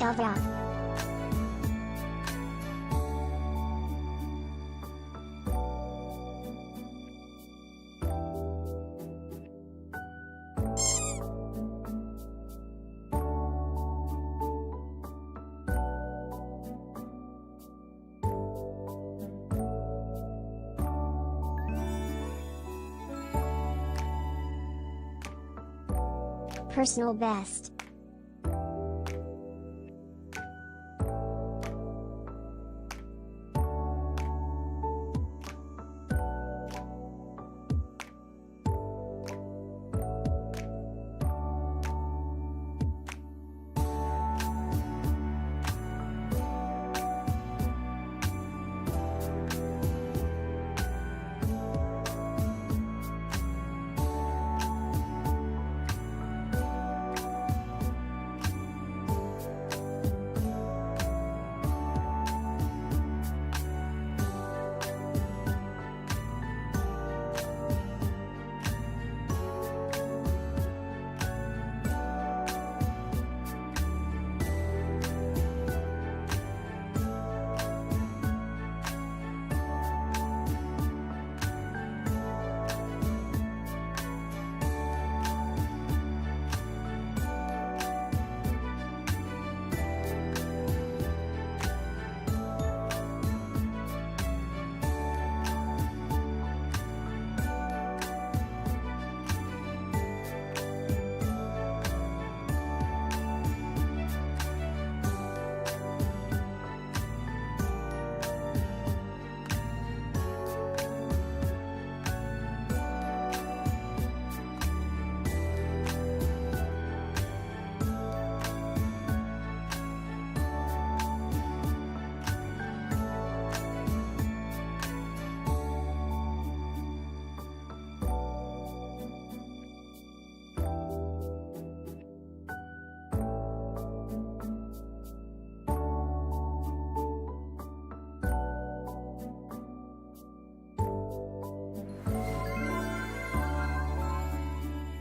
Elvira. Personal best.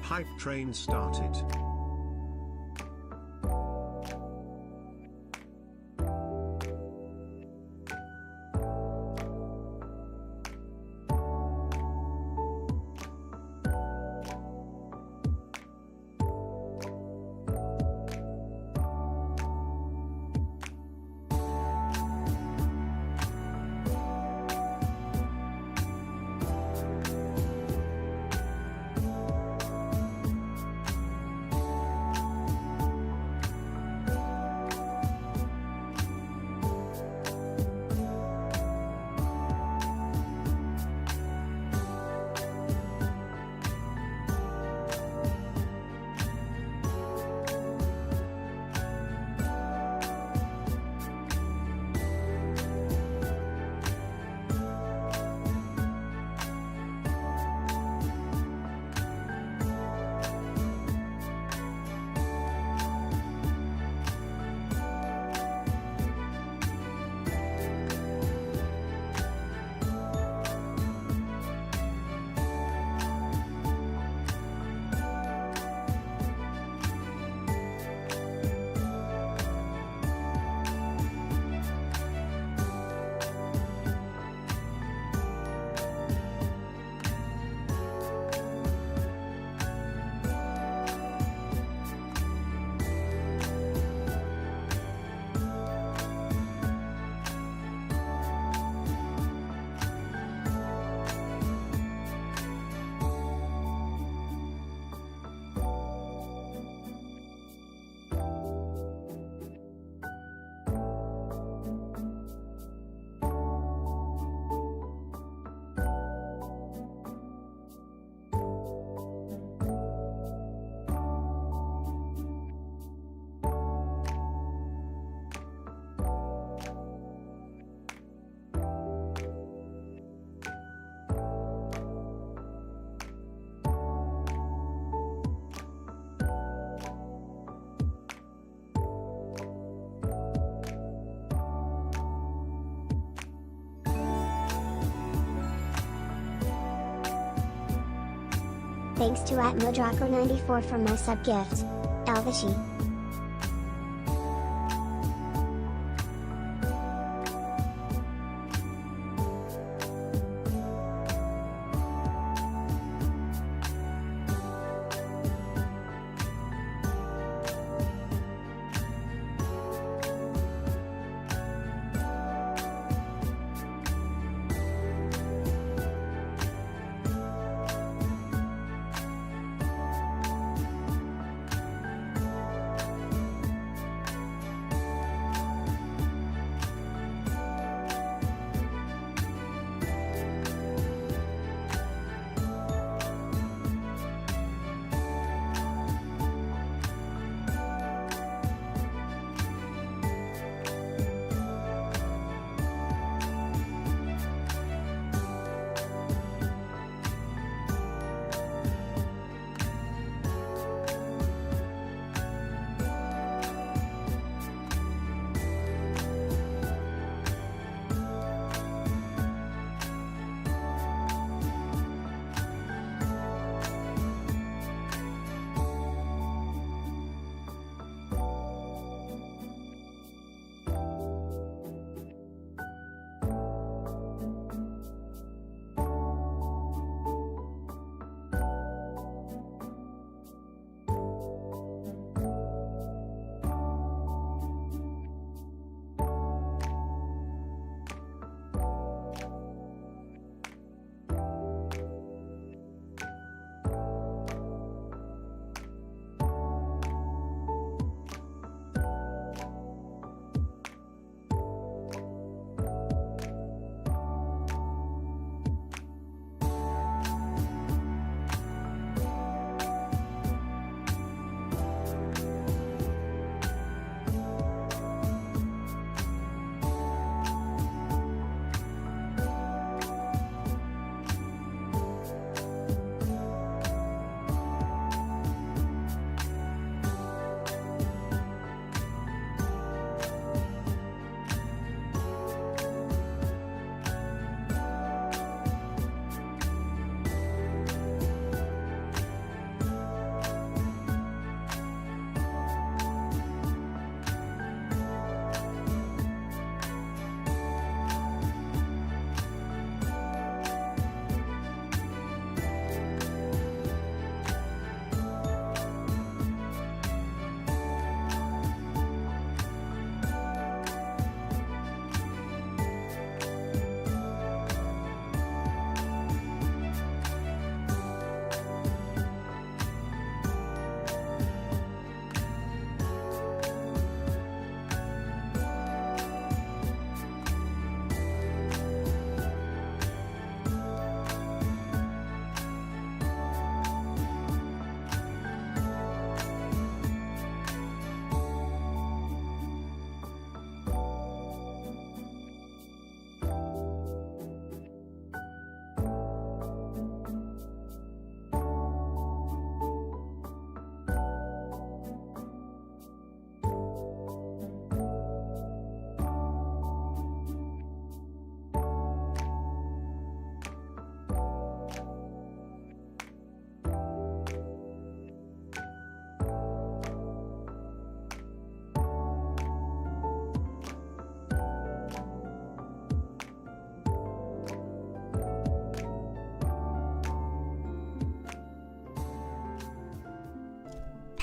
Hype train started. Thanks to @Modraco94 for my sub gift. Elvishi.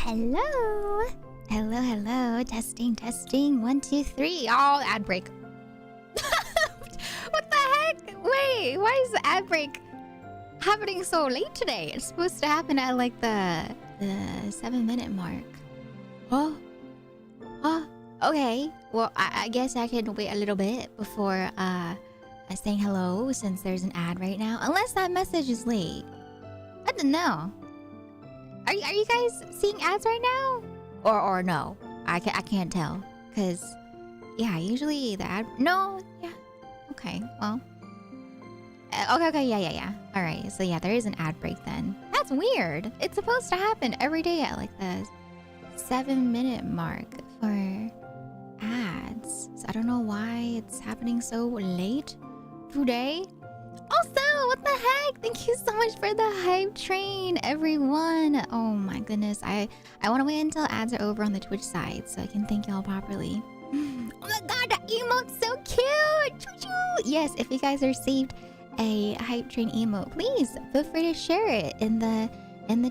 Hello. Hello, hello. Testing, testing. 1, 2, 3. Oh, ad break. What the heck? Wait, why is the ad break happening so late today? It's supposed to happen at like the 7-minute mark. Oh. Oh, okay. Well, I guess I can wait a little bit before saying hello since there's an ad right now. Unless that message is late. I don't know. Are you guys seeing ads right now? Or no? I can't tell. Cause yeah, usually the ad. No, yeah. Okay, well. Okay, yeah. All right, so yeah, there is an ad break then. That's weird. It's supposed to happen every day at like the 7-minute mark for ads. So I don't know why it's happening so late today. Also, what the heck? Thank you so much for the hype train, everyone. Oh my goodness. I want to wait until ads are over on the Twitch side so I can thank y'all properly. Oh my god, that emote's so cute. Choo-choo. Yes, if you guys received a hype train emote, please feel free to share it in the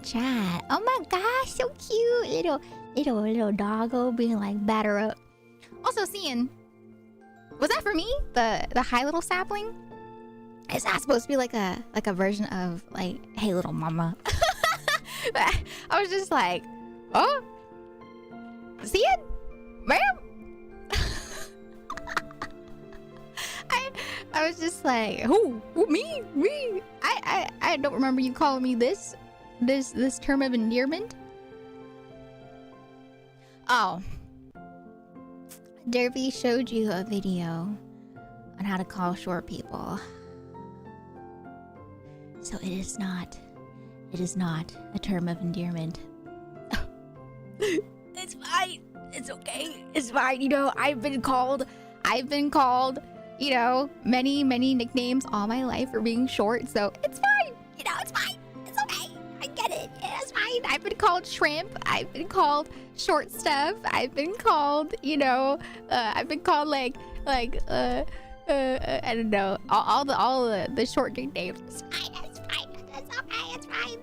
chat. Oh my gosh, so cute. Little doggo being like batter up. Also, seeing, was that for me? The high little sapling? Is that supposed to be like a version of like, hey little mama? I was just like, oh, see it, ma'am. I was just like, who me? I don't remember you calling me this term of endearment. Oh, Derby showed you a video on how to call short people. So it is not a term of endearment. It's fine. It's okay. It's fine. You know, I've been called, you know, many nicknames all my life for being short. So it's fine. You know, it's fine. It's okay. I get it. Yeah, it's fine. I've been called shrimp. I've been called short stuff. I've been called, you know, I've been called like I don't know, all the short nicknames. It's fine. It's fine. It's okay. It's fine.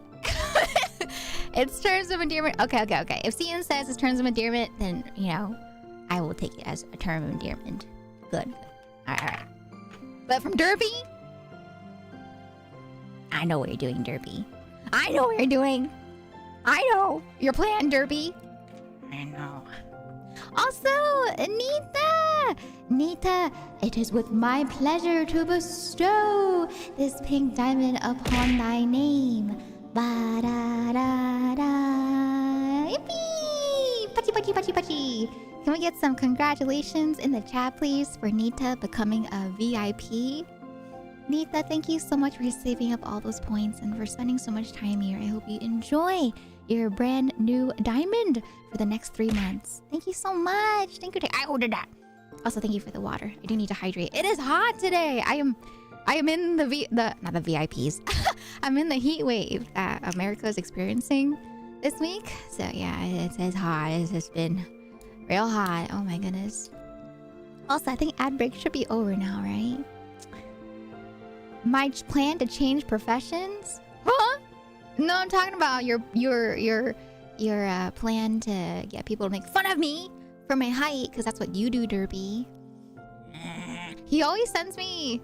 It's terms of endearment. Okay. If Cian says it's terms of endearment, then you know, I will take it as a term of endearment. Good. All right. But from Derby, I know what you're doing, Derby. I know what you're doing. I know your plan, Derby. I know. Also, Nita, it is with my pleasure to bestow this pink diamond upon thy name. Ba-da-da-da. Yippee! Pachi. Can we get some congratulations in the chat, please, for Nita becoming a VIP? Nita, thank you so much for saving up all those points and for spending so much time here. I hope you enjoy your brand new diamond for the next 3 months. Thank you so much. Thank you. I ordered that. Also, thank you for the water. I do need to hydrate. It is hot today. I am in not the VIPs. I'm in the heat wave that America is experiencing this week. So yeah, it's hot. It's just been real hot. Oh my goodness. Also, I think ad break should be over now, right? My plan to change professions? Huh? No, I'm talking about your plan to get people to make fun of me for my height, because that's what you do, Derby. He always sends me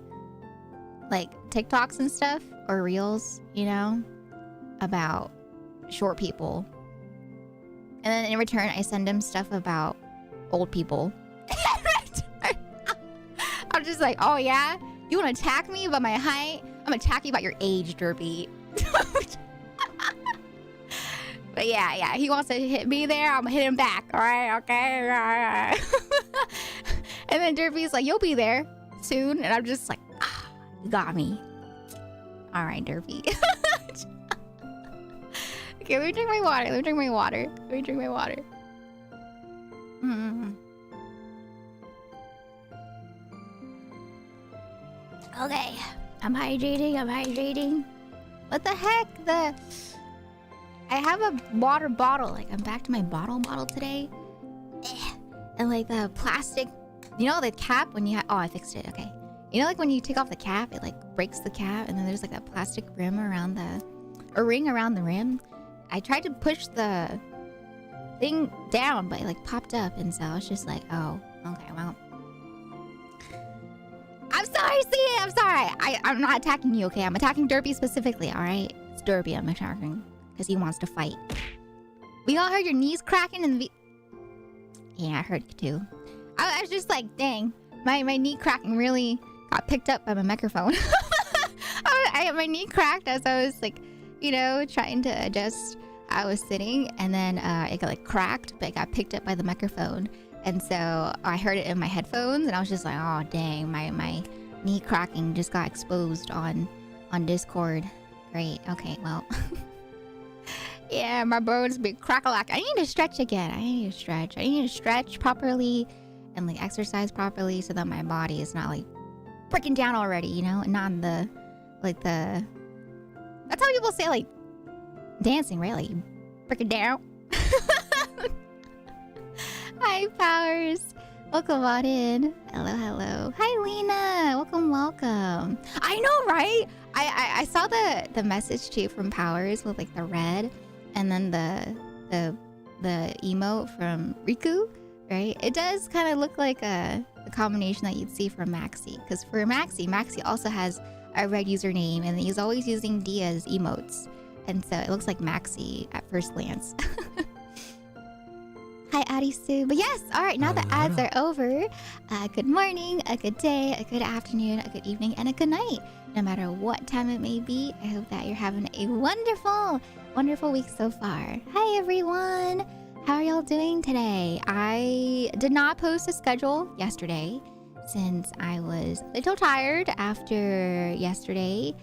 like TikToks and stuff or reels, you know, about short people. And then in return, I send him stuff about old people. I'm just like, oh yeah? You want to attack me about my height? I'm going to attack you about your age, Derby. But yeah, he wants to hit me there. I'm going to hit him back. All right, okay. All right. And then Derby's like, you'll be there soon. And I'm just like, you got me. All right, Derby. Okay, let me drink my water. Okay, I'm hydrating. What the heck? I have a water bottle. Like, I'm back to my bottle today. And like the plastic, you know the cap when you oh, I fixed it. Okay. You know, like when you take off the cap, it like breaks the cap, and then there's like a plastic ring around the rim. I tried to push the thing down, but it like popped up, and so I was just like, oh, okay, well. I'm sorry, see, I'm sorry. I'm not attacking you, okay? I'm attacking Derpy specifically, alright? It's Derpy I'm attacking, because he wants to fight. We all heard your knees cracking in the yeah, I heard it too. I was just like, dang, my knee cracking really got picked up by my microphone. My knee cracked as I was like, you know, trying to adjust how I was sitting, and then it got like cracked, but it got picked up by the microphone, and so I heard it in my headphones, and I was just like, oh dang, my knee cracking just got exposed on Discord. Great, okay, well. Yeah, my bones be crackalack. I need to stretch again. I need to stretch properly and like exercise properly so that my body is not like breaking down already, you know, and not the that's how people say like dancing, right? Like break it down. Hi Powers, welcome on in. Hello. Hi Lena, welcome. I know, right? I saw the message too from Powers with like the red and then the emote from Riku, right? It does kind of look like the combination that you'd see from Maxi, because for Maxi also has a red username, and he's always using Dia's emotes, and so it looks like Maxi at first glance. Hi Addie Sue. But yes, all right, now the ads are over. Good morning, a good day, a good afternoon, a good evening, and a good night. No matter what time it may be, I hope that you're having a wonderful week so far. Hi everyone, how are y'all doing today? I did not post a schedule yesterday since I was a little tired after yesterday.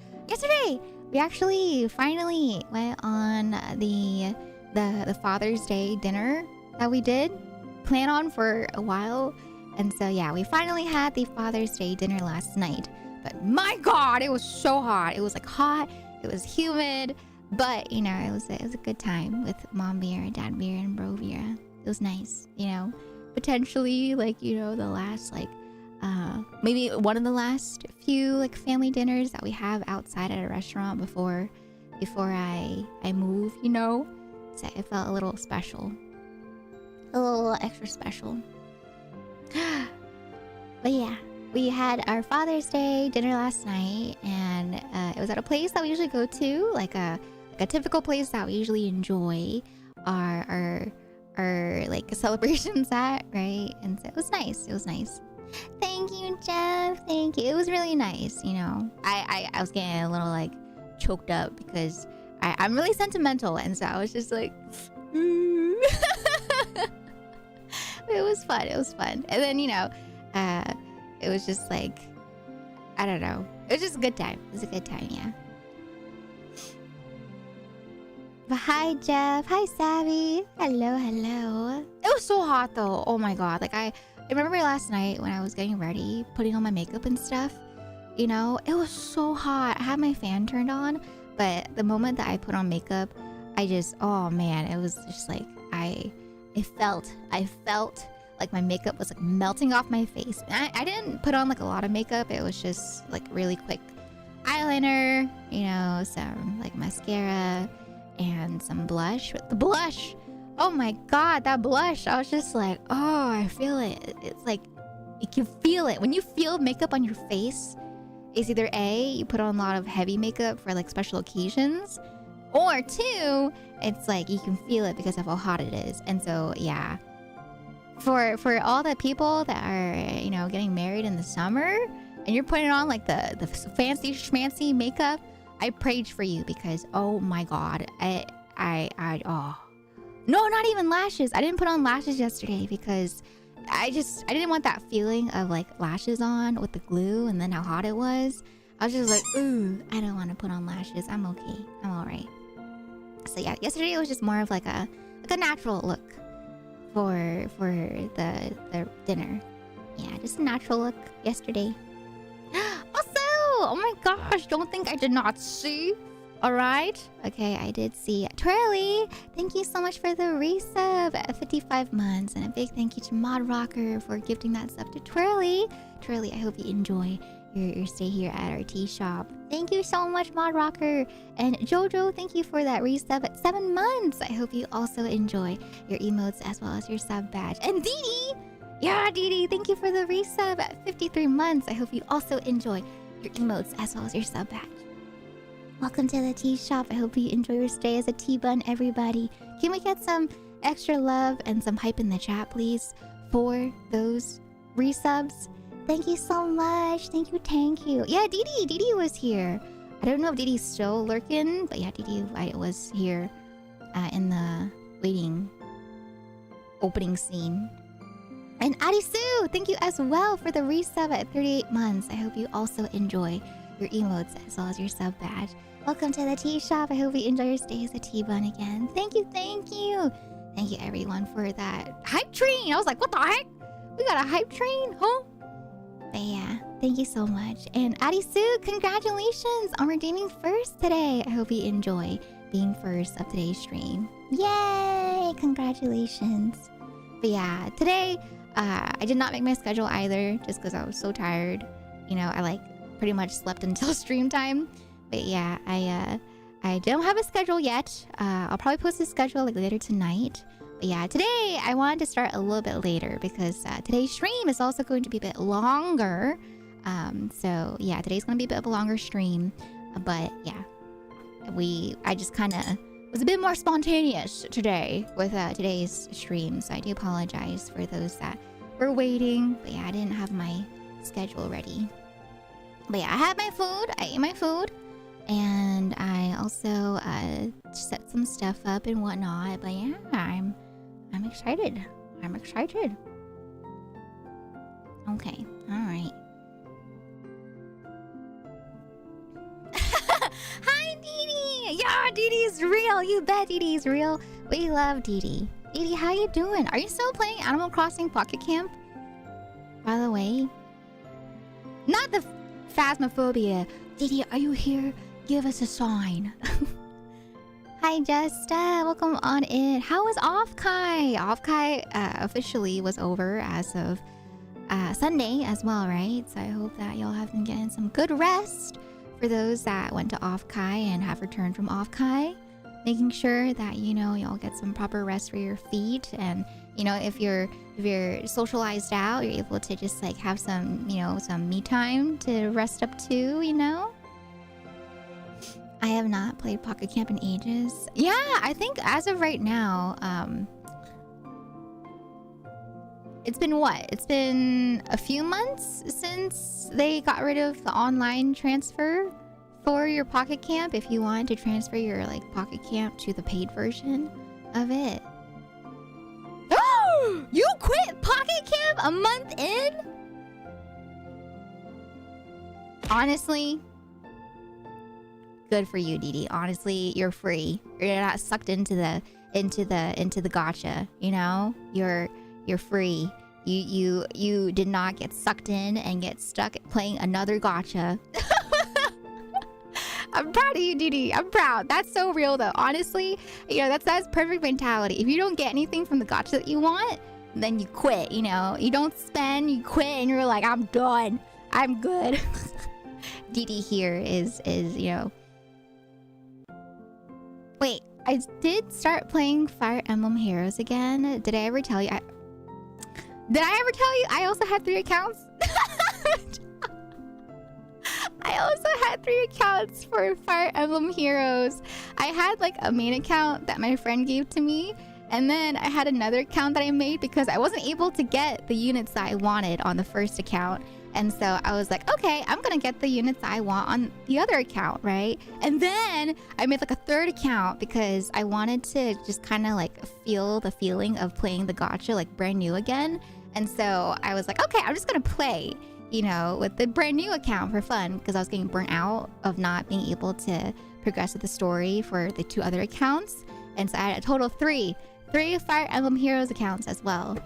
We actually finally went on the Father's Day dinner that we did plan on for a while. And so yeah, we finally had the Father's Day dinner last night. But my God, it was so hot. It was like hot, it was humid, but you know, it was a good time with mom beer and dad beer and bro beer. It was nice, you know. Potentially like, you know, the last like maybe one of the last few like family dinners that we have outside at a restaurant before I move, you know. So it felt a little special. A little extra special. But yeah, we had our Father's Day dinner last night, and it was at a place that we usually go to, like a typical place that we usually enjoy our like celebrations at, right? And so it was nice. Thank you, Jeff. Thank you. It was really nice, you know. I was getting a little like choked up because I'm really sentimental, and so I was just like It was fun. And then, you know, it was just like, I don't know. It was just a good time. Yeah. But hi, Jeff. Hi, Savvy. Hello. It was so hot, though. Oh, my God. Like, I remember last night when I was getting ready, putting on my makeup and stuff, you know, it was so hot. I had my fan turned on, but the moment that I put on makeup, oh, man, it was just like, I felt like my makeup was like melting off my face. And I didn't put on like a lot of makeup. It was just like really quick eyeliner, you know, some like mascara and some blush. The blush, oh my God, that blush. I was just like, oh, I feel it. It's like, you can feel it. When you feel makeup on your face, it's either A, you put on a lot of heavy makeup for like special occasions, or two, it's like you can feel it because of how hot it is. And so yeah, for all the people that are, you know, getting married in the summer and you're putting on like the fancy schmancy makeup, I prayed for you, because oh my God, oh no, not even lashes. I didn't put on lashes yesterday because I didn't want that feeling of like lashes on with the glue and then how hot it was. I was just like, ooh, I don't want to put on lashes. I'm okay. I'm all right. So yeah, yesterday it was just more of like a natural look for the dinner. Yeah, just a natural look yesterday. Also, oh my gosh, don't think I did not see. All right. Okay, I did see. Twirly, thank you so much for the resub at 55 months. And a big thank you to Mod Rocker for gifting that sub to Twirly. Twirly, I hope you enjoy your stay here at our tea shop. Thank you so much, Mod Rocker. And Jojo, thank you for that resub at 7 months. I hope you also enjoy your emotes as well as your sub badge. And Dee, yeah, Dee, thank you for the resub at 53 months. I hope you also enjoy your emotes as well as your sub badge. Welcome to the tea shop. I hope you enjoy your stay as a tea bun, everybody. Can we get some extra love and some hype in the chat, please, for those resubs? Thank you so much. Thank you. Yeah, Dee was here. I don't know if Didi's still lurking, but yeah, Didi was here in the waiting opening scene. And Arisu, thank you as well for the resub at 38 months. I hope you also enjoy your emotes as well as your sub badge. Welcome to the tea shop. I hope you enjoy your stay as a tea bun again. Thank you. Thank you everyone for that hype train. I was like, what the heck? We got a hype train, huh? But yeah, thank you so much. And Arisu, congratulations on redeeming first today. I hope you enjoy being first of today's stream. Yay! Congratulations. But yeah, today I did not make my schedule either, just because I was so tired. You know, I like pretty much slept until stream time. But yeah, I don't have a schedule yet. I'll probably post a schedule like later tonight. But yeah, today I wanted to start a little bit later because today's stream is also going to be a bit longer. So yeah, today's going to be a bit of a longer stream. But yeah, I just kind of was a bit more spontaneous today with today's stream. So I do apologize for those that were waiting. But yeah, I didn't have my schedule ready. But yeah, I had my food. I ate my food. And I also set some stuff up and whatnot. But yeah, I'm excited. Okay, alright. Hi, Didi! Yeah, Didi's real! You bet Didi's real. We love Didi. Didi, how you doing? Are you still playing Animal Crossing Pocket Camp? By the way. Not the Phasmophobia. Didi, are you here? Give us a sign. Hi, Justa. Welcome on in. How was Off-Kai? Off-Kai officially was over as of Sunday as well, right? So I hope that y'all have been getting some good rest for those that went to Off-Kai and have returned from Off-Kai. Making sure that, you know, y'all get some proper rest for your feet. And, you know, if you're socialized out, you're able to just like have some, you know, some me time to rest up to, you know? I have not played Pocket Camp in ages. Yeah, I think as of right now, it's been what? It's been a few months since they got rid of the online transfer for your Pocket Camp if you wanted to transfer your like Pocket Camp to the paid version of it. Oh! You quit Pocket Camp a month in? Honestly, good for you, Didi. Honestly, you're free. You're not sucked into the gacha, you know? You're free. You did not get sucked in and get stuck playing another gacha. I'm proud of you, Didi. I'm proud. That's so real though. Honestly, you know, that's perfect mentality. If you don't get anything from the gacha that you want, then you quit, you know? You don't spend, you quit, and you're like, I'm done. I'm good. Didi here is, you know. Wait, I did start playing Fire Emblem Heroes again. Did I ever tell you? Did I ever tell you I also had 3 accounts? I also had 3 accounts for Fire Emblem Heroes. I had like a main account that my friend gave to me. And then I had another account that I made because I wasn't able to get the units that I wanted on the first account. And so I was like, okay, I'm gonna get the units I want on the other account, right? And then I made like a 3rd account because I wanted to just kind of like feel the feeling of playing the gacha like brand new again. And so I was like, okay, I'm just gonna play, you know, with the brand new account for fun because I was getting burnt out of not being able to progress with the story for the 2 other accounts. And so I had a total of 3 Fire Emblem Heroes accounts as well.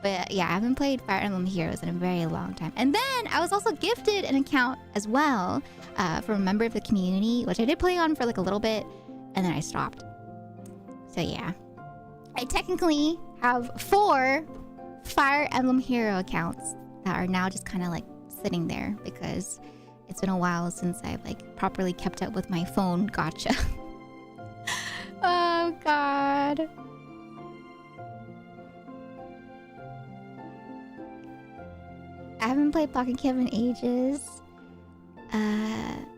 But yeah, I haven't played Fire Emblem Heroes in a very long time. And then I was also gifted an account as well from a member of the community, which I did play on for like a little bit, and then I stopped. So yeah, I technically have 4 Fire Emblem Hero accounts that are now just kind of like sitting there because it's been a while since I've like properly kept up with my phone gotcha. Oh god. I haven't played Pocket Camp in ages.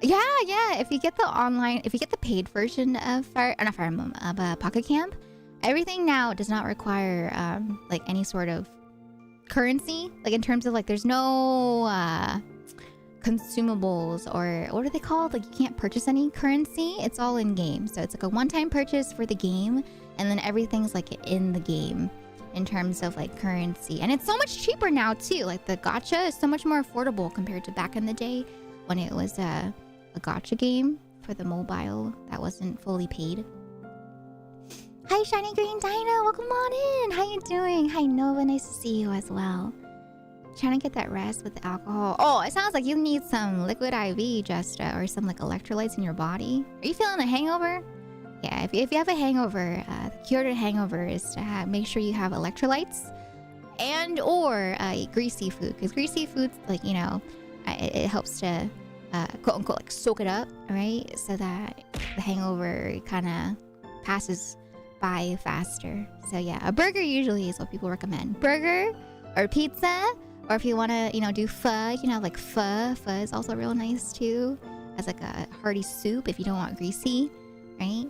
Yeah. If you get the paid version of Pocket Camp, everything now does not require like any sort of currency. Like in terms of like, there's no consumables, or what are they called? Like you can't purchase any currency. It's all in game. So it's like a one-time purchase for the game, and then everything's like in the game in terms of like currency. And it's so much cheaper now too. Like the gacha is so much more affordable compared to back in the day when it was a gacha game for the mobile that wasn't fully paid. Hi Shiny Green Dino, welcome on in. How you doing? Hi Nova, nice to see you as well. Trying to get that rest with the alcohol. Oh, it sounds like you need some liquid IV, Justa, or some like electrolytes in your body. Are you feeling a hangover? Yeah, if you have a hangover, the cure to hangover is to make sure you have electrolytes and or greasy food, because greasy food, like, you know, it helps to quote unquote like soak it up, right? So that the hangover kind of passes by faster. So yeah, a burger usually is what people recommend. Burger or pizza, or if you want to, you know, do pho, you can have like pho. Pho is also real nice too, as like a hearty soup if you don't want greasy, right?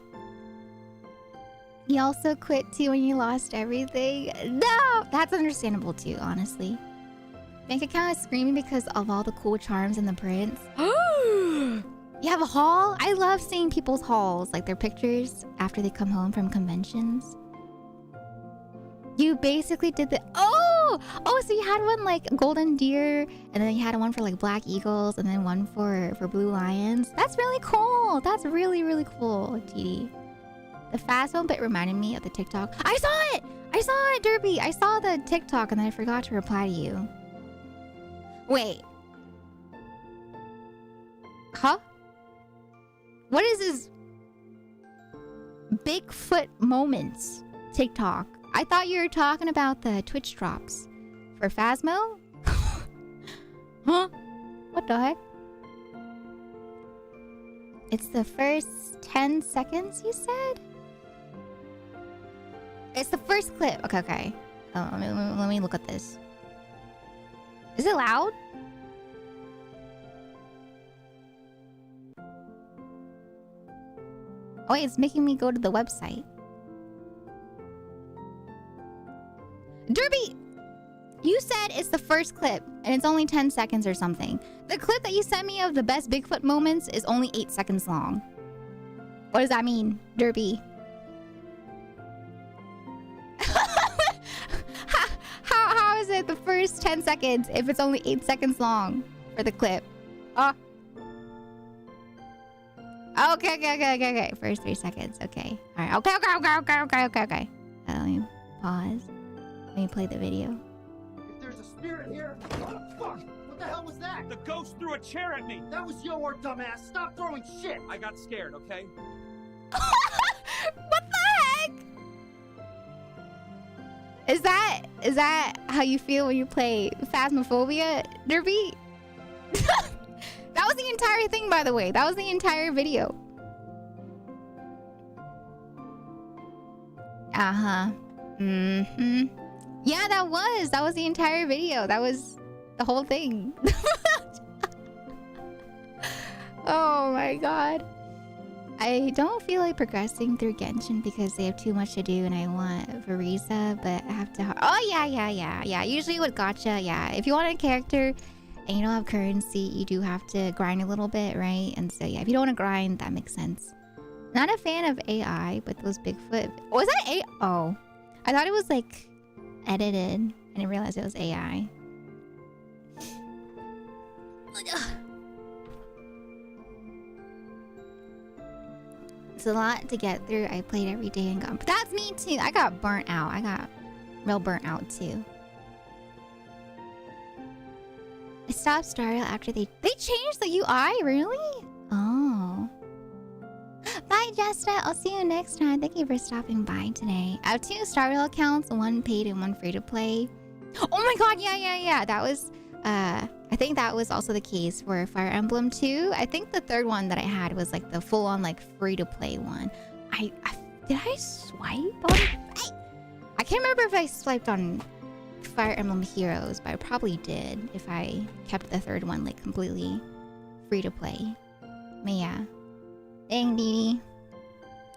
You also quit too when you lost everything. No, that's understandable too, honestly. Bank account is screaming because of all the cool charms and the prints. You have a haul? I love seeing people's hauls, like their pictures after they come home from conventions. You basically did the... Oh, so you had one like golden deer, and then you had one for like black eagles, and then one for blue lions. That's really cool. That's really, really cool, GD. The fast one bit reminded me of the TikTok. I saw it, Derby. I saw the TikTok, and then I forgot to reply to you. Wait. Huh? What is this Bigfoot moments TikTok? I thought you were talking about the Twitch drops for Phasmo? Huh? What the heck? It's the first 10 seconds, you said? It's the first clip. Okay. Oh, let me look at this. Is it loud? Oh wait, it's making me go to the website. Derby! You said it's the first clip, and it's only 10 seconds or something. The clip that you sent me of the best Bigfoot moments is only 8 seconds long. What does that mean, Derby? How is it the first 10 seconds if it's only 8 seconds long for the clip? Oh. Okay. First 3 seconds. Okay. All right. Okay. Let me pause. Let me play the video. If there's a spirit here... Oh, fuck! What the hell was that? The ghost threw a chair at me! That was your work, dumbass! Stop throwing shit! I got scared, okay? What the heck? Is that how you feel when you play Phasmophobia, Derby? That was the entire thing, by the way. That was the entire video. Uh-huh. Mm-hmm. Yeah, that was the entire video. That was the whole thing. Oh my god. I don't feel like progressing through Genshin because they have too much to do and I want Verisa, but I have to... Oh, yeah. Usually with gacha, yeah. If you want a character and you don't have currency, you do have to grind a little bit, right? And so, yeah, if you don't want to grind, that makes sense. Not a fan of AI, but those Bigfoot... Was that AI? Oh. I thought it was, like, edited. I didn't realize it was AI. It's a lot to get through. I played every day and got... But that's me, too. I got burnt out. I got real burnt out, too. I stopped Stardew after they changed the UI? Really? Oh. Bye, Jesta. I'll see you next time. Thank you for stopping by today. I have 2 Stardew accounts, one paid and one free to play. Oh my god, yeah. That was I think that was also the case for Fire Emblem 2. I think the third one that I had was like the full-on like free-to-play one. Did I swipe on? I can't remember if I swiped on Fire Emblem Heroes, but I probably did if I kept the third one like completely free-to-play. But yeah, dang Dee.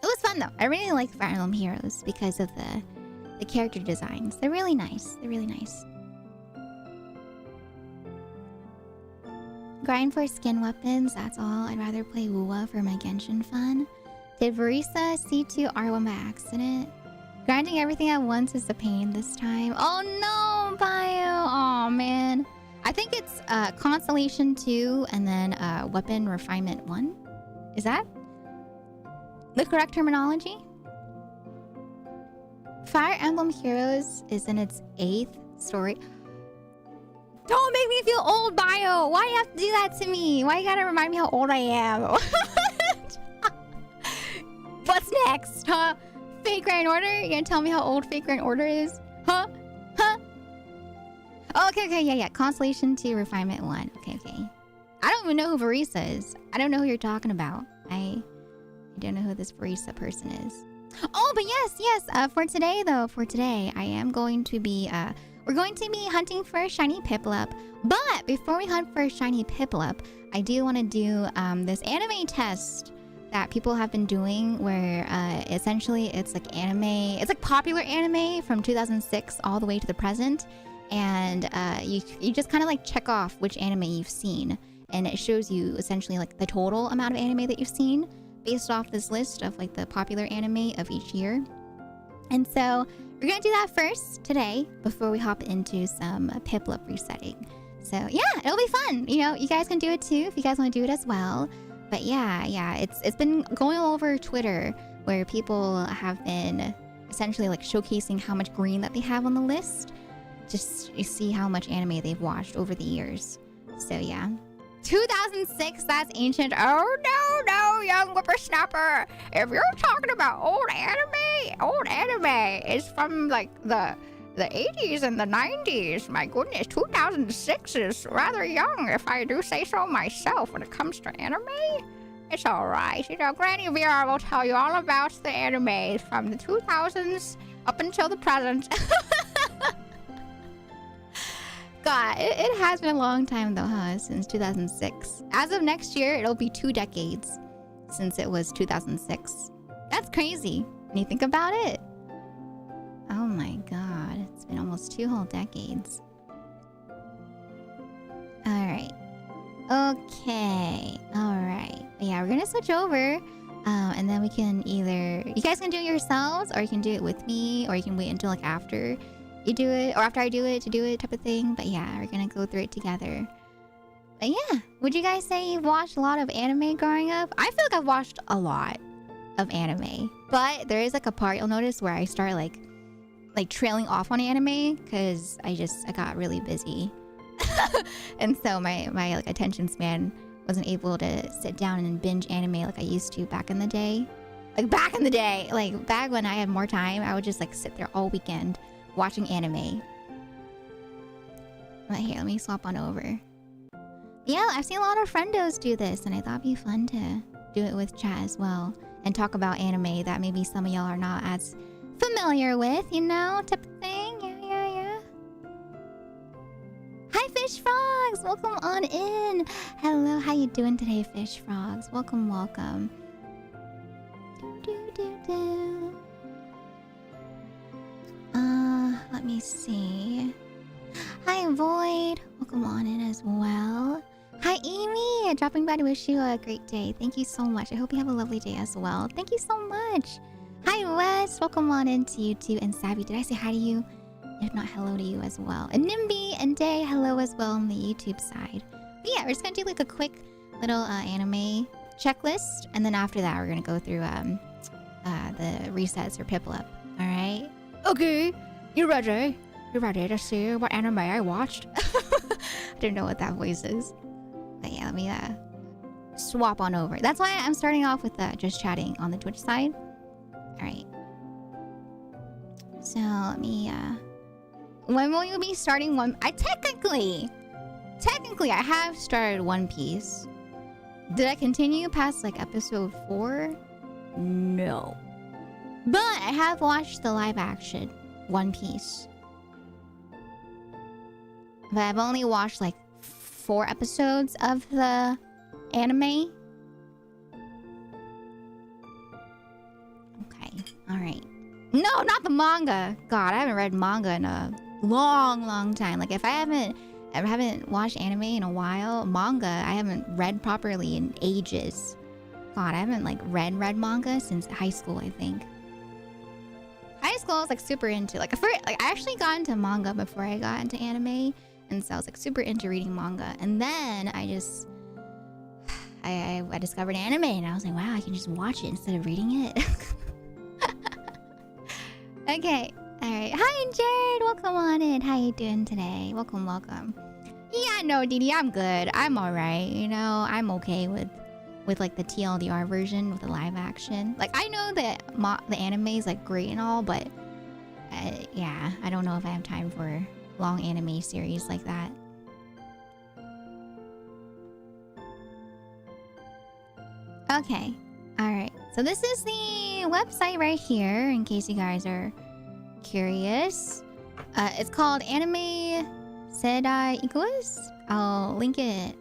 It was fun though. I really like Fire Emblem Heroes because of the character designs. They're really nice. They're really nice. Grind for skin weapons, that's all. I'd rather play Wuwa for my Genshin fun. Did Verisa C2 R1 by accident? Grinding everything at once is a pain this time. Oh no, Bio! Oh man. I think it's Constellation 2 and then Weapon Refinement 1. Is that the correct terminology? Fire Emblem Heroes is in its 8th story. Don't make me feel old, Bio! Why do you have to do that to me? Why you gotta remind me how old I am? What's next, huh? Fake Grand Order? You gonna tell me how old Fake Grand Order is? Huh? Huh? Oh, okay, yeah. Constellation 2, Refinement 1. Okay. I don't even know who Verisa is. I don't know who you're talking about. I don't know who this Verisa person is. Oh, but yes. For today, I am going to be, we're going to be hunting for a shiny Piplup. But before we hunt for a shiny Piplup, I do want to do this anime test that people have been doing where essentially it's like anime, it's like popular anime from 2006 all the way to the present. And you just kind of like check off which anime you've seen. And it shows you essentially like the total amount of anime that you've seen based off this list of like the popular anime of each year. And so we're gonna do that first today before we hop into some Piplup resetting. So yeah, it'll be fun. You know, you guys can do it too if you guys want to do it as well. But yeah, it's been going all over Twitter where people have been essentially like showcasing how much green that they have on the list. Just you see how much anime they've watched over the years. So yeah. 2006, that's ancient. Oh no, young whippersnapper. If you're talking about old anime is from like the 80s and the 90s. My goodness, 2006 is rather young, if I do say so myself, when it comes to anime. It's alright. You know, Granny VR will tell you all about the anime from the 2000s up until the present. God, it has been a long time though, huh? Since 2006. As of next year, it'll be 2 decades since it was 2006. That's crazy when you think about it. Oh my god, it's been almost 2 whole decades. Alright. Okay. Alright. Yeah, we're gonna switch over. And then we can either... You guys can do it yourselves, or you can do it with me, or you can wait until like after you do it, or after I do it to do it type of thing. But yeah, we're gonna go through it together. But yeah, would you guys say you've watched a lot of anime growing up? I feel like I've watched a lot of anime. But there is like a part you'll notice where I start like trailing off on anime because I got really busy. And so my like attention span wasn't able to sit down and binge anime like I used to back in the day. Like back when I had more time, I would just like sit there all weekend watching anime. But here, let me swap on over. Yeah, I've seen a lot of friendos do this, and I thought it'd be fun to do it with chat as well and talk about anime that maybe some of y'all are not as familiar with, you know, type of thing. Yeah. Hi, Fish Frogs! Welcome on in. Hello, how you doing today, Fish Frogs? Welcome. Let me see. Hi, Void. Welcome on in as well. Hi, Amy. Dropping by to wish you a great day. Thank you so much. I hope you have a lovely day as well. Thank you so much. Hi, Wes. Welcome on in to you too. And Savvy, did I say hi to you? If not, hello to you as well. And Nimby and Day, hello as well on the YouTube side. But yeah, we're just gonna do like a quick little anime checklist. And then after that, we're gonna go through the resets for Piplup. Alright? Okay. You ready? You ready to see what anime I watched? I don't know what that voice is. But yeah, let me swap on over. That's why I'm starting off with just chatting on the Twitch side. Alright. So let me when will you be starting one? technically I have started One Piece. Did I continue past like episode 4? No. But I have watched the live action One Piece. But I've only watched like 4 episodes of the anime. Okay, alright. No, not the manga. God, I haven't read manga in a long time. Like if I haven't watched anime in a while, manga I haven't read properly in ages. God, I haven't like read manga since high school, I think. High school I was like super into I actually got into manga before I got into anime, and so I was like super into reading manga. And then I discovered anime, and I was like, wow, I can just watch it instead of reading it. Okay, alright. Hi Jared, welcome on in. How you doing today? Welcome. Yeah, no, Didi, I'm good. I'm alright, you know, I'm okay with like the TLDR version with the live action. Like I know that the anime is like great and all, but yeah, I don't know if I have time for long anime series like that. Okay, alright. So this is the website right here, in case you guys are curious. It's called Anime Seidai Ikuus. I'll link it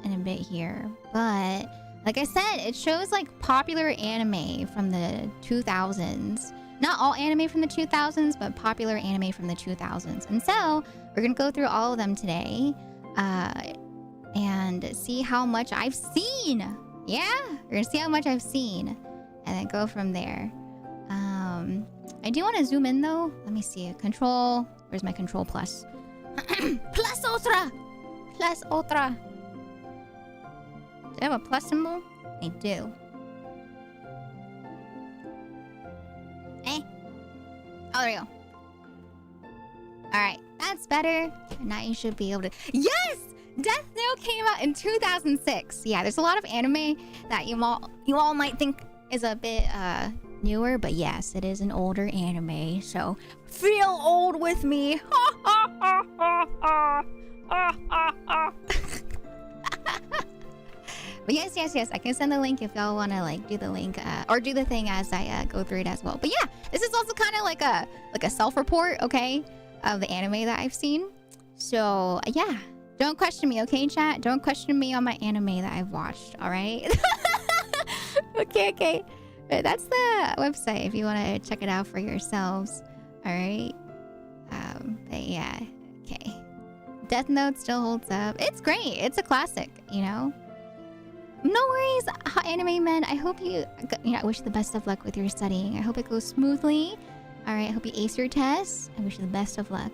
in a bit here. But like I said, it shows like popular anime from the 2000s. Not all anime from the 2000s, but popular anime from the 2000s. And so we're gonna go through all of them today and see how much I've seen. Yeah, we're gonna see how much I've seen and then go from there. I do want to zoom in though. Let me see. Control. Where's my control plus? Plus ultra. Plus ultra. Do I have a plus symbol? I do. Eh. Oh, there you go. Alright, that's better. Now you should be able to... Yes! Death Note came out in 2006. Yeah, there's a lot of anime that you all might think is a bit newer, but yes, it is an older anime. So feel old with me. But yes, I can send the link if y'all want to like do the link or do the thing as I go through it as well. But yeah, this is also kind of like a self-report, okay, of the anime that I've seen. So yeah, don't question me, okay, chat? Don't question me on my anime that I've watched, all right? Okay. But that's the website if you want to check it out for yourselves, all right? But yeah, okay. Death Note still holds up. It's great. It's a classic, you know? No worries, anime men. I hope I wish you the best of luck with your studying. I hope it goes smoothly. All right, I hope you ace your tests. I wish you the best of luck.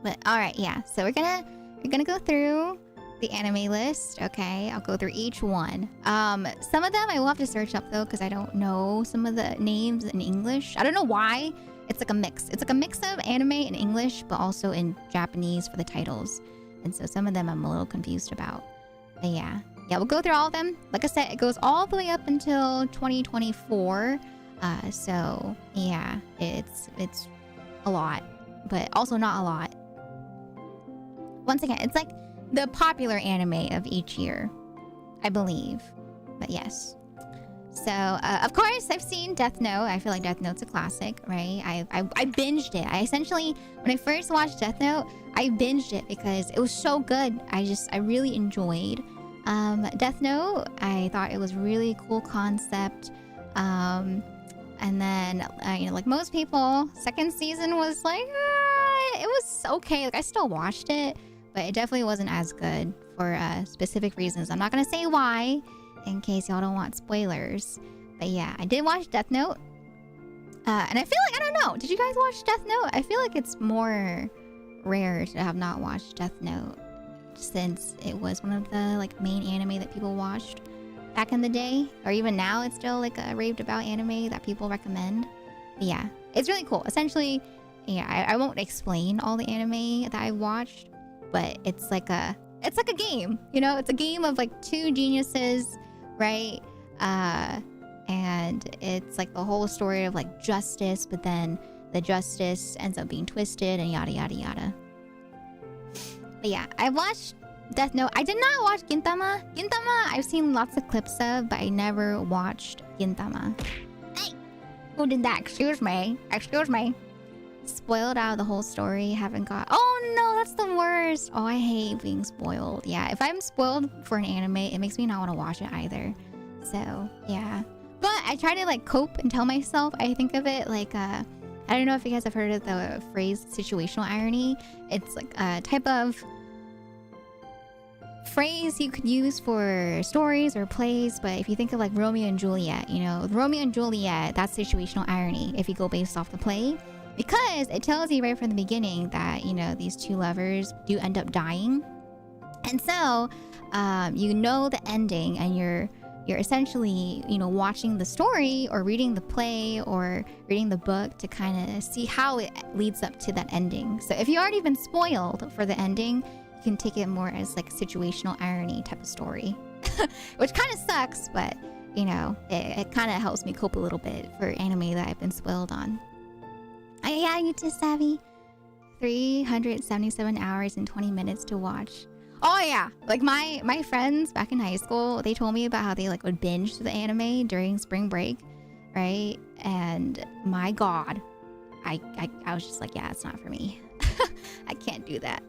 But all right, yeah. So we're gonna go through the anime list. Okay, I'll go through each one. Some of them I will have to search up though, because I don't know some of the names in English. I don't know why. It's like a mix. It's like a mix of anime in English, but also in Japanese for the titles. And so some of them I'm a little confused about. But yeah, we'll go through all of them. Like I said, it goes all the way up until 2024. So yeah, it's a lot, but also not a lot. Once again, it's like the popular anime of each year, I believe. But yes. So, of course, I've seen Death Note. I feel like Death Note's a classic, right? I binged it. I essentially, when I first watched Death Note, I binged it because it was so good. I really enjoyed Death Note. I thought it was really cool concept. And then, like most people, second season was like, it was okay. Like, I still watched it, but it definitely wasn't as good for specific reasons. I'm not going to say why, in case y'all don't want spoilers. But yeah, I did watch Death Note. And I feel like, I don't know, did you guys watch Death Note? I feel like it's more rare to have not watched Death Note, since it was one of the like main anime that people watched back in the day, or even now it's still like a raved about anime that people recommend. But yeah, it's really cool. Essentially, yeah, I won't explain all the anime that I watched, but it's like a game, you know? It's a game of like two geniuses, right? And it's like the whole story of like justice, but then the justice ends up being twisted and yada yada yada. But yeah, I watched Death Note. I did not watch Gintama. Gintama, I've seen lots of clips of, but I never watched Gintama. Hey! Who did that? Excuse me. Excuse me. Spoiled out of the whole story. Haven't got... Oh no, that's the worst. Oh, I hate being spoiled. Yeah, if I'm spoiled for an anime, it makes me not want to watch it either. So, yeah. But I try to like cope and tell myself. I think of it like... I don't know if you guys have heard of the phrase situational irony. It's like a type of phrase you could use for stories or plays, but if you think of like Romeo and Juliet, you know, Romeo and Juliet, that's situational irony if you go based off the play. Because it tells you right from the beginning that, you know, these two lovers do end up dying. And so, you know the ending and you're essentially, you know, watching the story or reading the play or reading the book to kind of see how it leads up to that ending. So if you already been spoiled for the ending, you can take it more as like a situational irony type of story. Which kind of sucks, but, you know, it kind of helps me cope a little bit for anime that I've been spoiled on. Yeah, you too, Savvy. 377 hours and 20 minutes to watch. Oh yeah, like my friends back in high school, they told me about how they like would binge the anime during spring break, right? And my God, I was just like, yeah, it's not for me. I can't do that.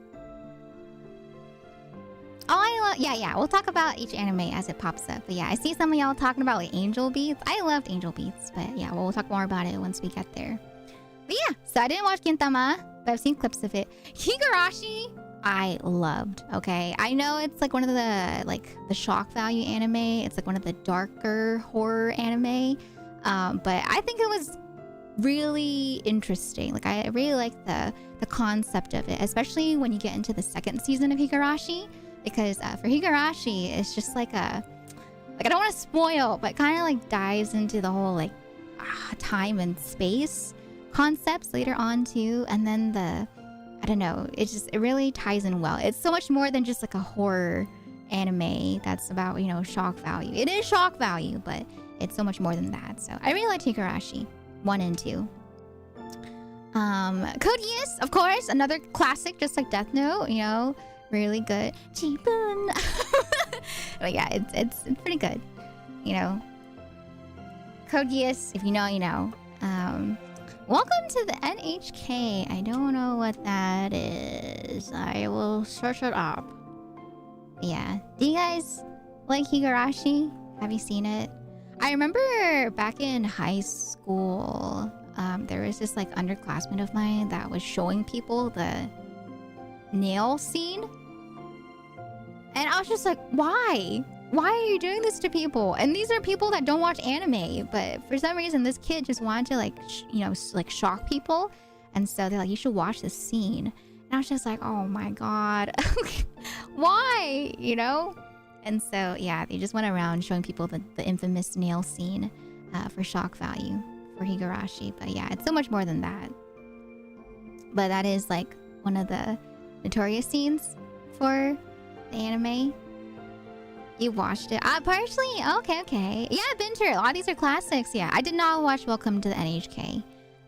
Oh, yeah. We'll talk about each anime as it pops up. But yeah, I see some of y'all talking about like Angel Beats. I loved Angel Beats, but yeah, we'll talk more about it once we get there. But yeah, so I didn't watch Gintama, but I've seen clips of it. Higurashi, I loved. Okay, I know it's like one of the shock value anime. It's like one of the darker horror anime, but I think it was really interesting. Like I really like the concept of it, especially when you get into the second season of Higurashi, because for Higurashi, it's just like I don't want to spoil, but kind of like dives into the whole like time and space concepts later on too, and then I don't know, it really ties in well. It's so much more than just like a horror anime that's about, you know, shock value. It is shock value, but it's so much more than that. So I really like Higurashi 1 and 2. Code Geass, of course, another classic, just like Death Note, you know, really good. Chibun. But yeah, it's pretty good, you know. Code Geass, if you know, you know. Welcome to the NHK. I don't know what that is. I will search it up. Yeah. Do you guys like Higurashi? Have you seen it? I remember back in high school, there was this like underclassman of mine that was showing people the nail scene. And I was just like, why? Why are you doing this to people? And these are people that don't watch anime, but for some reason this kid just wanted to like, you know, like shock people. And so they're like, you should watch this scene. And I was just like, oh my God, why? You know? And so, yeah, they just went around showing people the infamous nail scene for shock value for Higurashi. But yeah, it's so much more than that. But that is like one of the notorious scenes for the anime. You watched it? Partially? Okay. Yeah, I've been to it. A lot of these are classics. Yeah, I did not watch Welcome to the NHK.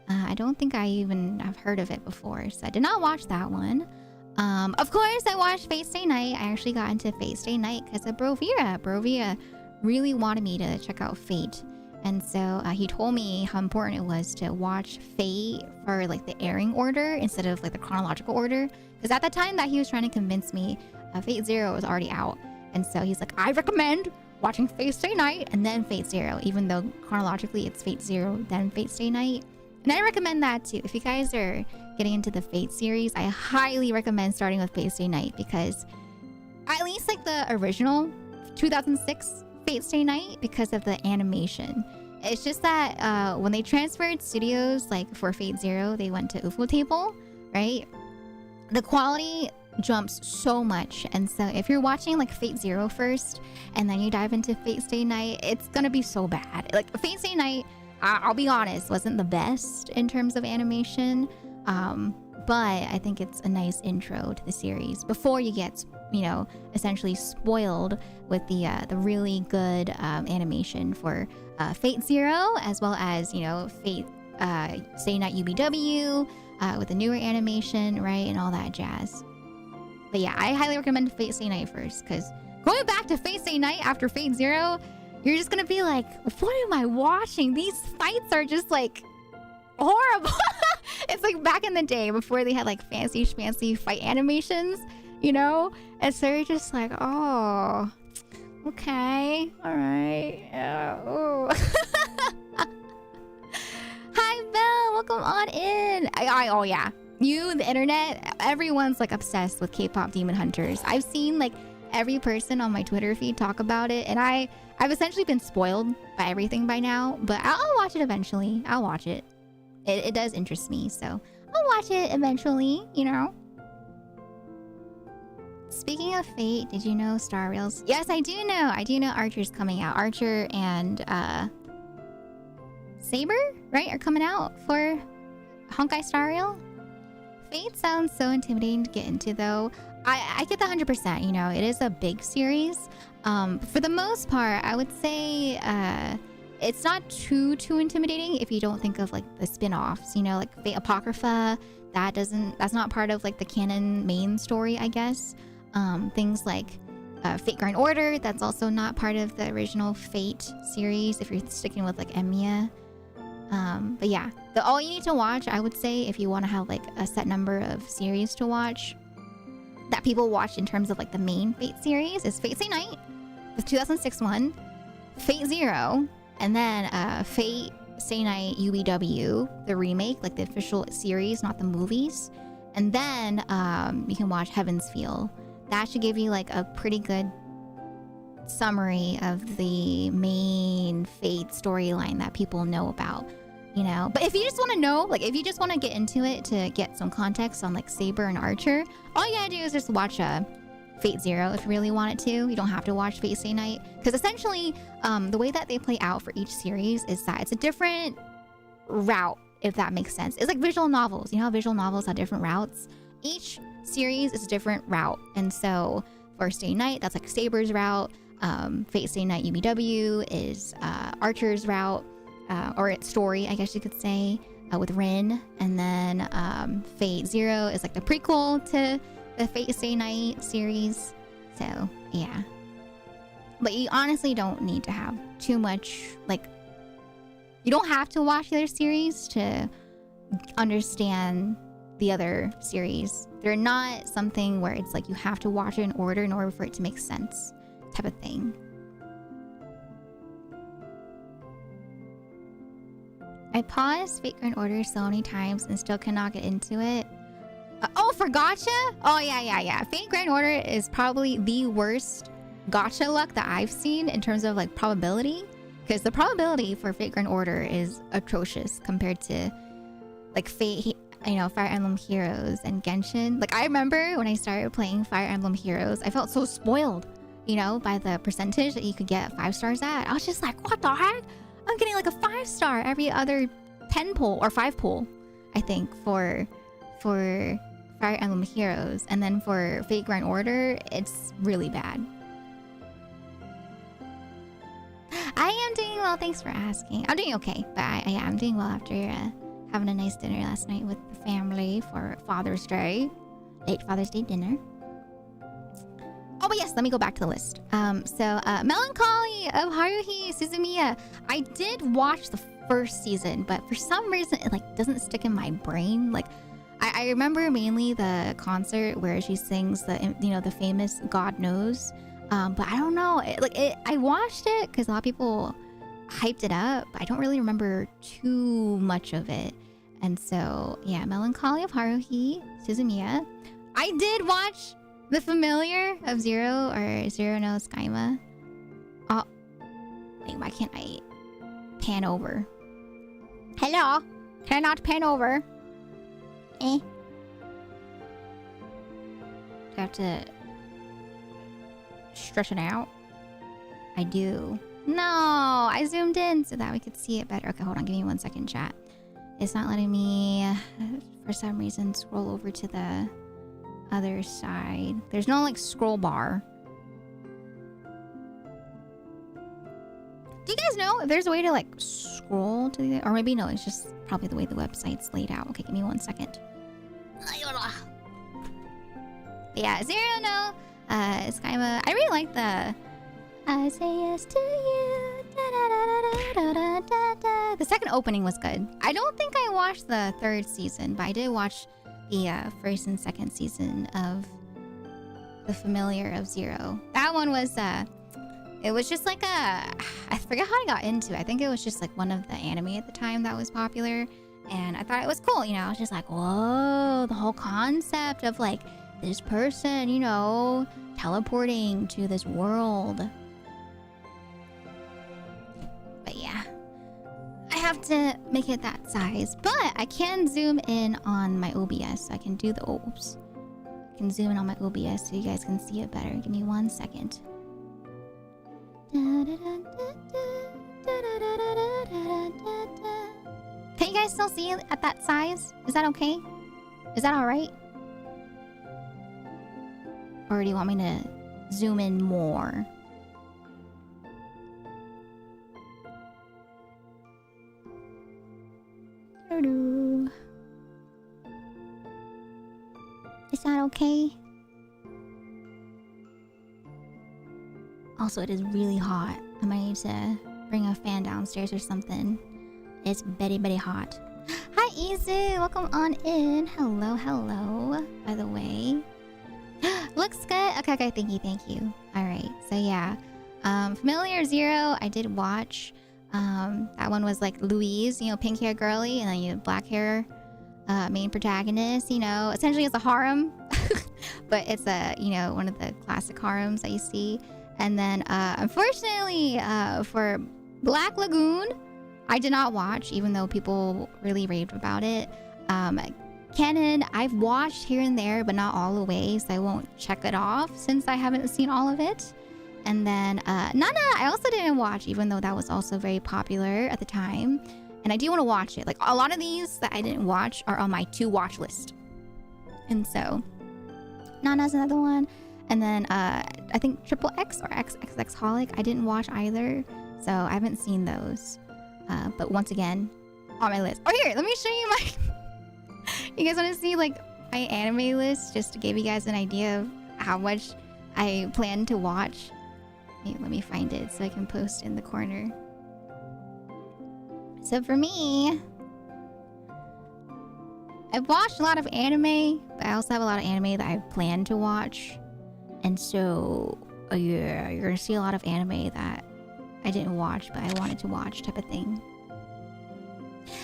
I don't think I even have heard of it before, so I did not watch that one. Of course, I watched Fate Stay Night. I actually got into Fate Stay Night because of Brovira. Brovira really wanted me to check out Fate. And so he told me how important it was to watch Fate for like the airing order instead of like the chronological order. Because at the time that he was trying to convince me, Fate Zero was already out. And so he's like, I recommend watching Fate Stay Night and then Fate Zero, even though chronologically it's Fate Zero, then Fate Stay Night. And I recommend that too. If you guys are getting into the Fate series, I highly recommend starting with Fate Stay Night because at least like the original 2006 Fate Stay Night, because of the animation. It's just that when they transferred studios, like for Fate Zero, they went to Ufotable, right? The quality jumps so much, and so if you're watching like Fate Zero first and then you dive into Fate Stay Night, it's gonna be so bad. Like Fate Stay Night, I'll be honest, wasn't the best in terms of animation, but I think it's a nice intro to the series before you get, you know, essentially spoiled with the really good animation for Fate Zero, as well as, you know, Fate Stay Night UBW with the newer animation, right, and all that jazz. But yeah, I highly recommend Fate Stay Night first, because going back to Fate Stay Night after Fate Zero, you're just gonna be like, what am I watching? These fights are just like horrible. It's like back in the day before they had like fancy schmancy fight animations, you know? And so you're just like, oh, okay, all right. Oh. Hi, Belle. Welcome on in. Oh, yeah. You, the internet, everyone's like obsessed with K-pop Demon Hunters. I've seen like every person on my Twitter feed talk about it, and I've essentially been spoiled by everything by now, but I'll watch it eventually. I'll watch it. It does interest me, so I'll watch it eventually, you know? Speaking of Fate, did you know Star Rails? Yes, I do know. I do know Archer's coming out. Archer and Saber, right, are coming out for Honkai Star Rail. Fate sounds so intimidating to get into, though. I get the 100%, you know, it is a big series. For the most part, I would say it's not too intimidating if you don't think of like the spin-offs, you know, like Fate Apocrypha. That's not part of like the canon main story, I guess. Things like Fate Grand Order, that's also not part of the original Fate series if you're sticking with like Emiya. But yeah, all you need to watch, I would say, if you want to have like a set number of series to watch that people watch in terms of like the main Fate series, is Fate Stay Night, the 2006 one, Fate Zero, and then Fate Stay Night UBW, the remake, like the official series, not the movies. And then you can watch Heaven's Feel. That should give you like a pretty good summary of the main Fate storyline that people know about, you know. But if you just want to know, like if you just want to get into it to get some context on like Saber and Archer, all you gotta do is just watch Fate Zero if you really want it to. You don't have to watch Fate Stay Night, because essentially the way that they play out for each series is that it's a different route, if that makes sense. It's like visual novels. You know how visual novels have different routes? Each series is a different route. And so for Stay Night, that's like Saber's route. Fate Stay Night UBW is Archer's route, or its story, I guess you could say, with Rin. And then Fate Zero is like the prequel to the Fate Stay Night series. So yeah, but you honestly don't need to have too much, like, you don't have to watch the other series to understand the other series. They're not something where it's like you have to watch it in order for it to make sense, type of thing. I paused Fate Grand Order so many times and still cannot get into it. Oh, for gacha? Oh, yeah. Fate Grand Order is probably the worst gacha luck that I've seen in terms of like probability. Because the probability for Fate Grand Order is atrocious compared to like Fate, you know, Fire Emblem Heroes and Genshin. Like I remember when I started playing Fire Emblem Heroes, I felt so spoiled, you know, by the percentage that you could get 5 stars at. I was just like, what the heck? I'm getting like a 5-star every other 10 pull or 5 pull, I think, for Fire Emblem Heroes. And then for Fate Grand Order, it's really bad. I am doing well, thanks for asking. I'm doing okay, but I am doing well after having a nice dinner last night with the family for Father's Day. Late Father's Day dinner. Oh, but yes, let me go back to the list. Melancholy of Haruhi Suzumiya. I did watch the first season, but for some reason it like doesn't stick in my brain. Like I remember mainly the concert where she sings the famous God Knows. But I don't know. I watched it because a lot of people hyped it up, but I don't really remember too much of it. And so, yeah, Melancholy of Haruhi Suzumiya. I did watch The Familiar of Zero, or Zero no Tsukaima. Oh, wait, why can't I pan over? Hello? Can I not pan over? Do I have to stretch it out? I do. No, I zoomed in so that we could see it better. Okay, hold on, give me 1 second, chat. It's not letting me, for some reason, scroll over to the other side. There's no like scroll bar. Do you guys know if there's a way to like scroll to the, or maybe no, it's just probably the way the website's laid out. Okay, give me 1 second. But yeah, Zero no. It's kind of I really like the I say yes to you. Da-da-da-da-da-da-da. The second opening was good. I don't think I watched the third season, but I did watch the first and second season of The Familiar of Zero. That one was it was just like I forget how I got into it. I think it was just like one of the anime at the time that was popular. And I thought it was cool, you know. I was just like, whoa, the whole concept of like this person, you know, teleporting to this world. But yeah, I have to make it that size. But I can zoom in on my OBS. So I can do the oops. I can zoom in on my OBS so you guys can see it better. Give me 1 second. Can you guys still see it at that size? Is that okay? Is that alright? Or do you want me to zoom in more? Is that okay? Also, it is really hot. I might need to bring a fan downstairs or something. It's very, very hot. Hi, Izu. Welcome on in. Hello, hello. By the way. Looks good. Okay, okay. Thank you. All right. So, yeah. Familiar Zero, I did watch. That one was like Louise, you know, pink hair girly, and then you black hair main protagonist, you know. Essentially, it's a harem. But it's a, you know, one of the classic harems that you see. And then, unfortunately, for Black Lagoon, I did not watch, even though people really raved about it. Canon, I've watched here and there, but not all the way, so I won't check it off since I haven't seen all of it. And then, Nana, I also didn't watch, even though that was also very popular at the time. And I do want to watch it. Like, a lot of these that I didn't watch are on my to-watch list. And so, Nana's another one. And then, I think Triple X or XXX Holic, I didn't watch either. So, I haven't seen those. But once again, on my list. Oh, here, let me show you my... You guys want to see, like, my anime list? Just to give you guys an idea of how much I plan to watch. Let me find it so I can post in the corner. So for me, I've watched a lot of anime, but I also have a lot of anime that I plan to watch. And so, yeah, you're going to see a lot of anime that I didn't watch, but I wanted to watch type of thing.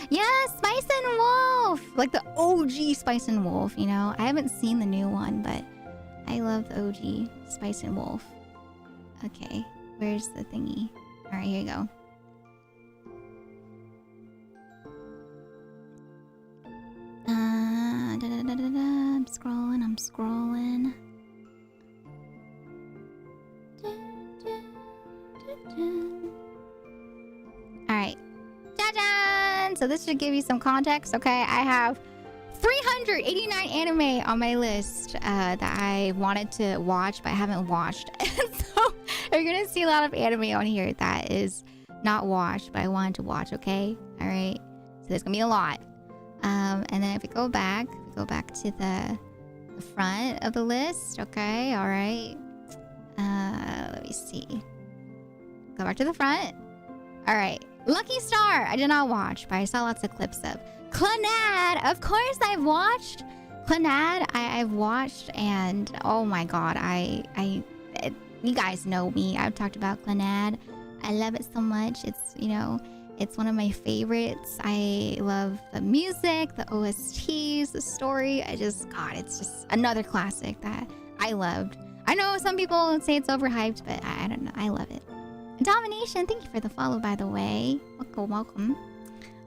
Yeah, Spice and Wolf! Like the OG Spice and Wolf, you know? I haven't seen the new one, but I love the OG Spice and Wolf. Okay, where's the thingy? Alright, here you go. I'm scrolling. Alright. Jajan! So this should give you some context, okay? I have 389 anime on my list that I wanted to watch, but I haven't watched. And so you're gonna see a lot of anime on here that is not watched, but I wanted to watch, okay? Alright. So there's gonna be a lot. And then if we go back to the front of the list, okay? Alright. Let me see. Go back to the front. Alright. Lucky Star, I did not watch, but I saw lots of clips of. Clannad, of course I've watched. Clannad, I've watched, and oh my god, you guys know me. I've talked about Clannad. I love it so much. It's, you know, it's one of my favorites. I love the music, the OSTs, the story. It's just another classic that I loved. I know some people say it's overhyped, but I don't know. I love it. Domination, thank you for the follow, by the way. Welcome.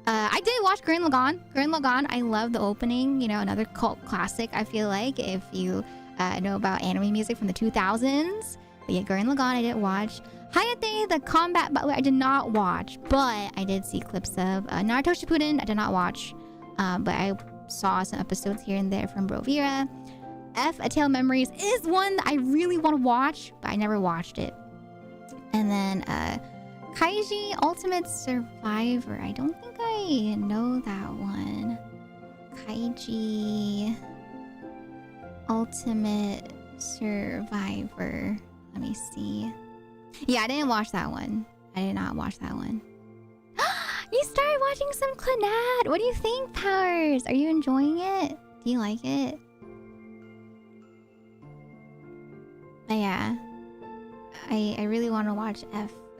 I did watch Gurren Lagann. I love the opening. You know, another cult classic, I feel like, if you know about anime music from the 2000s. But yeah, Gurren Lagann I didn't watch. Hayate, the Combat Butler, I did not watch. But I did see clips of Naruto Shippuden. I did not watch. But I saw some episodes here and there from Brovira. A Tale of Memories is one that I really want to watch, but I never watched it. And then Kaiji Ultimate Survivor. I don't think I know that one. Kaiji Ultimate Survivor. Let me see. Yeah, I didn't watch that one. I did not watch that one. You started watching some Clannad. What do you think, Powers? Are you enjoying it? Do you like it? But yeah. I really want to watch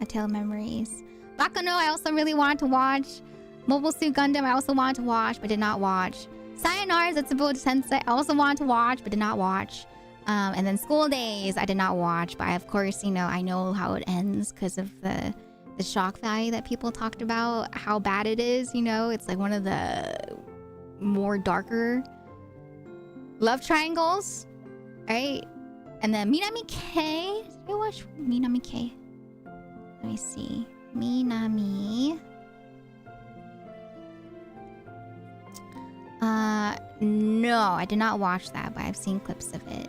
A Tale of Memories. Bakano, I also really wanted to watch. Mobile Suit Gundam, I also wanted to watch, but did not watch. Sayonara's Utsubou Sensei, I also wanted to watch, but did not watch. And then School Days, I did not watch, but of course, you know, I know how it ends because of the shock value that people talked about, how bad it is, you know. It's like one of the more darker love triangles, right? And then Minami K. Did I watch Minami K? Let me see. Minami. No, I did not watch that, but I've seen clips of it.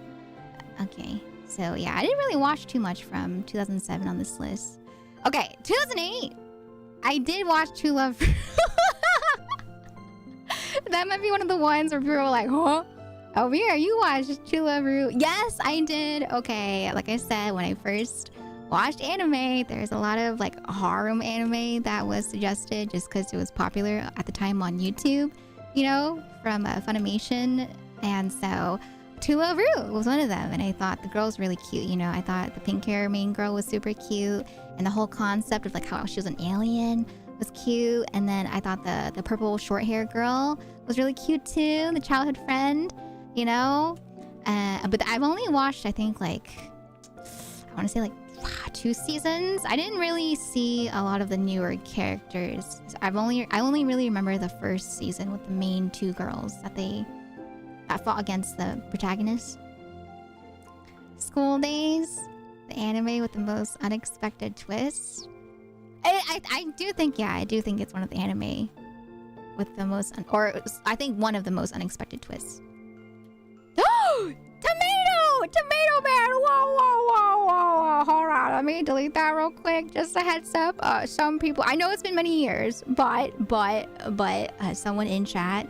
Okay, so yeah, I didn't really watch too much from 2007 on this list. Okay, 2008. I did watch True Love. That might be one of the ones where people were like, huh? Oh, yeah, you watched True Love Ru. Yes, I did. Okay, like I said, when I first watched anime, there's a lot of like harem anime that was suggested just because it was popular at the time on YouTube, you know, from Funimation. And so True Love Ru was one of them. And I thought the girl was really cute, you know. I thought the pink hair main girl was super cute. And the whole concept of like how she was an alien was cute. And then I thought the purple short hair girl was really cute too. The childhood friend, you know. But I've only watched, I think, like, I want to say like 2 seasons. I didn't really see a lot of the newer characters. I only really remember the first season with the main 2 girls that fought against the protagonist. School Days, the anime with the most unexpected twist. I do think it's one of the anime with the most, I think one of the most unexpected twists. Tomato Man! Whoa. Hold on, let me delete that real quick. Just a heads up. Some people, I know it's been many years, but someone in chat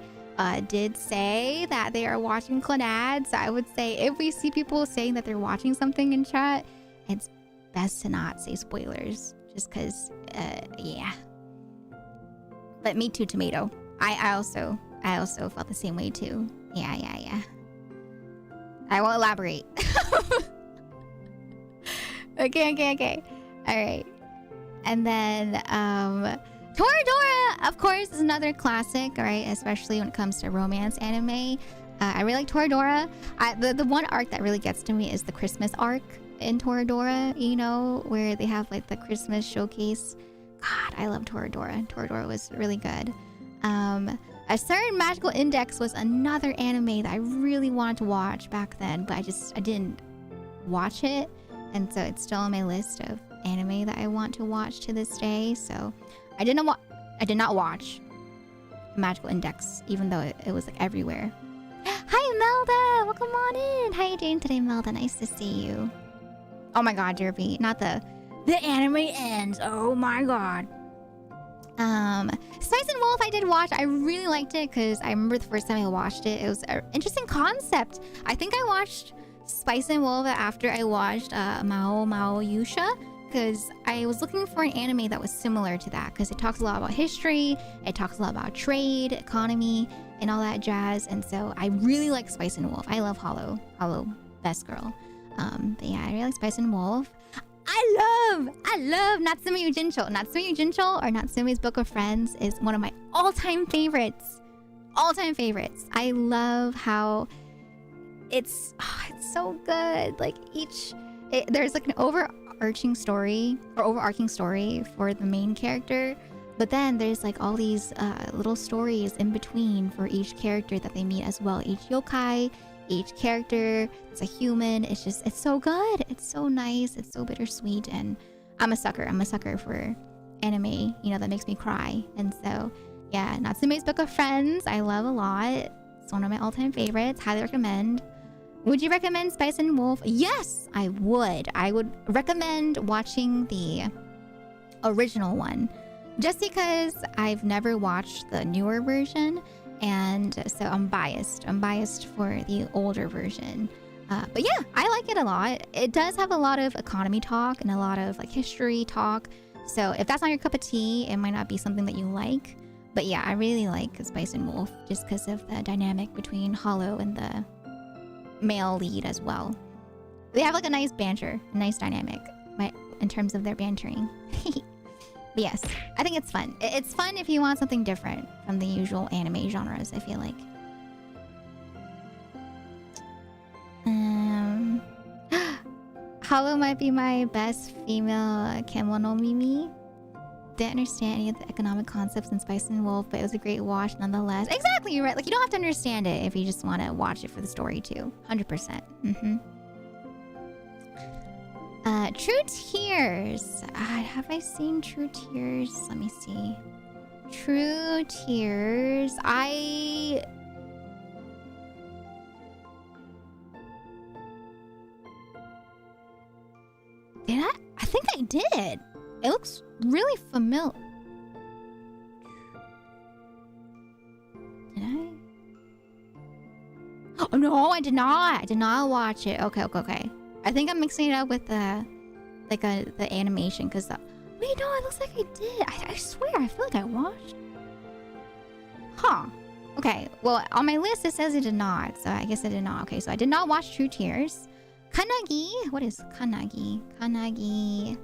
did say that they are watching Clannad. So I would say if we see people saying that they're watching something in chat, it's best to not say spoilers. Just because, yeah. But me too, Tomato. I also felt the same way too. Yeah. I won't elaborate. Okay. All right. And then Toradora, of course, is another classic, right? Especially when it comes to romance anime. I really like Toradora. The one arc that really gets to me is the Christmas arc in Toradora, you know, where they have like the Christmas showcase. God, I love Toradora. Toradora was really good. A Certain Magical Index was another anime that I really wanted to watch back then, but I didn't watch it, and so it's still on my list of anime that I want to watch to this day. So I did not watch Magical Index, even though it was like everywhere. Hi Melda, welcome on in. How you doing today, Melda? Nice to see you. Oh my God, Derby, not the anime ends. Oh my God. Spice and Wolf I did watch. I really liked it because I remember the first time I watched it. It was an interesting concept. I think I watched Spice and Wolf after I watched Mao Yusha, because I was looking for an anime that was similar to that, because it talks a lot about history, it talks a lot about trade, economy, and all that jazz. And so I really like Spice and Wolf. I love Hollow, best girl. But yeah, I really like Spice and Wolf. I love Natsume Yujincho. Natsume Yujincho, or Natsume's Book of Friends, is one of my all-time favorites. I love how it's so good. Like there's like an overarching story for the main character, but then there's like all these little stories in between for each character that they meet as well. Each yokai, each character is a human. It's so good. It's so nice. It's so bittersweet. And I'm a sucker for anime, you know, that makes me cry. And so, yeah, Natsume's Book of Friends, I love a lot. It's one of my all-time favorites. Highly recommend. Would you recommend Spice and Wolf? Yes, I would. I would recommend watching the original one, just because I've never watched the newer version. and so I'm biased. I'm biased for the older version. But yeah, I like it a lot. It does have a lot of economy talk and a lot of like history talk. So if that's not your cup of tea, it might not be something that you like. But yeah, I really like Spice and Wolf just because of the dynamic between Hollow and the male lead as well. They have like a nice banter, a nice dynamic in terms of their bantering. But yes, I think it's fun. It's fun if you want something different from the usual anime genres, I feel like. Hollow might be my best female Kemono Mimi. Didn't understand any of the economic concepts in Spice and Wolf, but it was a great watch nonetheless. Exactly, you're right. Like, you don't have to understand it if you just want to watch it for the story too. 100%. True Tears. Have I seen True Tears? Let me see. True Tears. Did I? I think I did. It looks really familiar. Did I? Oh no, I did not. I did not watch it. Okay. I think I'm mixing it up with the animation because wait, no, it looks like I did. I swear, I feel like I watched. Huh. Okay. Well, on my list it says I did not, so I guess I did not. Okay, so I did not watch True Tears. Kanagi. What is Kanagi? Kanagi.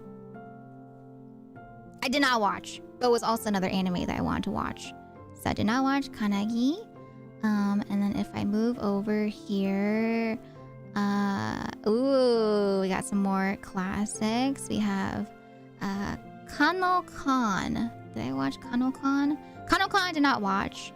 I did not watch, but it was also another anime that I wanted to watch. So I did not watch Kanagi. And then if I move over here, ooh, we got some more classics. We have Kano-kan. Did I watch Kano-kan? Kano-kan I did not watch.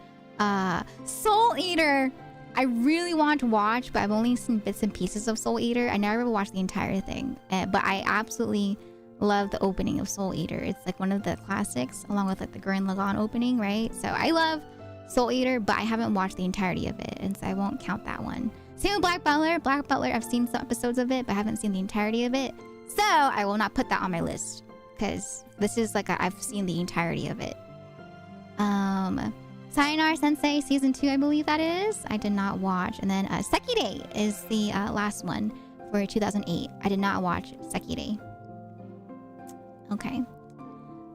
Soul Eater. I really want to watch, but I've only seen bits and pieces of Soul Eater. I never watched the entire thing, but I absolutely love the opening of Soul Eater. It's like one of the classics, along with like the Gurren Lagann opening, right? So I love Soul Eater, but I haven't watched the entirety of it, and so I won't count that one. Same with Black Butler. Black Butler, I've seen some episodes of it, but I haven't seen the entirety of it. So I will not put that on my list, because this is like I've seen the entirety of it. Sayonara Sensei Season 2, I believe that is. I did not watch. And then Sekirei is the last one for 2008. I did not watch Sekirei. Okay.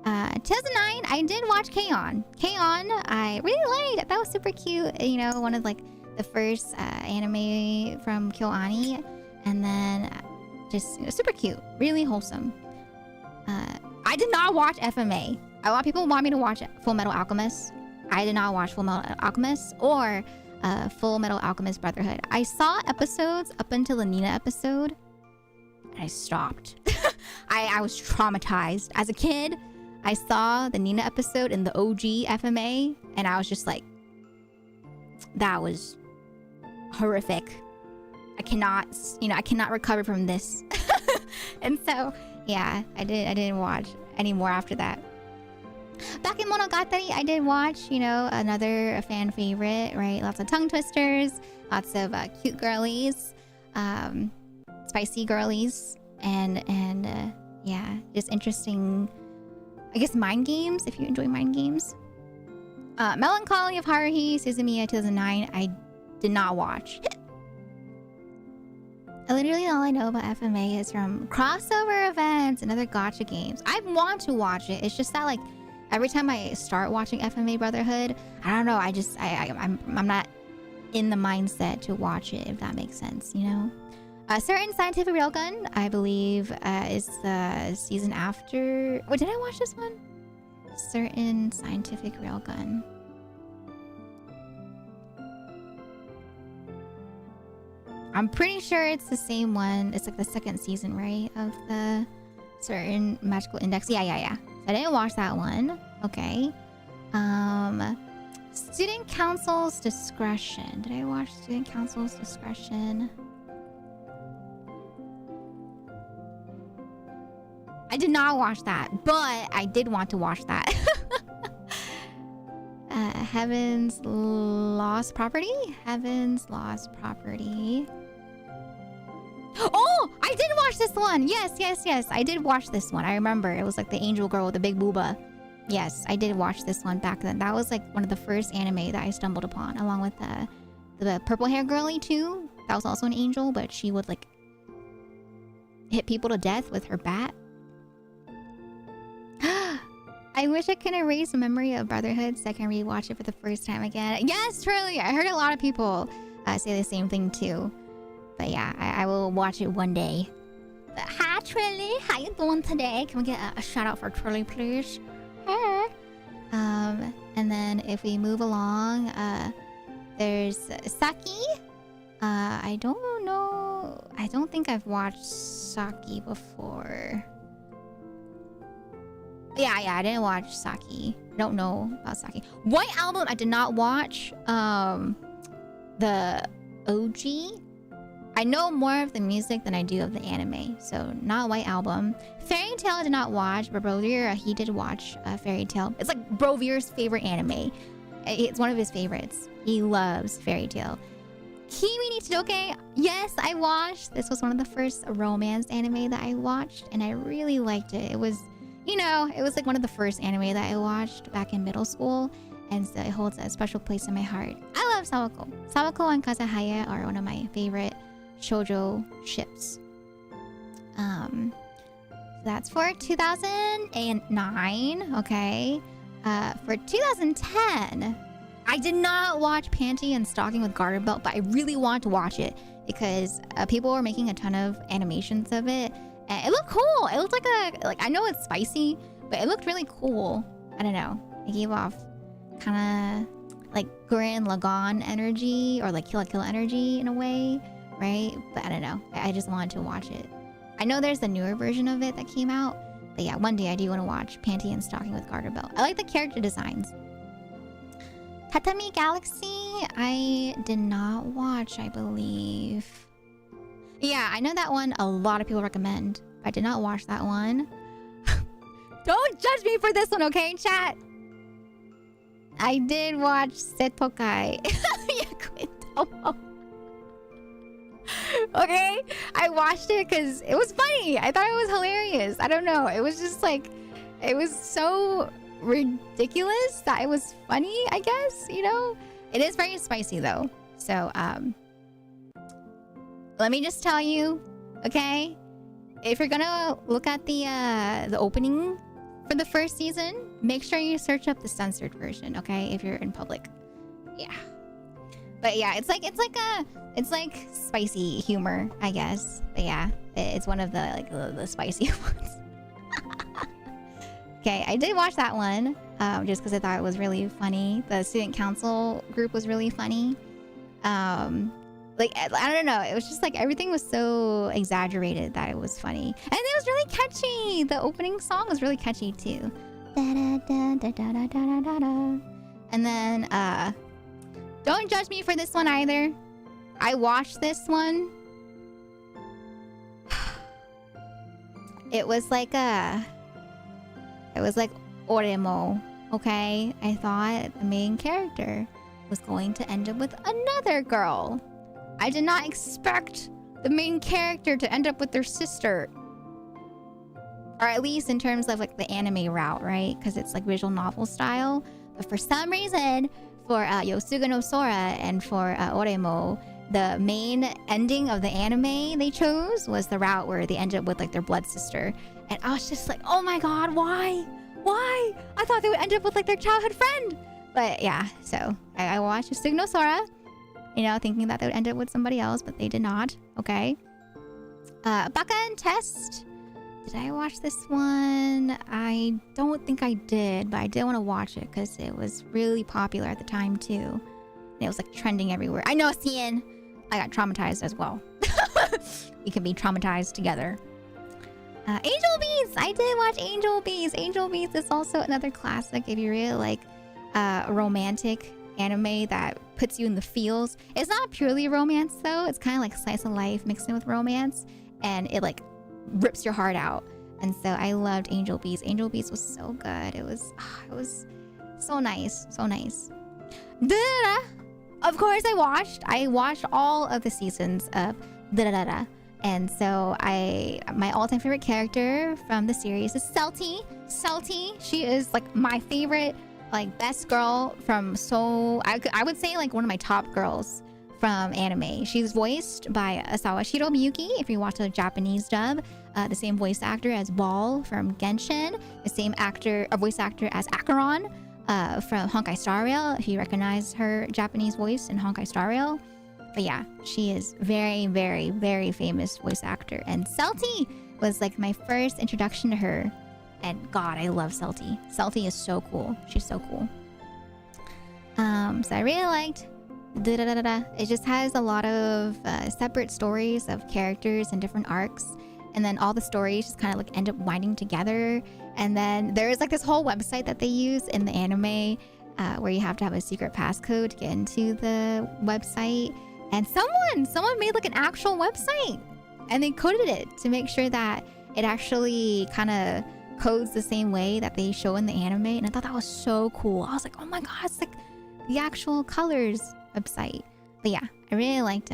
2009, I did watch K-On! K-On! I really liked. That was super cute. You know, one of like the first anime from KyoAni. And then just super cute. Really wholesome. I did not watch FMA. A lot of people want me to watch Full Metal Alchemist. I did not watch Full Metal Alchemist or Full Metal Alchemist Brotherhood. I saw episodes up until the Nina episode, and I stopped. I was traumatized. As a kid, I saw the Nina episode in the OG FMA, and I was just like, that was horrific. I cannot recover from this. And so, yeah, I didn't watch anymore after that. Bakemonogatari, I did watch, you know, another fan favorite, right? Lots of tongue twisters, lots of cute girlies, spicy girlies, and yeah, just interesting, I guess, mind games, if you enjoy mind games. Melancholy of Haruhi, Suzumiya 2009, I did not watch. Literally all I know about FMA is from crossover events and other gacha games. I want to watch it. It's just that, like, every time I start watching FMA Brotherhood, I don't know. I'm not in the mindset to watch it, if that makes sense, you know? Certain Scientific Railgun, I believe, is the season after. Wait, did I watch this one? Certain Scientific Railgun. I'm pretty sure it's the same one. It's like the second season, right? Of the Certain Magical Index. Yeah. I didn't watch that one. Okay. Student Council's Discretion. Did I watch Student Council's Discretion? I did not watch that, but I did want to watch that. Heaven's Lost Property? Heaven's Lost Property. Oh, I did watch this one. Yes. I did watch this one. I remember. It was like the angel girl with the big booba. Yes, I did watch this one back then. That was like one of the first anime that I stumbled upon, along with the purple hair girly too. That was also an angel, but she would like hit people to death with her bat. I wish I could erase a memory of Brotherhood so I can rewatch it for the first time again. Yes, truly. I heard a lot of people say the same thing too. But yeah, I will watch it one day. Hi, Trilly. How you doing today? Can we get a shout out for Trilly, please? Hey. And then if we move along, there's Saki. I don't know. I don't think I've watched Saki before. Yeah, I didn't watch Saki. I don't know about Saki. White Album, I did not watch. The OG. I know more of the music than I do of the anime, so not White Album. Fairy Tail I did not watch, but Brovier, he did watch Fairy Tail. It's like Brovier's favorite anime. It's one of his favorites. He loves Fairy Tail. Kimi ni Chidoke, yes, I watched. This was one of the first romance anime that I watched, and I really liked it. It was, you know, it was like one of the first anime that I watched back in middle school, and so it holds a special place in my heart. I love Sawako. Sawako and Kazahaya are one of my favorite shoujo ships. That's for 2009. Okay. For 2010, I did not watch Panty and Stocking with Garter Belt, but I really want to watch it because people were making a ton of animations of it, and it looked cool. It looked like I know it's spicy, but it looked really cool. I don't know. It gave off kind of like Gurren Lagann energy or like Kill la Kill energy in a way. Right? But I don't know. I just wanted to watch it. I know there's a newer version of it that came out. But yeah, one day I do want to watch Panty and Stocking with Garter Belt. I like the character designs. Tatami Galaxy, I did not watch, I believe. Yeah, I know that one a lot of people recommend. I did not watch that one. Don't judge me for this one, okay, chat? I did watch Setokai. Yakuito. Okay, I watched it because it was funny. I thought it was hilarious. I don't know. It was just like, it was so ridiculous that it was funny, I guess, you know? It is very spicy though. So, let me just tell you, okay? If you're gonna look at the opening for the first season, make sure you search up the censored version, okay? If you're in public. Yeah. But yeah, it's like spicy humor, I guess. But yeah, it's one of the spicy ones. Okay, I did watch that one just because I thought it was really funny. The student council group was really funny. Like, I don't know, it was just like everything was so exaggerated that it was funny, and it was really catchy. The opening song was really catchy too. And then don't judge me for this one either. I watched this one. It was like Oremo, okay? I thought the main character was going to end up with another girl. I did not expect the main character to end up with their sister. Or at least in terms of like the anime route, right? Because it's like visual novel style. But for some reason, for Yosuga no Sora and for Oremo, the main ending of the anime they chose was the route where they ended up with like their blood sister. And I was just like, oh my god, why? Why? I thought they would end up with like their childhood friend. But yeah, so I watched Yosuga no Sora, you know, thinking that they would end up with somebody else, but they did not. Okay. Baka and Test. Did I watch this one? I don't think I did, but I did want to watch it because it was really popular at the time too. And it was like trending everywhere. I know, Cian. I got traumatized as well. We can be traumatized together. Angel Beats! I did watch Angel Beats. Angel Beats is also another classic if you really like a romantic anime that puts you in the feels. It's not purely romance though. It's kind of like slice of life mixed in with romance. And it like rips your heart out. And so I loved Angel Beats. Angel Beats was so good. It was so nice. So nice. Da-da-da. Of course I watched all of the seasons of Da-da-da-da. And so my all-time favorite character from the series is Celty. Celty, she is like my favorite, like best girl from I would say like one of my top girls from anime. She's voiced by Sawashiro Miyuki, if you watch the Japanese dub. The same voice actor as Ball from Genshin. The same voice actor as Acheron from Honkai Star Rail, if you recognize her Japanese voice in Honkai Star Rail. But yeah, she is very, very, very famous voice actor. And Celty was like my first introduction to her. And God, I love Celty. Celty is so cool. She's so cool. So I really liked It just has a lot of separate stories of characters and different arcs. And then all the stories just kind of like end up winding together. And then there's like this whole website that they use in the anime where you have to have a secret passcode to get into the website. And someone made like an actual website and they coded it to make sure that it actually kind of codes the same way that they show in the anime. And I thought that was so cool. I was like, oh my God, it's like the actual colors website. But yeah, I really liked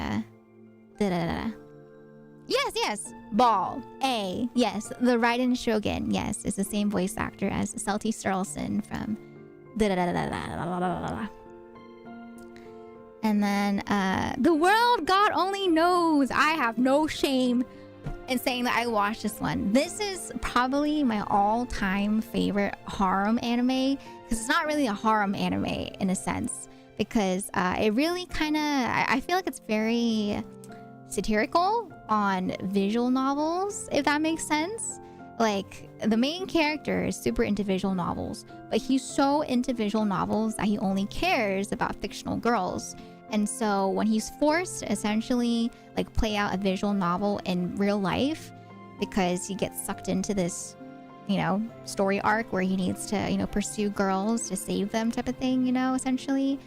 Yes. Ball. A. Yes. The Raiden Shogun. Yes. Is the same voice actor as Celty Sturluson from And then The World God Only Knows. I have no shame in saying that I watched this one. This is probably my all-time favorite harem anime, because it's not really a harem anime in a sense, because it really kind of, I feel like it's very satirical on visual novels, if that makes sense. Like, the main character is super into visual novels, but he's so into visual novels that he only cares about fictional girls. And so when he's forced to essentially like play out a visual novel in real life, because he gets sucked into this, you know, story arc where he needs to, pursue girls to save them type of thing, essentially.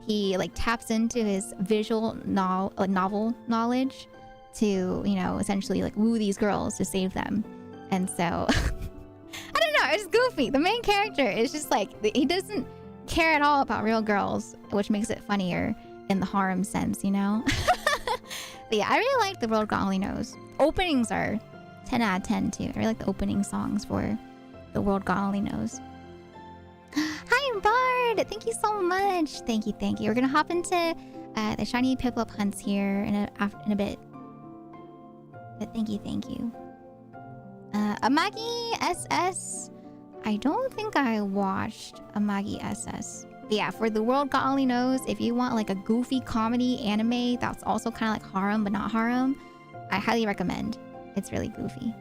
He like taps into his visual novel knowledge to, essentially like woo these girls to save them. And so, I don't know, it's goofy. The main character is just like, he doesn't care at all about real girls, which makes it funnier in the harem sense, But yeah, I really like The World God Only Knows. Openings are 10 out of 10 too. I really like the opening songs for The World God Only Knows. Hi, Bard! Thank you so much. Thank you. We're gonna hop into the shiny Piplup hunts here in a bit. But thank you. Amagi SS. I don't think I watched Amagi SS. But yeah, for The World God Only Knows, if you want like a goofy comedy anime that's also kind of like harem but not harem, I highly recommend. It's really goofy.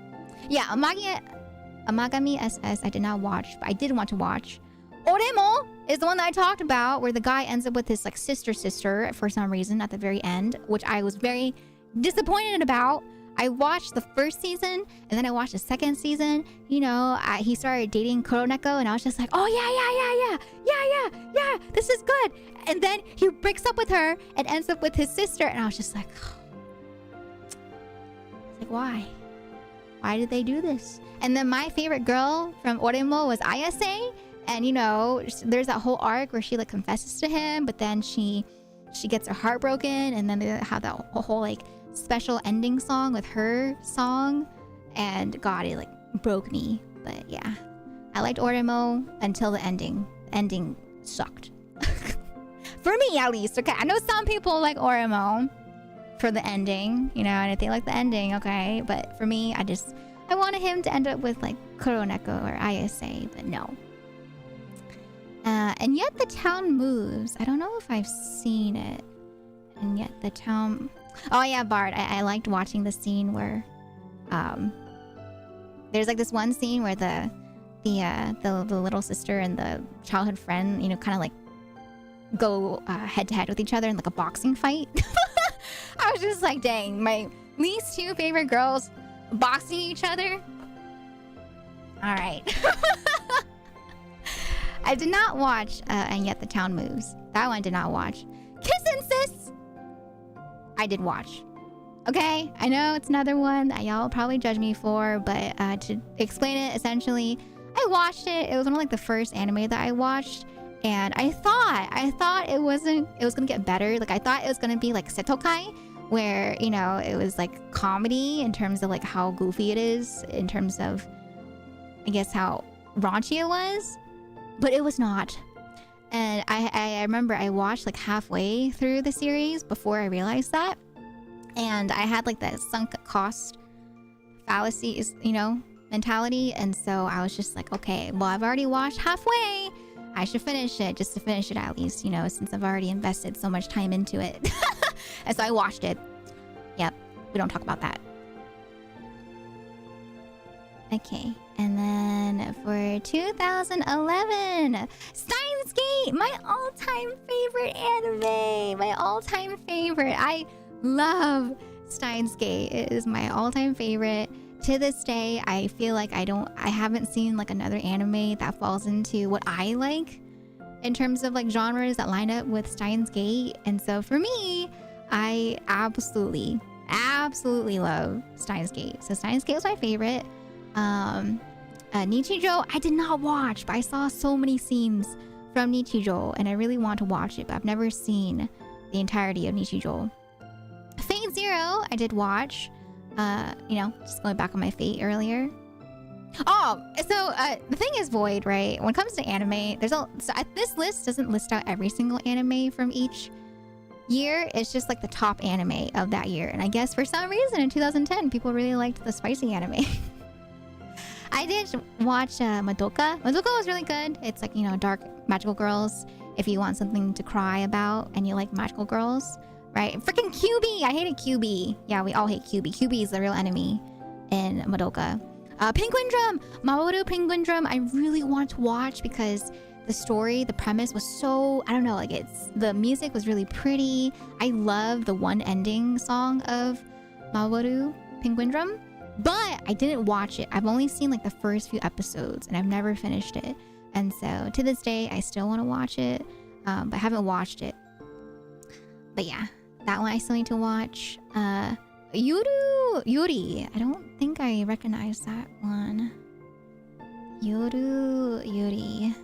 Yeah, Amagami SS I did not watch, but I did want to watch. Oremo is the one that I talked about, where the guy ends up with his like sister for some reason at the very end, which I was very disappointed about. I watched the first season and then I watched the second season. He started dating Kuroneko and I was just like, oh yeah, this is good. And then he breaks up with her and ends up with his sister, and I was just like, why? Why did they do this? And then my favorite girl from Oremo was Ayase, and there's that whole arc where she like confesses to him, but then she gets her heart broken, and then they have that whole like special ending song with her song, and God, it like broke me. But yeah, I liked Oremo until the ending. The ending sucked. For me at least. Okay, I know some people like Oremo for the ending, and they like the ending, okay, but for me, I wanted him to end up with like Kuroneko or Ayase, but no. And Yet the Town Moves. I don't know if I've seen it. And Yet the Town... Oh yeah, Bard. I liked watching the scene where... there's like this one scene where the little sister and the childhood friend, kind of like go head to head with each other in like a boxing fight. I was just like, dang, my least two favorite girls boxing each other. All right. I did not watch And Yet the Town Moves. That one I did not watch. Kissin' Sis! I did watch. Okay, I know it's another one that y'all probably judge me for, but to explain it, essentially, I watched it. It was one of like the first anime that I watched, and I thought it was gonna get better. Like I thought it was gonna be like Setokai, where, you know, it was like comedy in terms of like how goofy it is, in terms of, I guess, how raunchy it was, but it was not. And I remember I watched like halfway through the series before I realized that. And I had like that sunk cost fallacy, you know, mentality. And so I was just like, okay, well, I've already watched halfway. I should finish it, just to finish it at least, you know, since I've already invested so much time into it. And so I watched it. Yep, we don't talk about that. Okay, and then for 2011, Steins Gate, my all-time favorite anime. My all-time favorite. I love Steins Gate. It is my all-time favorite. To this day, I feel like I haven't seen like another anime that falls into what I like in terms of like genres that line up with Steins Gate. And so for me, I absolutely love Steins Gate. So Steins Gate was my favorite. Nichijou, I did not watch, but I saw so many scenes from Nichijou, and I really want to watch it, but I've never seen the entirety of Nichijou. Fate Zero, I did watch. You know, just going back on my Fate earlier. Oh, so the thing is, Void, right? When it comes to anime, this list doesn't list out every single anime from each year. It's just like the top anime of that year. And I guess for some reason in 2010, people really liked the spicy anime. I did watch Madoka. Madoka was really good. It's like, you know, dark magical girls. If you want something to cry about and you like magical girls, right? Freaking QB! I hated QB. Yeah, we all hate QB. QB is the real enemy in Madoka. Penguin Drum! Mamoru Penguin Drum, I really want to watch because the story, the premise was so, I don't know, like the music was really pretty. I love the one ending song of Mamoru Penguin Drum. But I didn't watch it. I've only seen like the first few episodes and I've never finished it. And so to this day, I still want to watch it, but I haven't watched it. But yeah, that one I still need to watch. Yuri. I don't think I recognize that one. Yuri.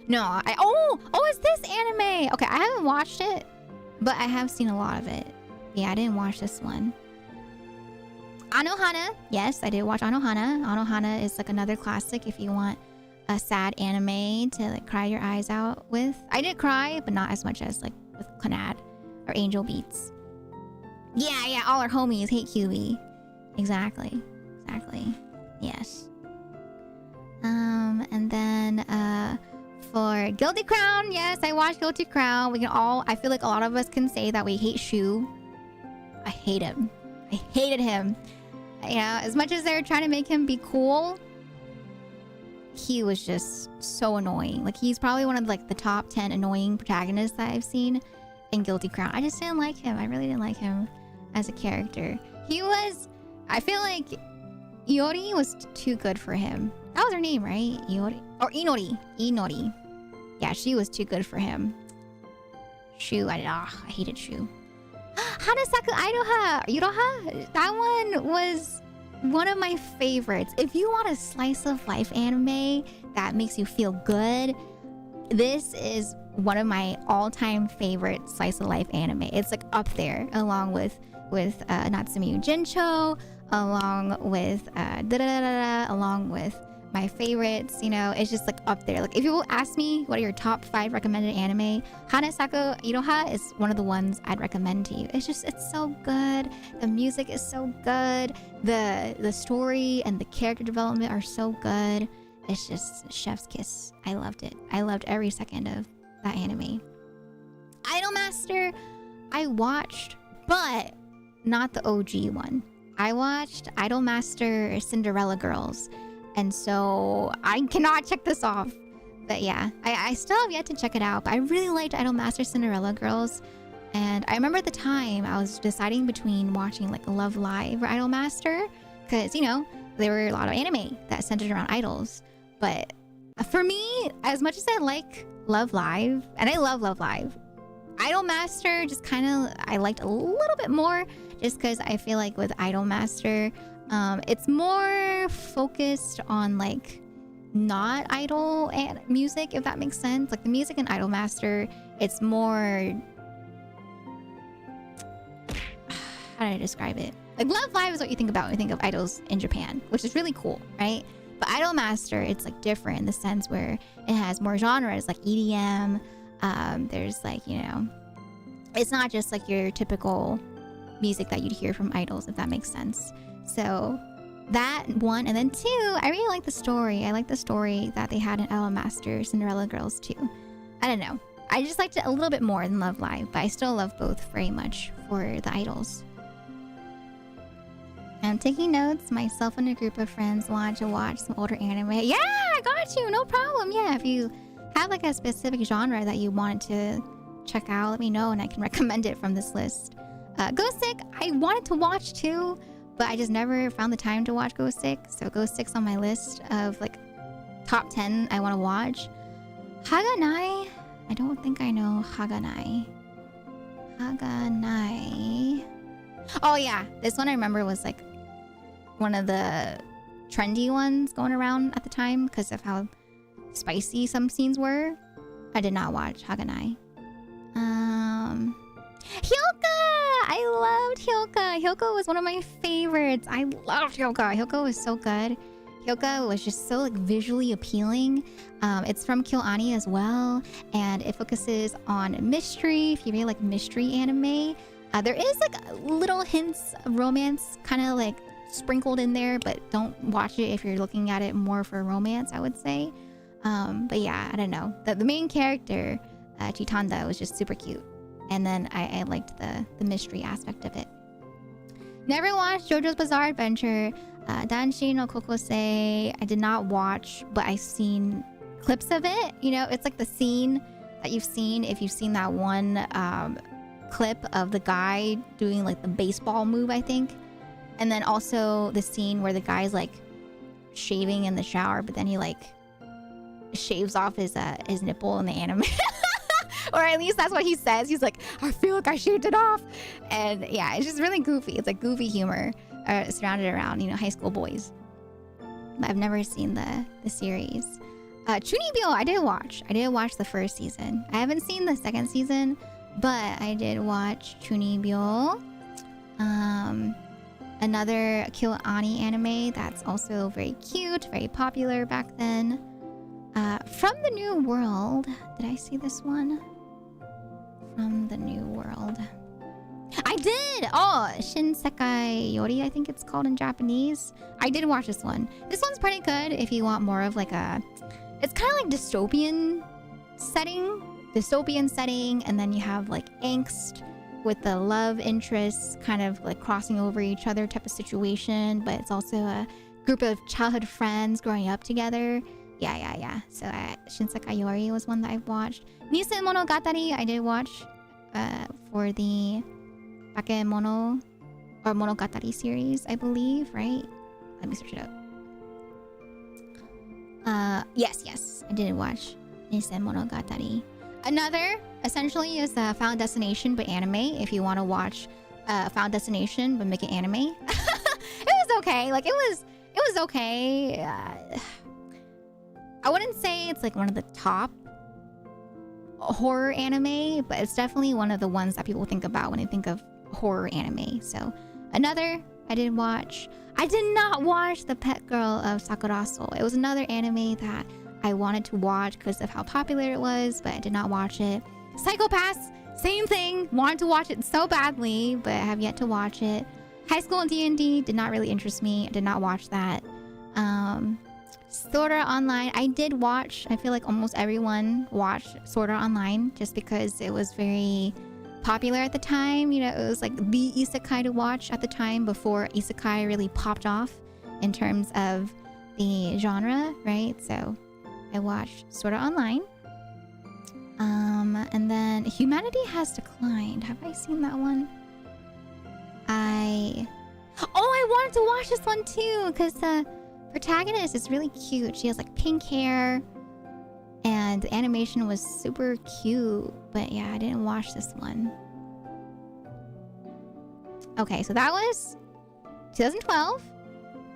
No, it's this anime. Okay, I haven't watched it, but I have seen a lot of it. Yeah, I didn't watch this one. Anohana. Yes, I did watch Anohana. Anohana is like another classic if you want a sad anime to like cry your eyes out with. I did cry, but not as much as like with Clannad or Angel Beats. Yeah, all our homies hate QB. Exactly. Yes. And then for Guilty Crown, yes, I watched Guilty Crown. I feel like a lot of us can say that we hate Shu. I hate him. I hated him. You know, as much as they were trying to make him be cool, he was just so annoying. Like, he's probably one of like the top 10 annoying protagonists that I've seen in Guilty Crown. I just didn't like him. I really didn't like him as a character. I feel like Iori was too good for him. That was her name, right? Iori? Or Inori. Yeah, she was too good for him. Shu, I hated Shu. Hanasaku Iroha! Yuroha? That one was one of my favorites. If you want a slice of life anime that makes you feel good, this is one of my all-time favorite slice of life anime. It's like up there, along with Natsume Jincho, along with along with my favorites. You know, it's just like up there. Like, if you ask me what are your top 5 recommended anime, Hanasaku Iroha is one of the ones I'd recommend to you. It's so good. The music is so good. The story and the character development are so good. It's just chef's kiss. I loved it. I loved every second of that anime. Idolmaster, I watched, but not the OG one. I watched Idolmaster Cinderella Girls. And so I cannot check this off. But yeah, I still have yet to check it out. But I really liked Idolmaster Cinderella Girls. And I remember at the time I was deciding between watching like Love Live or Idolmaster. Because, you know, there were a lot of anime that centered around idols. But for me, as much as I like Love Live, and I love Love Live, Idolmaster just kind of, I liked a little bit more. Just because I feel like with Idolmaster, it's more focused on like not idol and music, if that makes sense. Like the music in Idolmaster, it's more, how do I describe it? Like Love Live is what you think about when you think of idols in Japan, which is really cool, right? But Idol Master, it's like different in the sense where it has more genres like EDM. There's like, you know, it's not just like your typical music that you'd hear from idols, if that makes sense. So that one, and then two, I really like the story. I like the story that they had in Idol Master, Cinderella Girls too. I don't know. I just liked it a little bit more than Love Live, but I still love both very much for the idols. I'm taking notes. Myself and a group of friends want to watch some older anime. Yeah, I got you. No problem. Yeah, if you have like a specific genre that you wanted to check out, let me know and I can recommend it from this list. Ghost Sick, I wanted to watch too, but I just never found the time to watch Ghost Sick. So Ghost Sick's on my list of like top 10 I want to watch. Haganai, I don't think I know Haganai. Haganai. Oh yeah, this one I remember was like one of the trendy ones going around at the time because of how spicy some scenes were. I did not watch Haganai. Hyoka! I loved Hyoka. Hyoka was one of my favorites. I loved Hyoka. Hyoka was so good. Hyoka was just so like visually appealing. It's from KyoAni as well, and it focuses on mystery. If you really like mystery anime, there is like little hints of romance kind of like sprinkled in there, but don't watch it if you're looking at it more for romance, I would say. But yeah, I don't know. The main character, Chitanda, was just super cute. And then I liked the mystery aspect of it. Never watched JoJo's Bizarre Adventure. Danshi no Kokosei, I did not watch, but I've seen clips of it. You know, it's like the scene that you've seen if you've seen that one clip of the guy doing like the baseball move, I think. And then also the scene where the guy's like shaving in the shower, but then he like shaves off his nipple in the anime. Or at least that's what he says. He's like, I feel like I shaved it off. And yeah, it's just really goofy. It's like goofy humor surrounded around, you know, high school boys. But I've never seen the series. Chunibyo, I did watch. I did watch the first season. I haven't seen the second season, but I did watch Chunibyo. Another KyoAni anime that's also very cute, very popular back then. From the New World. Did I see this one? From the New World. I did! Oh, Shinsekai Yori, I think it's called in Japanese. I did watch this one. This one's pretty good if you want more of like a... It's kind of like dystopian setting, and then you have like angst with the love interests kind of like crossing over each other type of situation, but it's also a group of childhood friends growing up together. Yeah. So Shinsekai Yori was one that I've watched. Nisen Monogatari I did watch for the Bakemono or Monogatari series, I believe, right? Let me search it up. Yes, I did watch Nisen Monogatari. Another essentially is Found Destination but anime. If you want to watch Found Destination but make it anime, it was okay. Like it was okay. I wouldn't say it's like one of the top horror anime, but it's definitely one of the ones that people think about when they think of horror anime. So another I did watch. I did not watch The Pet Girl of Sakuraso. It was another anime that I wanted to watch because of how popular it was, but I did not watch it. Psycho-Pass, same thing. Wanted to watch it so badly, but I have yet to watch it. High School D&D did not really interest me. I did not watch that. Sword Art Online, I did watch. I feel like almost everyone watched Sword Art Online just because it was very popular at the time. You know, it was like the isekai to watch at the time before isekai really popped off in terms of the genre, right? So I watched Sword Art Online. And then Humanity Has Declined. Have I seen that one? I wanted to watch this one too because the protagonist is really cute. She has like pink hair and the animation was super cute. But yeah, I didn't watch this one. Okay, so that was 2012.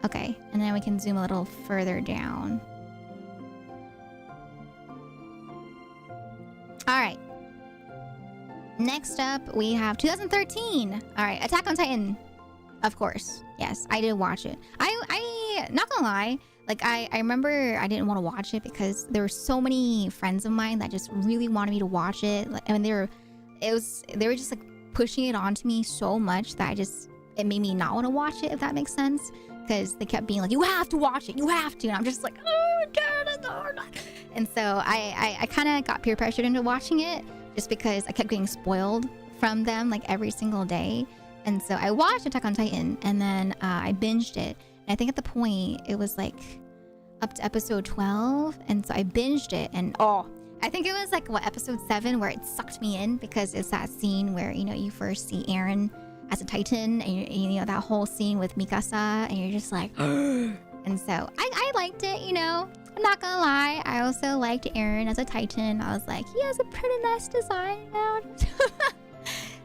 Okay, and then we can zoom a little further down. All right. Next up, we have 2013. All right, Attack on Titan. Of course. Yes, I did watch it. I not gonna lie, like I remember I didn't want to watch it because there were so many friends of mine that just really wanted me to watch it. Like, I mean, they were just like pushing it onto me so much that it made me not want to watch it, if that makes sense. Because they kept being like, you have to watch it, you have to. And I'm just like, oh, God. And so I kind of got peer pressured into watching it just because I kept getting spoiled from them like every single day. And so I watched Attack on Titan and then I binged it. And I think at the point it was like up to episode 12. And so I binged it and I think it was like episode 7 where it sucked me in because it's that scene where, you know, you first see Eren as a Titan and you know that whole scene with Mikasa and you're just like and so I liked it, you know. I'm not gonna lie, I also liked Eren as a Titan. I was like, he has a pretty nice design now.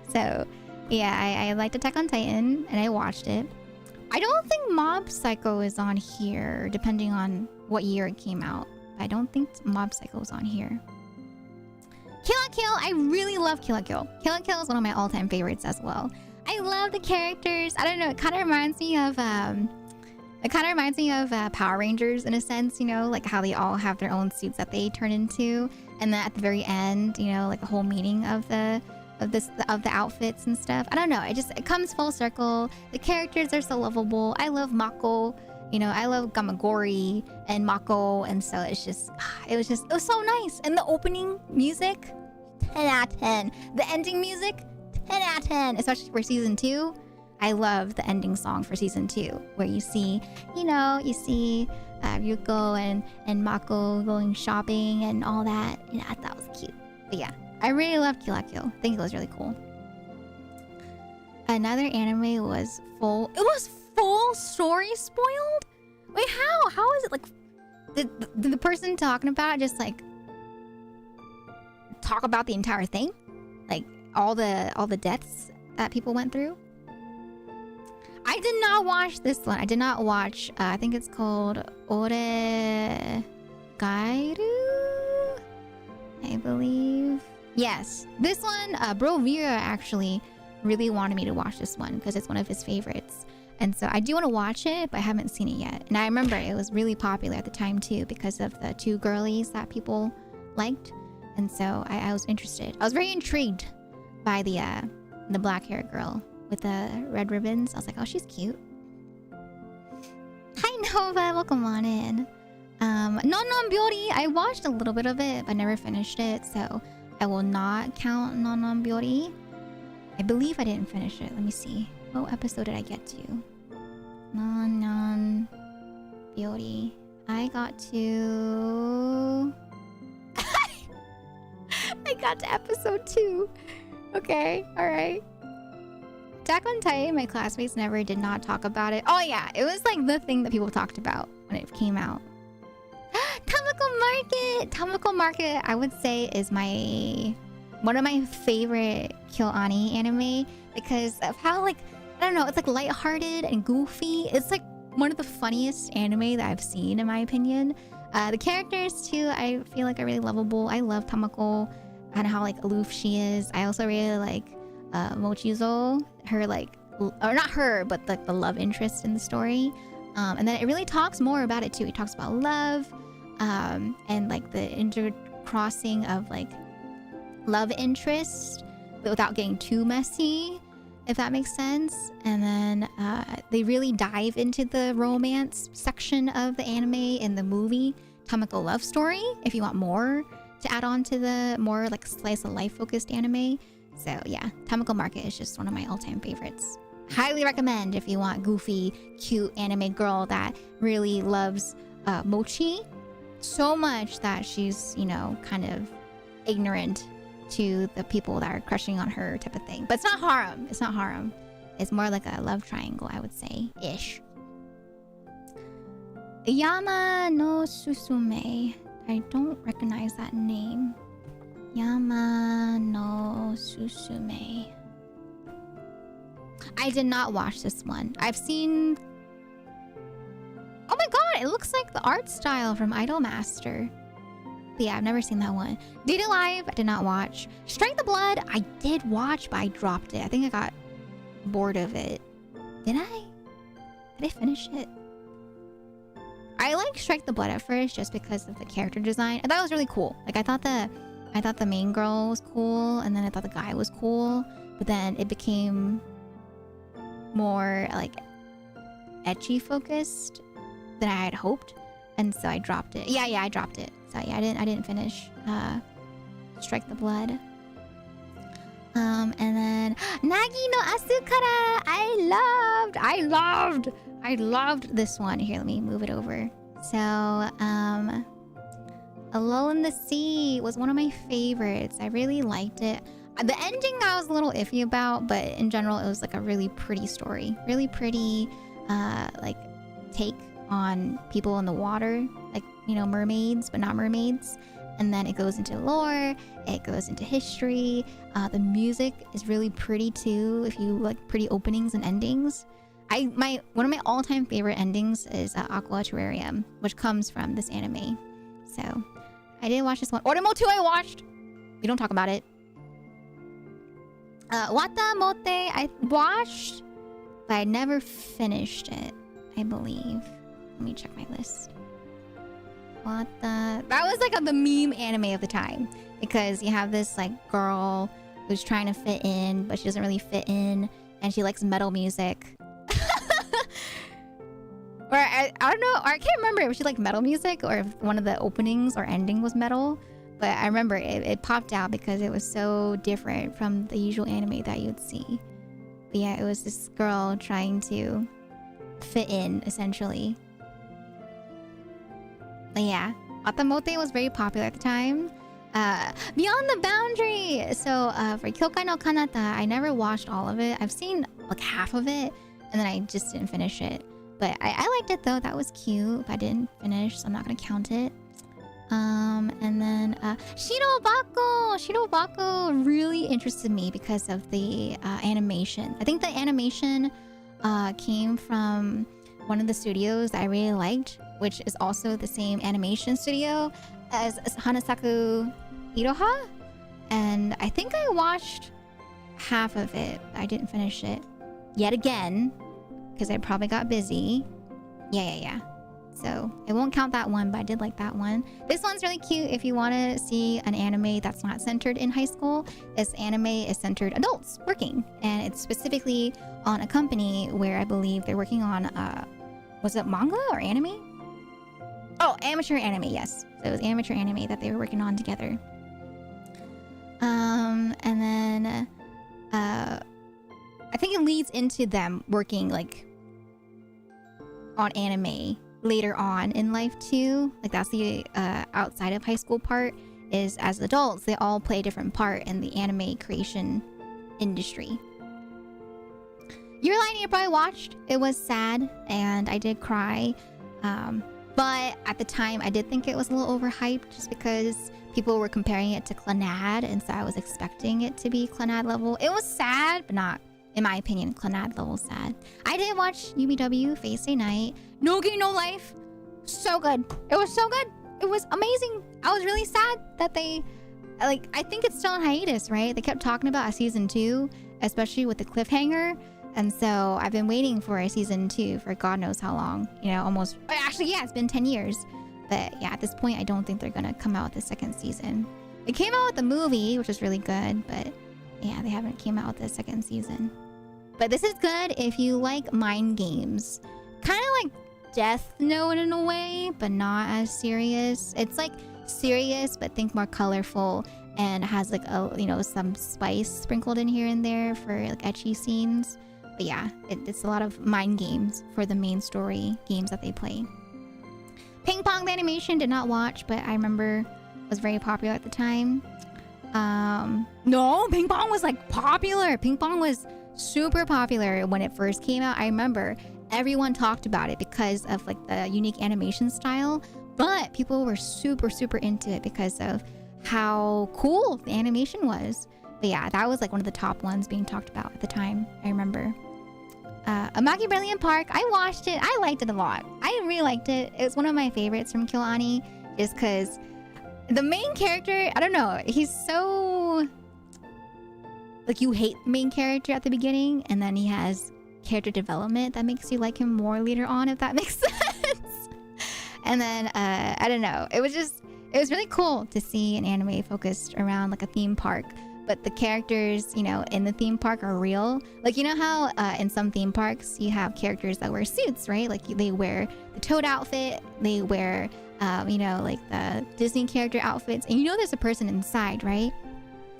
So yeah, I liked Attack on Titan and I watched it. I don't think Mob Psycho is on here depending on what year it came out. I don't think Mob Psycho is on here. Kill la Kill, I really love Kill la Kill. Kill la Kill is one of my all-time favorites as well. I love the characters. I don't know, it kind of reminds me of Power Rangers in a sense, you know, like how they all have their own suits that they turn into, and then at the very end, you know, like a whole meeting of the outfits and stuff. I don't know, it comes full circle. The characters are so lovable. I love Mako. You know, I love Gamagori and Mako, and so it was so nice. And the opening music, 10 out of 10. The ending music, 10 out of 10, especially for season 2. I love the ending song for season 2, where you see Ryuko and Mako going shopping and all that. And I thought it was cute. But yeah, I really love Kill la Kill. I think it was really cool. Another anime was full story spoiled? Wait, how? How is it like? Did the person talking about it just like talk about the entire thing? Like all the deaths that people went through? I did not watch this one. I did not watch, I think it's called Ore Gairu, I believe. Yes, this one, Bro Vera actually really wanted me to watch this one because it's one of his favorites. And so I do want to watch it, but I haven't seen it yet. And I remember it was really popular at the time too because of the 2 girlies that people liked. And so I was interested. I was very intrigued by the black hair girl with the red ribbons. I was like, oh, she's cute. Hi Nova, welcome on in. Non Beauty, I watched a little bit of it, but never finished it, so I will not count Non Beauty. I believe I didn't finish it. Let me see. What episode did I get to? Non Beauty. I got to... I got to episode 2. Okay, alright. Attack on Titan, my classmates did not talk about it. Oh yeah, it was like the thing that people talked about when it came out. Tamako Market, I would say is one of my favorite Kill Ani anime because of how, like, I don't know, it's like lighthearted and goofy. It's like one of the funniest anime that I've seen, in my opinion. The characters too, I feel like are really lovable. I love Tamako and how like aloof she is. I also really like Mochizo, her like, or not her, but like the love interest in the story. And then it really talks more about it too. It talks about love, and like the intercrossing of like love interest, but without getting too messy, if that makes sense. And then they really dive into the romance section of the anime in the movie Tamako Love Story, if you want more to add on to the more like slice of life focused anime. So yeah, Tamako Market is just one of my all-time favorites. Highly recommend if you want goofy, cute anime girl that really loves Mochi so much that she's, you know, kind of ignorant to the people that are crushing on her type of thing. But it's not harem. It's not harem. It's more like a love triangle, I would say, ish. Yama no Susume. I don't recognize that name. Yama no Susume. I did not watch this one. I've seen... Oh my god, it looks like the art style from Idolmaster. But yeah, I've never seen that one. Dead Alive, I did not watch. Strike the Blood, I did watch, but I dropped it. I think I got bored of it. Did I? Did I finish it? I like Strike the Blood at first just because of the character design. I thought it was really cool. Like I thought the main girl was cool, and then I thought the guy was cool, but then it became more like ecchi focused than I had hoped, and so I dropped it. Yeah, I dropped it. So yeah, I didn't finish Strike the Blood. And then Nagi no Asukara, I loved this one. Here, let me move it over. So A Lull in the Sea was one of my favorites. I really liked it. The ending I was a little iffy about, but in general it was like a really pretty story. Really pretty like take on people in the water, like, you know, mermaids but not mermaids. And then it goes into lore, it goes into history. The music is really pretty too, if you like pretty openings and endings. One of my all-time favorite endings is Aqua Terrarium, which comes from this anime. So I did watch this one. Oremo 2 I watched. We don't talk about it. Wata Mote I watched, but I never finished it, I believe. Let me check my list. That was like the meme anime of the time, because you have this like girl who's trying to fit in, but she doesn't really fit in, and she likes metal music. Or I don't know, or I can't remember if she liked metal music or if one of the openings or ending was metal, but I remember it popped out because it was so different from the usual anime that you'd see. But yeah, it was this girl trying to fit in, essentially. But yeah, Atamote was very popular at the time. Beyond the Boundary! So for Kyokai no Kanata, I never watched all of it. I've seen like half of it, and then I just didn't finish it. But I liked it though, that was cute. I didn't finish, so I'm not gonna count it. And then Shirobako! Shirobako really interested me because of the animation. I think the animation came from one of the studios that I really liked, which is also the same animation studio as Hanasaku Iroha. And I think I watched half of it. I didn't finish it yet again, because I probably got busy. Yeah. So I won't count that one, but I did like that one. This one's really cute if you want to see an anime that's not centered in high school. This anime is centered adults working, and it's specifically on a company where I believe they're working on was it manga or anime? Oh, amateur anime, yes. So it was amateur anime that they were working on together. And then I think it leads into them working like on anime later on in life too. Like that's the outside of high school part, is as adults they all play a different part in the anime creation industry. Your Line April I watched. It was sad and I did cry. But at the time I did think it was a little overhyped just because people were comparing it to Clannad, and so I was expecting it to be Clannad level. It was sad, but not, in my opinion, Clannad level sad. I did watch UBW Face Day Night. No Game No Life. So good. It was so good. It was amazing. I was really sad that they, like, I think it's still in hiatus, right? They kept talking about a season 2, especially with the cliffhanger. And so I've been waiting for a season 2 for God knows how long. You know, almost, actually, yeah, it's been 10 years. But yeah, at this point, I don't think they're gonna come out with the second season. They came out with the movie, which was really good, but yeah, they haven't came out with the second season. But this is good if you like mind games. Kind of like Death Note in a way, but not as serious. It's like serious, but think more colorful, and has like a, you know, some spice sprinkled in here and there for like ecchi scenes. But yeah, it's a lot of mind games for the main story games that they play. Ping Pong the animation did not watch, but I remember was very popular at the time. No, Ping Pong was like popular. Ping Pong was super popular when it first came out. I remember everyone talked about it because of like the unique animation style, but people were super into it because of how cool the animation was. But yeah, that was like one of the top ones being talked about at the time, I remember. Amagi Brilliant Park, I watched it. I liked it a lot. I really liked it. It was one of my favorites from KyoAni, just because The main character, I don't know. He's so like you hate the main character at the beginning, and then he has character development that makes you like him more later on, if that makes sense. And then I don't know. It was really cool to see an anime focused around like a theme park. But the characters, you know, in the theme park are real. Like, you know how in some theme parks you have characters that wear suits, right? Like they wear the Toad outfit, they wear, you know, like the Disney character outfits, and you know there's a person inside, right?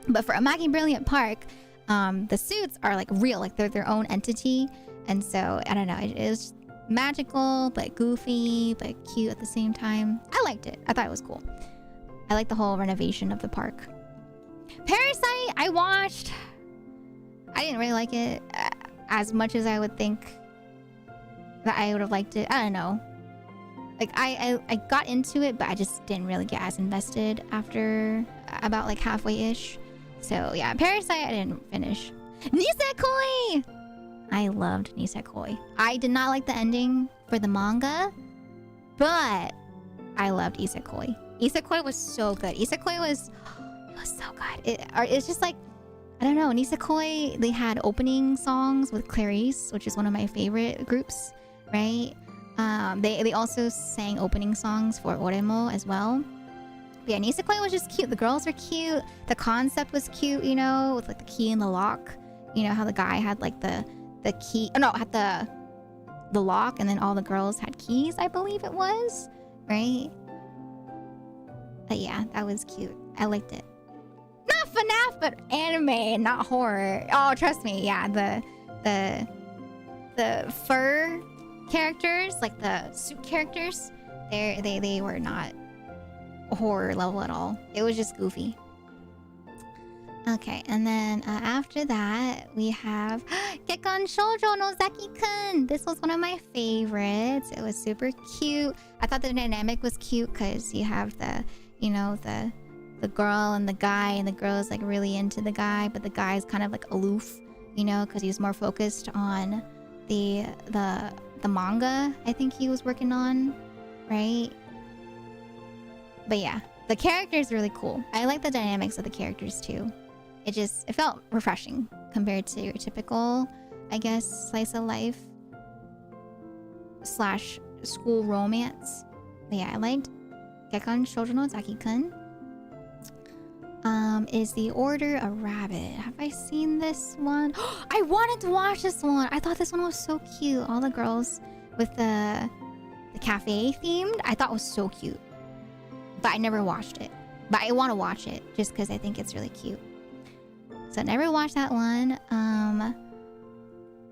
But for Amagi Brilliant Park, the suits are like real, like they're their own entity. And so, I don't know, it is magical, but goofy, but cute at the same time. I liked it. I thought it was cool. I like the whole renovation of the park. Parasite, I watched. I didn't really like it as much as I would think that I would have liked it. I don't know. Like I got into it, but I just didn't really get as invested after about like halfway-ish. So yeah, Parasite I didn't finish. Nisekoi! I loved Nisekoi. I did not like the ending for the manga, but I loved Isekoi. Isekoi was so good. Isekoi was... It was so good. It's just like, I don't know, Nisekoi, they had opening songs with Clarice, which is one of my favorite groups, right? They also sang opening songs for Oremo as well. But yeah, Nisekoi was just cute. The girls were cute. The concept was cute, you know, with like the key in the lock. You know how the guy had like the key, oh no, had the lock, and then all the girls had keys, I believe it was, right? But yeah, that was cute. I liked it. Not FNAF, but anime, not horror. Oh, trust me, yeah, the fur characters, like the suit characters, they were not horror level at all. It was just goofy. Okay, and then after that, we have Gekkan Shoujo no Zaki-kun. This was one of my favorites. It was super cute. I thought the dynamic was cute because you have the, you know, the girl and the guy, and the girl is like really into the guy, but the guy is kind of like aloof, you know, because he's more focused on the manga I think he was working on, right? But yeah, the character is really cool. I like the dynamics of the characters too. It felt refreshing compared to your typical, I guess, slice of life / school romance. But yeah, I liked Gekkan Shoujo no Zaki-kun. Is the Order a Rabbit? Have I seen this one? I wanted to watch this one. I thought this one was so cute. All the girls with the cafe themed. I thought was so cute. But I never watched it. But I want to watch it just because I think it's really cute. So I never watched that one. No,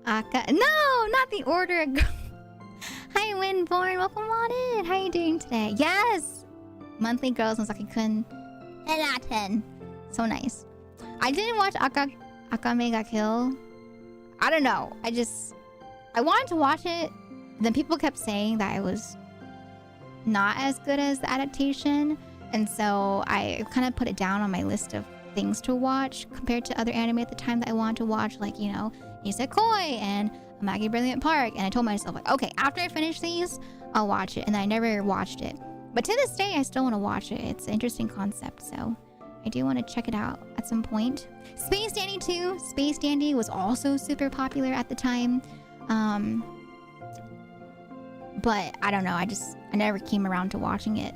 not the Order. Hi, Windborn. Welcome on in. How are you doing today? Yes! Monthly Girls no Zaki-kun. 10 out of 10. So nice. I didn't watch Akame ga Kill. I don't know. I wanted to watch it. Then people kept saying that it was not as good as the adaptation. And so I kind of put it down on my list of things to watch compared to other anime at the time that I wanted to watch. Like, you know, Nisekoi and Amagi Brilliant Park. And I told myself, like, okay, after I finish these, I'll watch it. And I never watched it. But to this day, I still want to watch it. It's an interesting concept, so I do want to check it out at some point. Space Dandy too. Space Dandy was also super popular at the time. But I don't know. I never came around to watching it.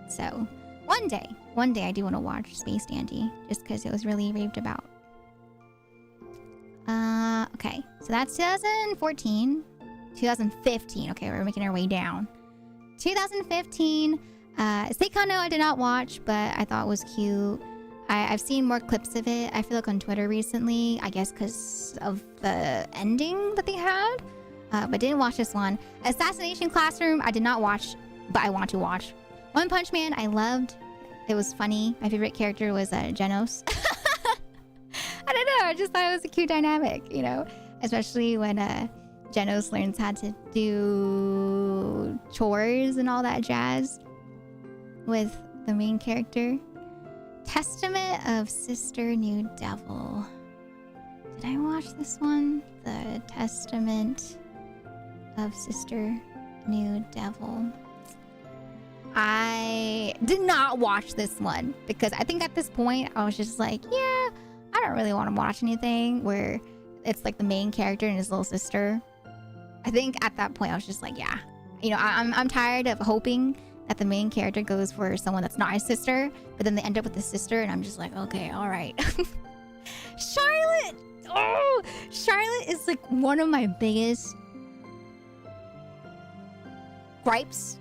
So one day I do want to watch Space Dandy just because it was really raved about. Okay, so that's 2014. 2015. Okay, we're making our way down. 2015, Seikano I did not watch, but I thought was cute. I've seen more clips of it, I feel like on Twitter recently, I guess because of the ending that they had, but didn't watch this one. Assassination Classroom, I did not watch, but I want to watch. One Punch Man, I loved. It was funny. My favorite character was Genos. I don't know, I just thought it was a cute dynamic, you know, especially when Genos learns how to do chores and all that jazz with the main character. Testament of Sister New Devil. Did I watch this one? The Testament of Sister New Devil. I did not watch this one because I think at this point I was just like, yeah, I don't really want to watch anything where it's like the main character and his little sister. I think at that point I was just like, yeah, you know, I'm tired of hoping that the main character goes for someone that's not his sister, but then they end up with the sister, and I'm just like, okay, all right. Charlotte! Oh, Charlotte is like one of my biggest gripes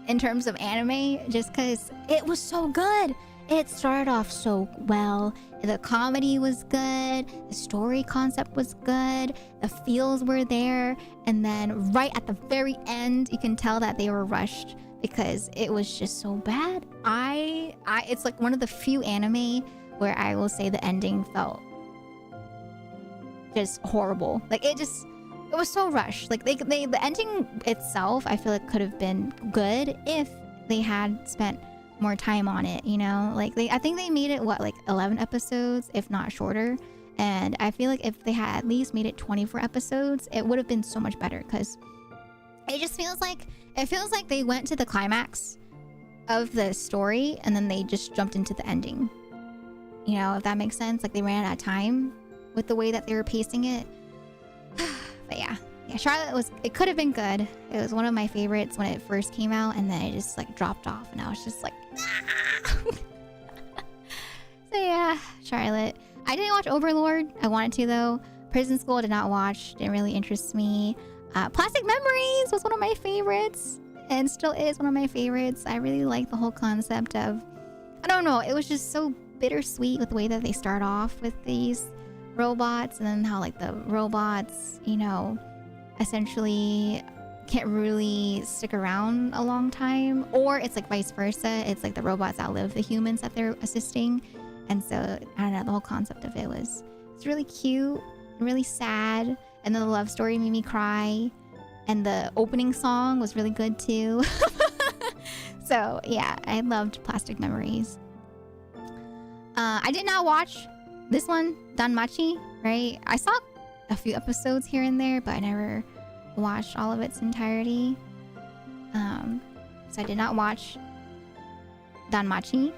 in terms of anime, just because it was so good. It started off so well. The comedy was good. The story concept was good. The feels were there. And then right at the very end, you can tell that they were rushed because it was just so bad. It's like one of the few anime where I will say the ending felt just horrible. Like it was so rushed. Like the ending itself, I feel like could have been good if they had spent more time on it, you know? Like I think they made it like 11 episodes, if not shorter. And I feel like if they had at least made it 24 episodes, it would have been so much better, because it just feels like they went to the climax of the story and then they just jumped into the ending. You know, if that makes sense. Like they ran out of time with the way that they were pacing it. But yeah, Charlotte it could have been good. It was one of my favorites when it first came out, and then it just like dropped off, and I was just like, ah! So yeah, Charlotte. I didn't watch Overlord. I wanted to though. Prison School I did not watch. Didn't really interest me. Plastic Memories was one of my favorites, and still is one of my favorites. I really like the whole concept of, I don't know, it was just so bittersweet with the way that they start off with these robots, and then how like the robots, you know, essentially can't really stick around a long time, or it's like vice versa. It's like the robots outlive the humans that they're assisting. And so I don't know, the whole concept of it's really cute and really sad, and then the love story made me cry, and the opening song was really good too. So yeah, I loved Plastic Memories. I did not watch this one, Danmachi, right? I saw a few episodes here and there, but I never watched all of its entirety. So I did not watch Danmachi.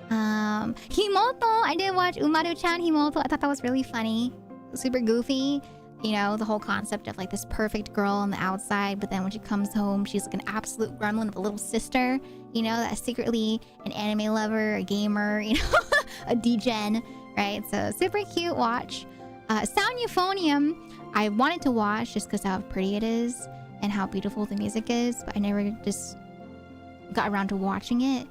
Himoto, I did watch Umaru-chan Himoto. I thought that was really funny. Super goofy. You know, the whole concept of like this perfect girl on the outside, but then when she comes home, she's like an absolute gremlin with a little sister, you know, that's secretly an anime lover, a gamer, you know, a degen, right? So super cute watch. Sound Euphonium, I wanted to watch just because how pretty it is and how beautiful the music is, but I never just got around to watching it.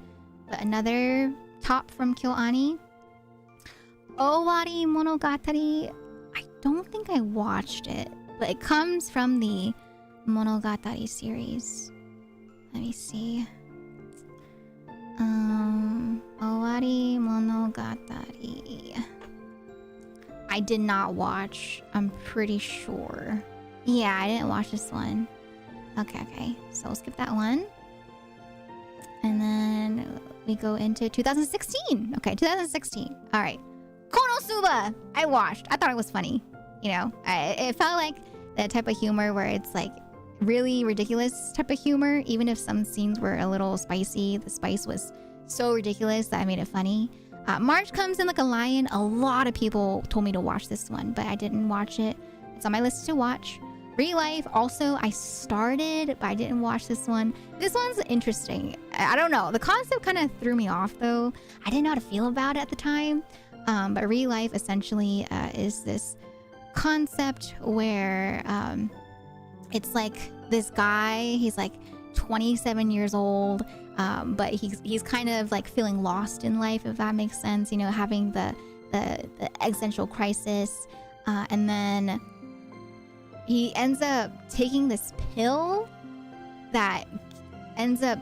But another top from KyoAni, Owari Monogatari. I don't think I watched it, but it comes from the Monogatari series. Let me see. Owari Monogatari. I did not watch, I'm pretty sure. Yeah, I didn't watch this one. Okay. So we'll skip that one. And then we go into 2016. Okay, 2016. All right. Konosuba! I watched. I thought it was funny. You know, it felt like the type of humor where it's like really ridiculous type of humor. Even if some scenes were a little spicy, the spice was so ridiculous that I made it funny. March Comes in Like a Lion. A lot of people told me to watch this one, but I didn't watch it. It's on my list to watch. Real Life, also, I started, but I didn't watch this one. This one's interesting. I don't know. The concept kind of threw me off, though. I didn't know how to feel about it at the time. But Real Life essentially is this concept where it's like this guy, he's like 27 years old, but he's kind of like feeling lost in life, if that makes sense, you know, having the existential crisis, and then he ends up taking this pill that ends up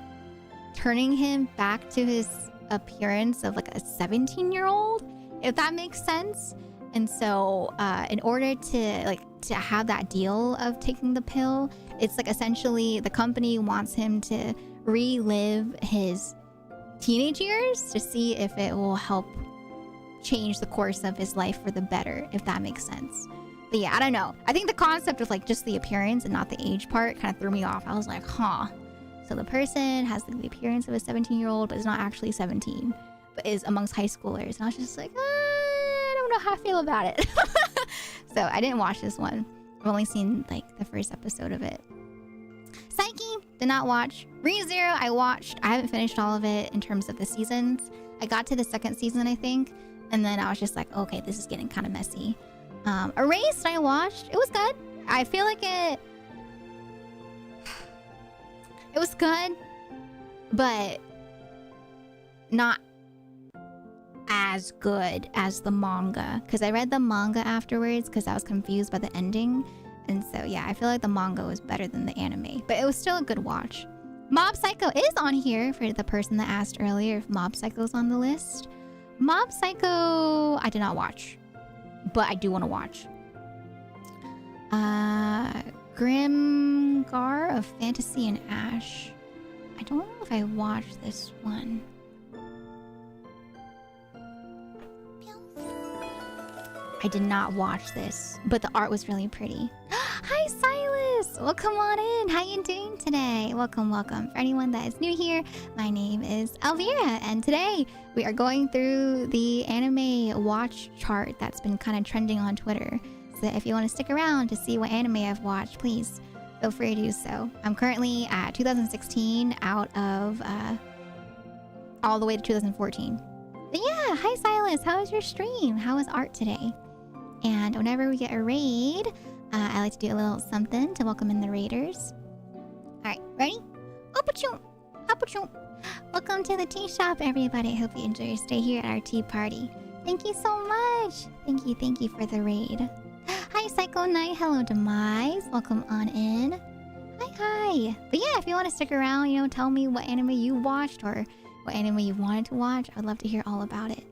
turning him back to his appearance of like a 17-year-old, if that makes sense. And so in order to have that deal of taking the pill, it's like essentially the company wants him to relive his teenage years to see if it will help change the course of his life for the better, if that makes sense. But yeah, I don't know. I think the concept of like just the appearance and not the age part kind of threw me off. I was like, huh. So the person has the appearance of a 17-year-old, but is not actually 17, but is amongst high schoolers. And I was just like, I don't know how I feel about it. So I didn't watch this one. I've only seen like the first episode of it. Psyche, did not watch. ReZero, I watched. I haven't finished all of it in terms of the seasons. I got to the second season, I think. And then I was just like, okay, this is getting kind of messy. Erased, I watched. It was good. I feel like it was good, but not as good as the manga. Because I read the manga afterwards because I was confused by the ending. And so, yeah, I feel like the manga was better than the anime. But it was still a good watch. Mob Psycho is on here for the person that asked earlier if Mob Psycho's on the list. Mob Psycho, I did not watch. But I do want to watch. Grimgar of Fantasy and Ash. I don't know if I watched this one. I did not watch this, but the art was really pretty. Hi, Silas! Well, come on in. How you doing today? Welcome, welcome. For anyone that is new here, my name is Elvira, and today we are going through the anime watch chart that's been kind of trending on Twitter. So if you want to stick around to see what anime I've watched, please feel free to do so. I'm currently at 2016 out of all the way to 2014. But yeah, hi Silas, how was your stream? How was art today? And whenever we get a raid, I like to do a little something to welcome in the raiders. Alright, ready? Opachoo! Opachoo! Welcome to the tea shop, everybody. I hope you enjoy your stay here at our tea party. Thank you so much! Thank you for the raid. Hi, Psycho Knight. Hello, Demise. Welcome on in. Hi. But yeah, if you want to stick around, you know, tell me what anime you watched or what anime you wanted to watch. I'd love to hear all about it.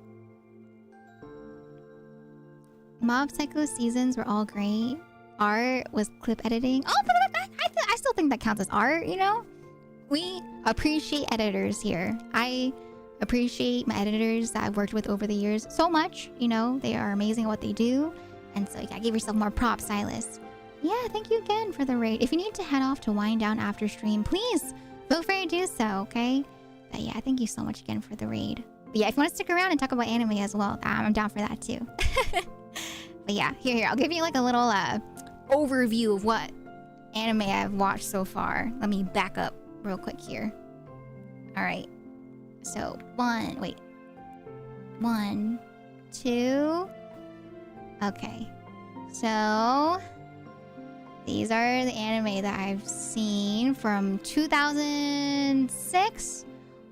Mob Psycho seasons were all great. Art was clip editing. Oh, but I still think that counts as art, you know? We appreciate editors here. I appreciate my editors that I've worked with over the years so much. You know, they are amazing at what they do. And so you gotta give yourself more props, Silas. Yeah, thank you again for the raid. If you need to head off to wind down after stream, please feel free to do so, okay? But yeah, thank you so much again for the raid. But yeah, if you want to stick around and talk about anime as well, I'm down for that too. But yeah, here, I'll give you like a little overview of what anime I've watched so far. Let me back up real quick here. Alright. So, 1, 2... Okay. So, these are the anime that I've seen from 2006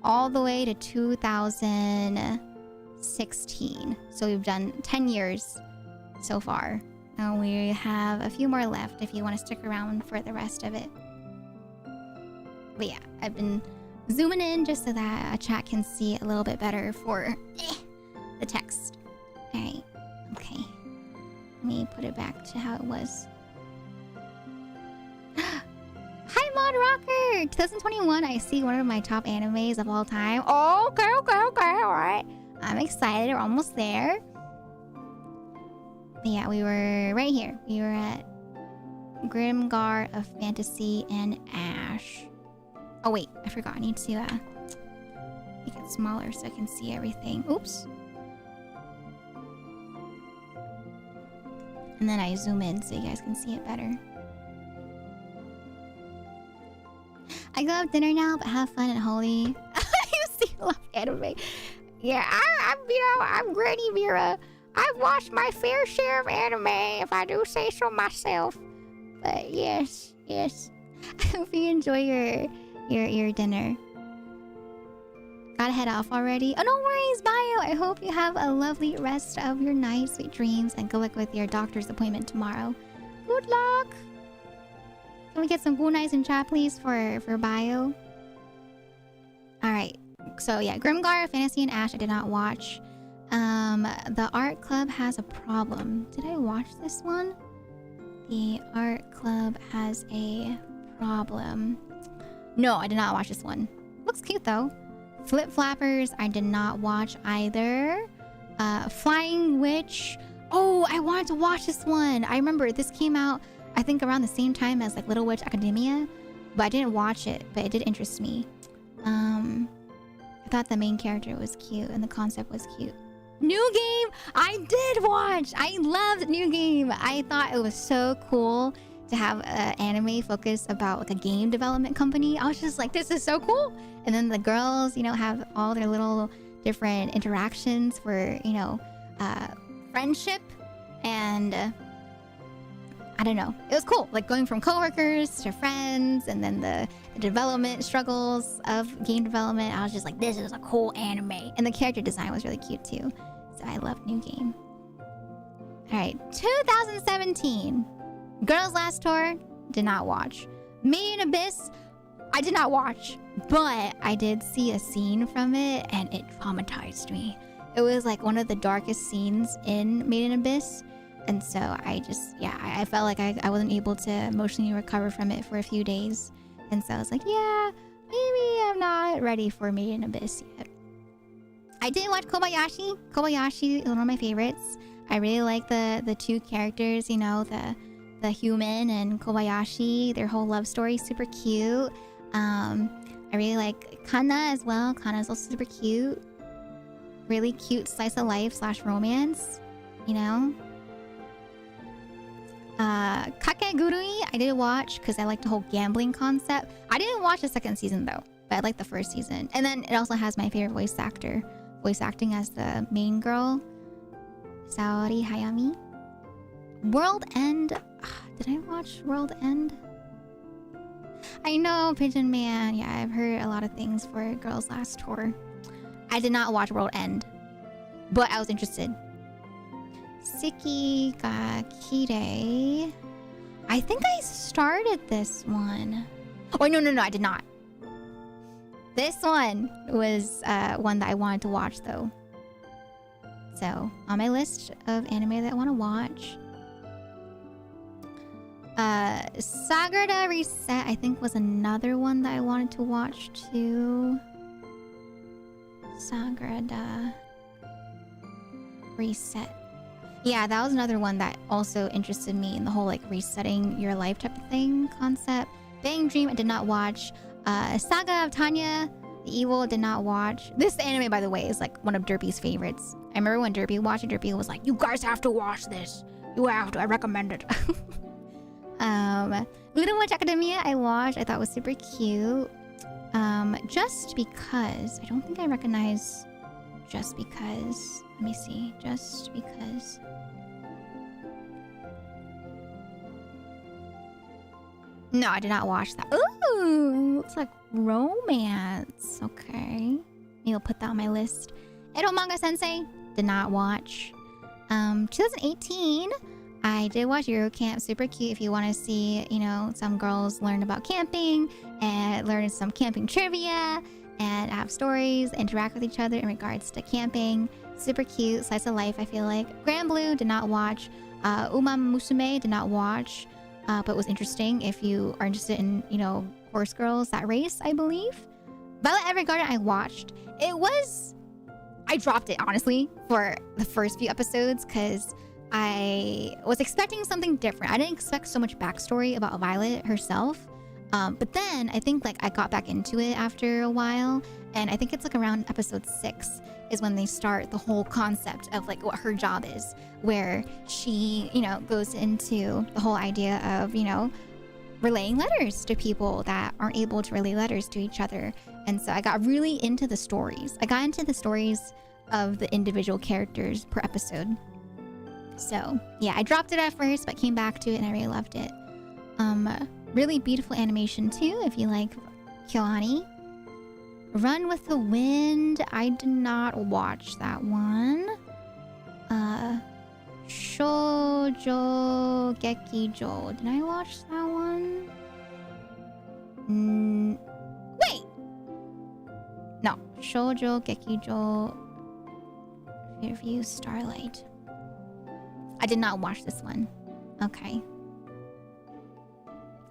all the way to 2016. So we've done 10 years so far. And we have a few more left if you want to stick around for the rest of it. But yeah, I've been zooming in just so that a chat can see it a little bit better for the text. Alright, okay. Let me put it back to how it was. Hi, Mod Rocker! 2021, I see one of my top animes of all time. Oh, okay, alright. I'm excited, we're almost there. But yeah, we were right here. We were at Grimgar of Fantasy and Ash. Oh wait, I forgot. I need to make it smaller so I can see everything. Oops. And then I zoom in so you guys can see it better. I go have dinner now, but have fun at Holy. You see a lot of anime. Yeah, I'm Granny Mira. I've watched my fair share of anime, if I do say so myself. But yes. I hope you enjoy your dinner. Gotta head off already. Oh, no worries, Bio. I hope you have a lovely rest of your night, sweet dreams, and good luck with your doctor's appointment tomorrow. Good luck. Can we get some cool nights in chat, please, for Bio? Alright. So, yeah, Grimgar, Fantasy, and Ash I did not watch. The art club has a problem. Did I watch this one? The art club has a problem. No, I did not watch this one. Looks cute, though. Flip Flappers, I did not watch either. Flying Witch. Oh, I wanted to watch this one. I remember this came out, I think, around the same time as like Little Witch Academia. but I didn't watch it, but it did interest me. I thought the main character was cute and the concept was cute. New Game, I did watch. I loved New Game. I thought it was so cool to have an anime focus about like a game development company. I was just like, this is so cool. And then the girls, you know, have all their little different interactions for, you know, friendship and I don't know. It was cool, like going from coworkers to friends, and then the development struggles of game development. I was just like, this is a cool anime, and the character design was really cute too. So I loved New Game. All right, 2017, Girls Last Tour, did not watch. Made in Abyss, I did not watch, but I did see a scene from it, and it traumatized me. It was like one of the darkest scenes in Made in Abyss. And so I just, yeah, I felt like I wasn't able to emotionally recover from it for a few days. And so I was like, yeah, maybe I'm not ready for Made in Abyss yet. I did watch Kobayashi. Kobayashi is one of my favorites. I really like the two characters, you know, the human and Kobayashi. Their whole love story is super cute. I really like Kana as well. Kana is also super cute. Really cute slice of life / romance, you know. Kakegurui, I did watch because I liked the whole gambling concept. I didn't watch the second season though, but I liked the first season. And then it also has my favorite voice acting as the main girl, Saori Hayami. World End. Did I watch World End? I know, Pigeon Man. Yeah, I've heard a lot of things for Girls Last Tour. I did not watch World End, but I was interested. Siki ga Kire. I think I started this one. Oh, no, I did not. This one was one that I wanted to watch, though. So, on my list of anime that I want to watch. Sagrada Reset, I think, was another one that I wanted to watch, too. Sagrada Reset. Yeah, that was another one that also interested me in the whole like resetting your life type of thing concept. Bang Dream, I did not watch. Saga of Tanya the Evil, did not watch. This anime, by the way, is like one of Derpy's favorites. I remember when Derpy watched it, Derpy was like, you guys have to watch this. You have to, I recommend it. Little Witch Academia, I watched. I thought was super cute. Just Because. I don't think I recognize Just Because. Let me see. Just Because. No, I did not watch that. Ooh, looks like romance. Okay. Maybe I'll put that on my list. Edo Manga Sensei, did not watch. 2018, I did watch Eurocamp. Super cute if you want to see, you know, some girls learn about camping and learn some camping trivia and have stories, interact with each other in regards to camping. Super cute, slice of life, I feel like. Grand Blue, did not watch. Uma Musume, did not watch. But was interesting if you are interested in, you know, horse girls that race, I believe. Violet Evergarden, I watched. I dropped it, honestly, for the first few episodes because I was expecting something different. I didn't expect so much backstory about Violet herself. But then I think like I got back into it after a while. And I think it's like around episode 6 is when they start the whole concept of like what her job is, where she, you know, goes into the whole idea of, you know, relaying letters to people that aren't able to relay letters to each other. And so I got really into the stories. I got into the stories of the individual characters per episode. So yeah, I dropped it at first, but came back to it and I really loved it. Really beautiful animation too, if you like Kyoani. Run with the Wind, I did not watch that one. Shoujo Gekijo, did I watch that one? Wait! No, Shoujo Gekijo Review Starlight. I did not watch this one. Okay.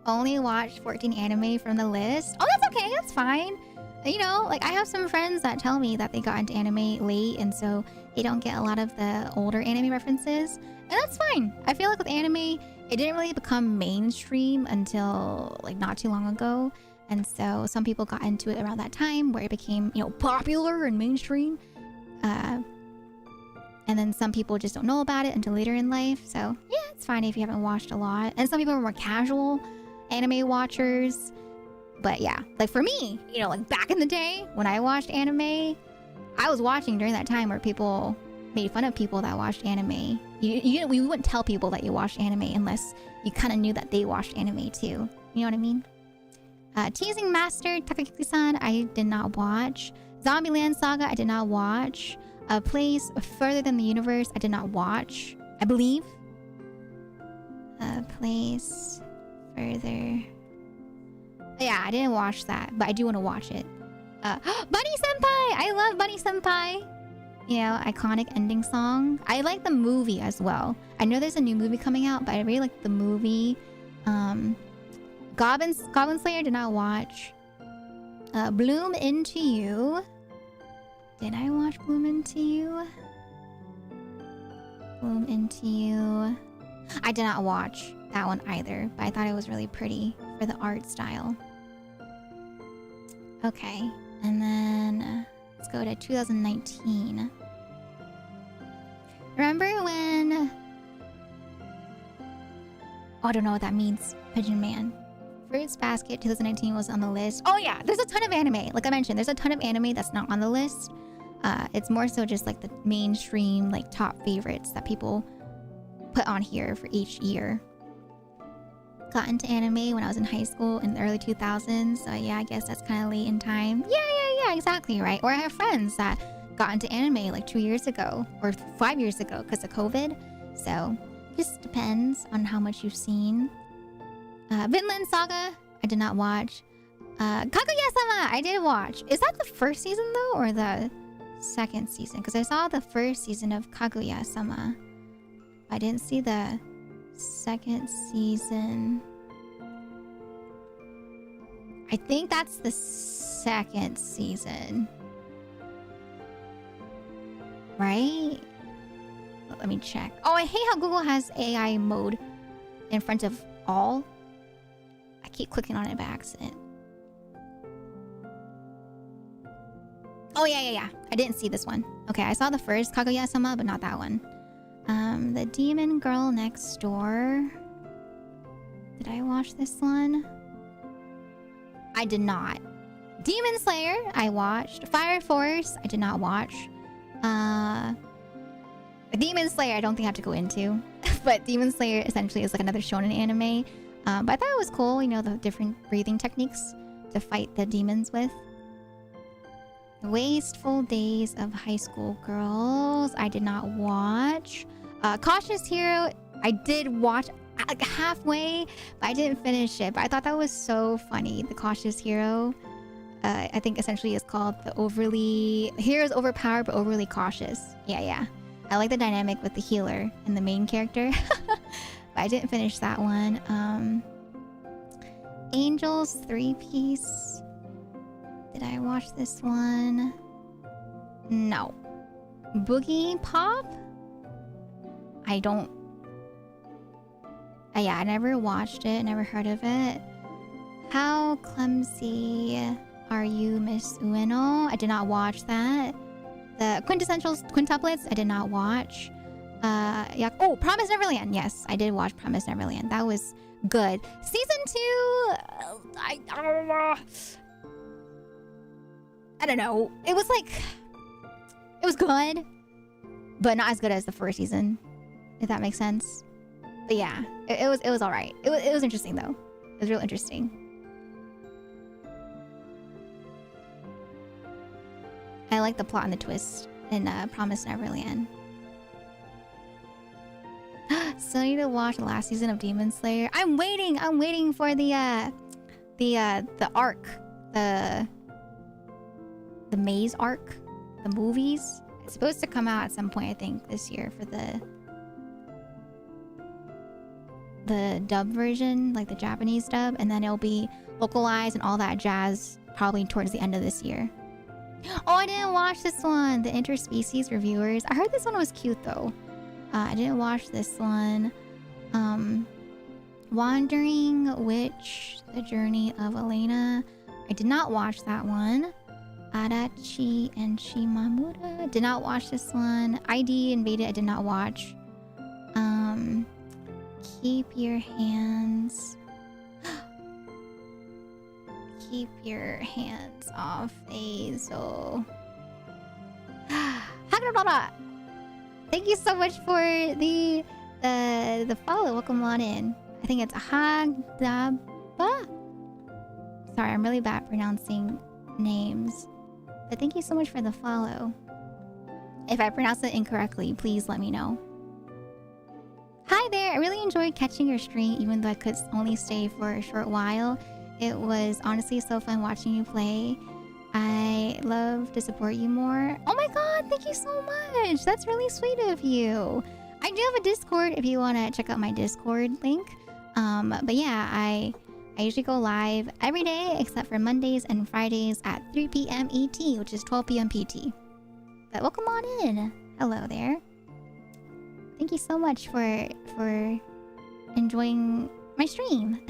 Only watched 14 anime from the list. Oh, that's okay, that's fine. You know, like I have some friends that tell me that they got into anime late and so they don't get a lot of the older anime references. And that's fine. I feel like with anime, it didn't really become mainstream until like not too long ago. And so some people got into it around that time where it became, you know, popular and mainstream. And then some people just don't know about it until later in life. So yeah, it's fine if you haven't watched a lot. And some people are more casual anime watchers. But yeah, like for me, you know, like back in the day when I watched anime, I was watching during that time where people made fun of people that watched anime. We wouldn't tell people that you watched anime unless you kind of knew that they watched anime too. You know what I mean? Teasing Master Takaki-san, I did not watch. Zombieland Saga, I did not watch. A Place Further Than the Universe, I did not watch. I believe. A Place Further. Yeah, I didn't watch that, but I do want to watch it. Bunny Senpai! I love Bunny Senpai! You know, iconic ending song. I like the movie as well. I know there's a new movie coming out, but I really like the movie. Goblin Slayer did not watch. Bloom Into You. Did I watch Bloom Into You? Bloom Into You. I did not watch that one either, but I thought it was really pretty for the art style. Okay, and then let's go to 2019. Remember when... Oh, I don't know what that means. Pigeon Man. Fruits Basket 2019 was on the list. Oh yeah, there's a ton of anime. Like I mentioned, there's a ton of anime that's not on the list. It's more so just like the mainstream, like top favorites that people put on here for each year. Got into anime when I was in high school in the early 2000s. So yeah, I guess that's kind of late in time. Yeah, exactly, right? Or I have friends that got into anime like 2 years ago or 5 years ago because of COVID. So just depends on how much you've seen. Vinland Saga, I did not watch. Kaguya-sama, I did watch. Is that the first season though, or the second season? Because I saw the first season of Kaguya-sama. I didn't see the second season. I think that's the second season. Right? Let me check. Oh, I hate how Google has AI mode in front of all. I keep clicking on it by accident. Oh, yeah. I didn't see this one. Okay, I saw the first Kaguya-sama, but not that one. The Demon Girl Next Door. Did I watch this one? I did not. Demon Slayer, I watched. Fire Force, I did not watch. Demon Slayer, I don't think I have to go into. But Demon Slayer essentially is like another shonen anime. But I thought it was cool, you know, the different breathing techniques to fight the demons with. Wasteful Days of High School Girls, I did not watch. Cautious Hero, I did watch like halfway, but I didn't finish it. But I thought that was so funny, the Cautious Hero. I think essentially it's called the overly... Hero's overpowered but overly cautious. Yeah. I like the dynamic with the healer and the main character. But I didn't finish that one. Angels 3-piece. Did I watch this one? No. Boogie Pop? I don't... yeah, I never watched it. Never heard of it. How Clumsy Are You, Miss Ueno? I did not watch that. The Quintessentials Quintuplets, I did not watch. Yeah. Oh, Promised Neverland. Yes, I did watch Promised Neverland. That was good. Season 2... I don't know. It was like... It was good. But not as good as the first season. If that makes sense. But yeah. It was alright. It was interesting though. It was real interesting. I like the plot and the twist in Promised Neverland. Still need to watch the last season of Demon Slayer. I'm waiting for the arc. The maze arc. The movies. It's supposed to come out at some point, I think, this year for the dub version, like the Japanese dub, and then it'll be localized and all that jazz probably towards the end of this year. Oh, I didn't watch this one. The Interspecies Reviewers. I heard this one was cute though. I didn't watch this one. Wandering Witch, The Journey of Elena. I did not watch that one. Adachi and Shimamura. Did not watch this one. ID Invaded. I did not watch. Keep your hands. Keep your hands off Azo. Thank you so much for the follow. Welcome on in. I think it's Hagdaba. Sorry, I'm really bad at pronouncing names. But thank you so much for the follow. If I pronounce it incorrectly, please let me know. Hi there. I really enjoyed catching your stream, even though I could only stay for a short while. It was honestly so fun watching you play. I love to support you more. Oh my god, thank you so much. That's really sweet of you. I do have a Discord if you want to check out my Discord link. But yeah, I usually go live every day except for Mondays and Fridays at 3 p.m. ET, which is 12 p.m. PT. But welcome on in. Hello there. Thank you so much for enjoying my stream.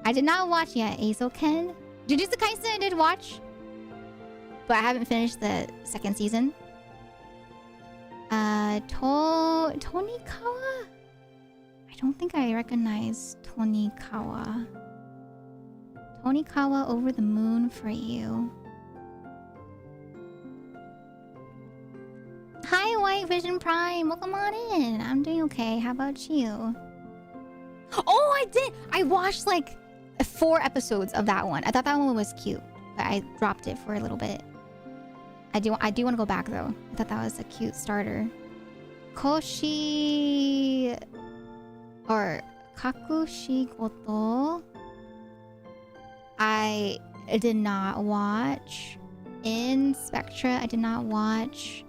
I did not watch yet, Azoken. Jujutsu Kaisen I did watch, but I haven't finished the second season. Tonikawa? I don't think I recognize Tonikawa. Tonikawa Over the Moon for You. Hi, White Vision Prime. Welcome on in. I'm doing okay. How about you? Oh, I did. I watched like 4 episodes of that one. I thought that one was cute, but I dropped it for a little bit. I do want to go back though. I thought that was a cute starter. Koshi or Kakushigoto. I did not watch. In Spectra, I did not watch.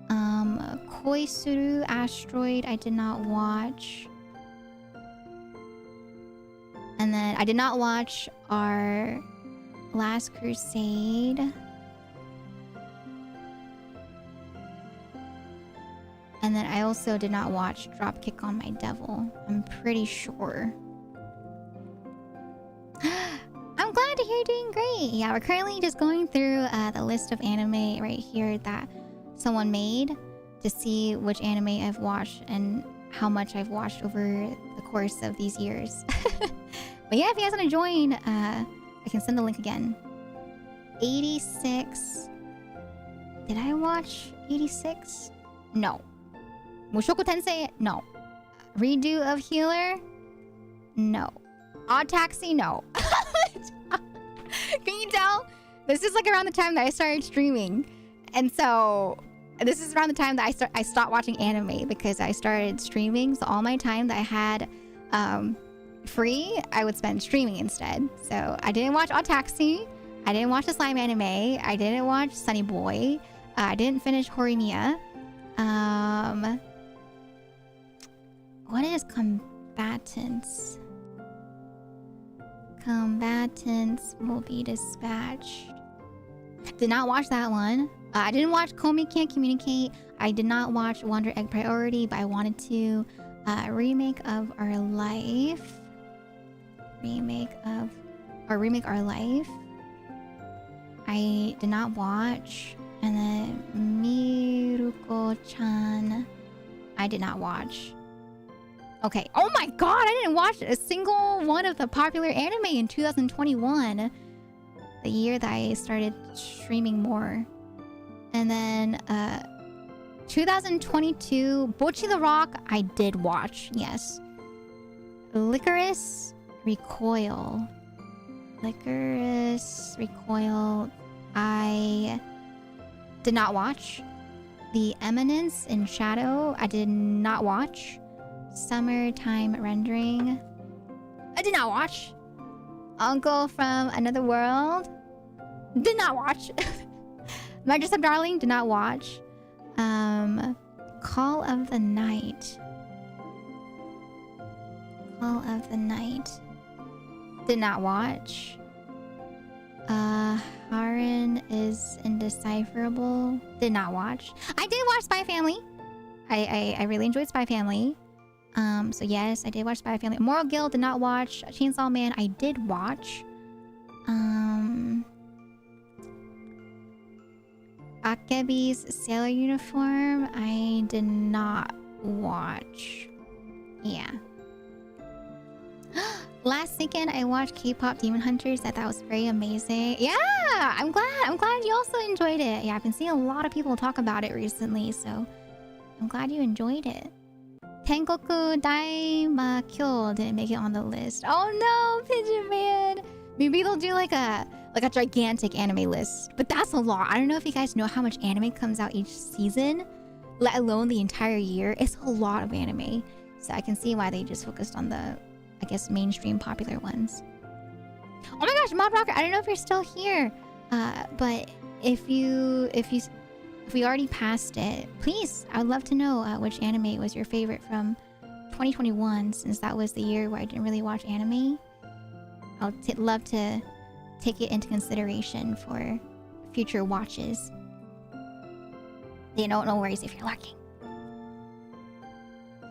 Koisuru Asteroid, I did not watch. And then I did not watch our Last Crusade. And then I also did not watch Dropkick on My Devil. I'm pretty sure. I'm glad to hear you're doing great. Yeah, we're currently just going through the list of anime right here that someone made to see which anime I've watched and how much I've watched over the course of these years. But yeah, if you guys want to join, I can send the link again. 86. Did I watch 86? No. Mushoku Tensei? No. Redo of Healer? No. Odd Taxi? No. Can you tell? This is like around the time that I started streaming. And so this is around the time that I stopped watching anime because I started streaming. So all my time that I had free, I would spend streaming instead. So I didn't watch Odd Taxi. I didn't watch the slime anime. I didn't watch Sunny Boy. I didn't finish Horimiya. What is Combatants? Combatants will be dispatched. Did not watch that one. I didn't watch Komi Can't Communicate. I did not watch Wonder Egg Priority, but I wanted to. Remake of Our Life. Remake Our Life. I did not watch. And then Miruko-chan. I did not watch. Okay. Oh my god, I didn't watch a single one of the popular anime in 2021. The year that I started streaming more. And then 2022, Bocchi the Rock, I did watch, yes. Licorice Recoil. Licorice Recoil, I did not watch. The Eminence in Shadow, I did not watch. Summertime Rendering, I did not watch. Uncle from Another World, did not watch. Majestic Darling, did not watch. Call of the Night. Call of the Night. Did not watch. Harin is Indecipherable. Did not watch. I did watch Spy Family. I really enjoyed Spy Family. So yes, I did watch Spy Family. Moral Guild did not watch. Chainsaw Man I did watch. Akebi's Sailor Uniform I did not watch. Yeah. Last weekend I watched K-pop Demon Hunters. That was very amazing. Yeah, I'm glad you also enjoyed it. Yeah, I've been seeing a lot of people talk about it recently, so I'm glad you enjoyed it. Tengoku Daimakyo didn't make it on the list. Oh no, Pigeon Man. Maybe they'll do like a gigantic anime list, but that's a lot. I don't know if you guys know how much anime comes out each season, let alone the entire year. It's a lot of anime, so I can see why they just focused on the, I guess, mainstream popular ones. Oh my gosh, Mod Rocker! I don't know if you're still here, but if we already passed it, please, I would love to know which anime was your favorite from 2021, since that was the year where I didn't really watch anime. I'll love to take it into consideration for future watches. You know, no worries if you're lurking.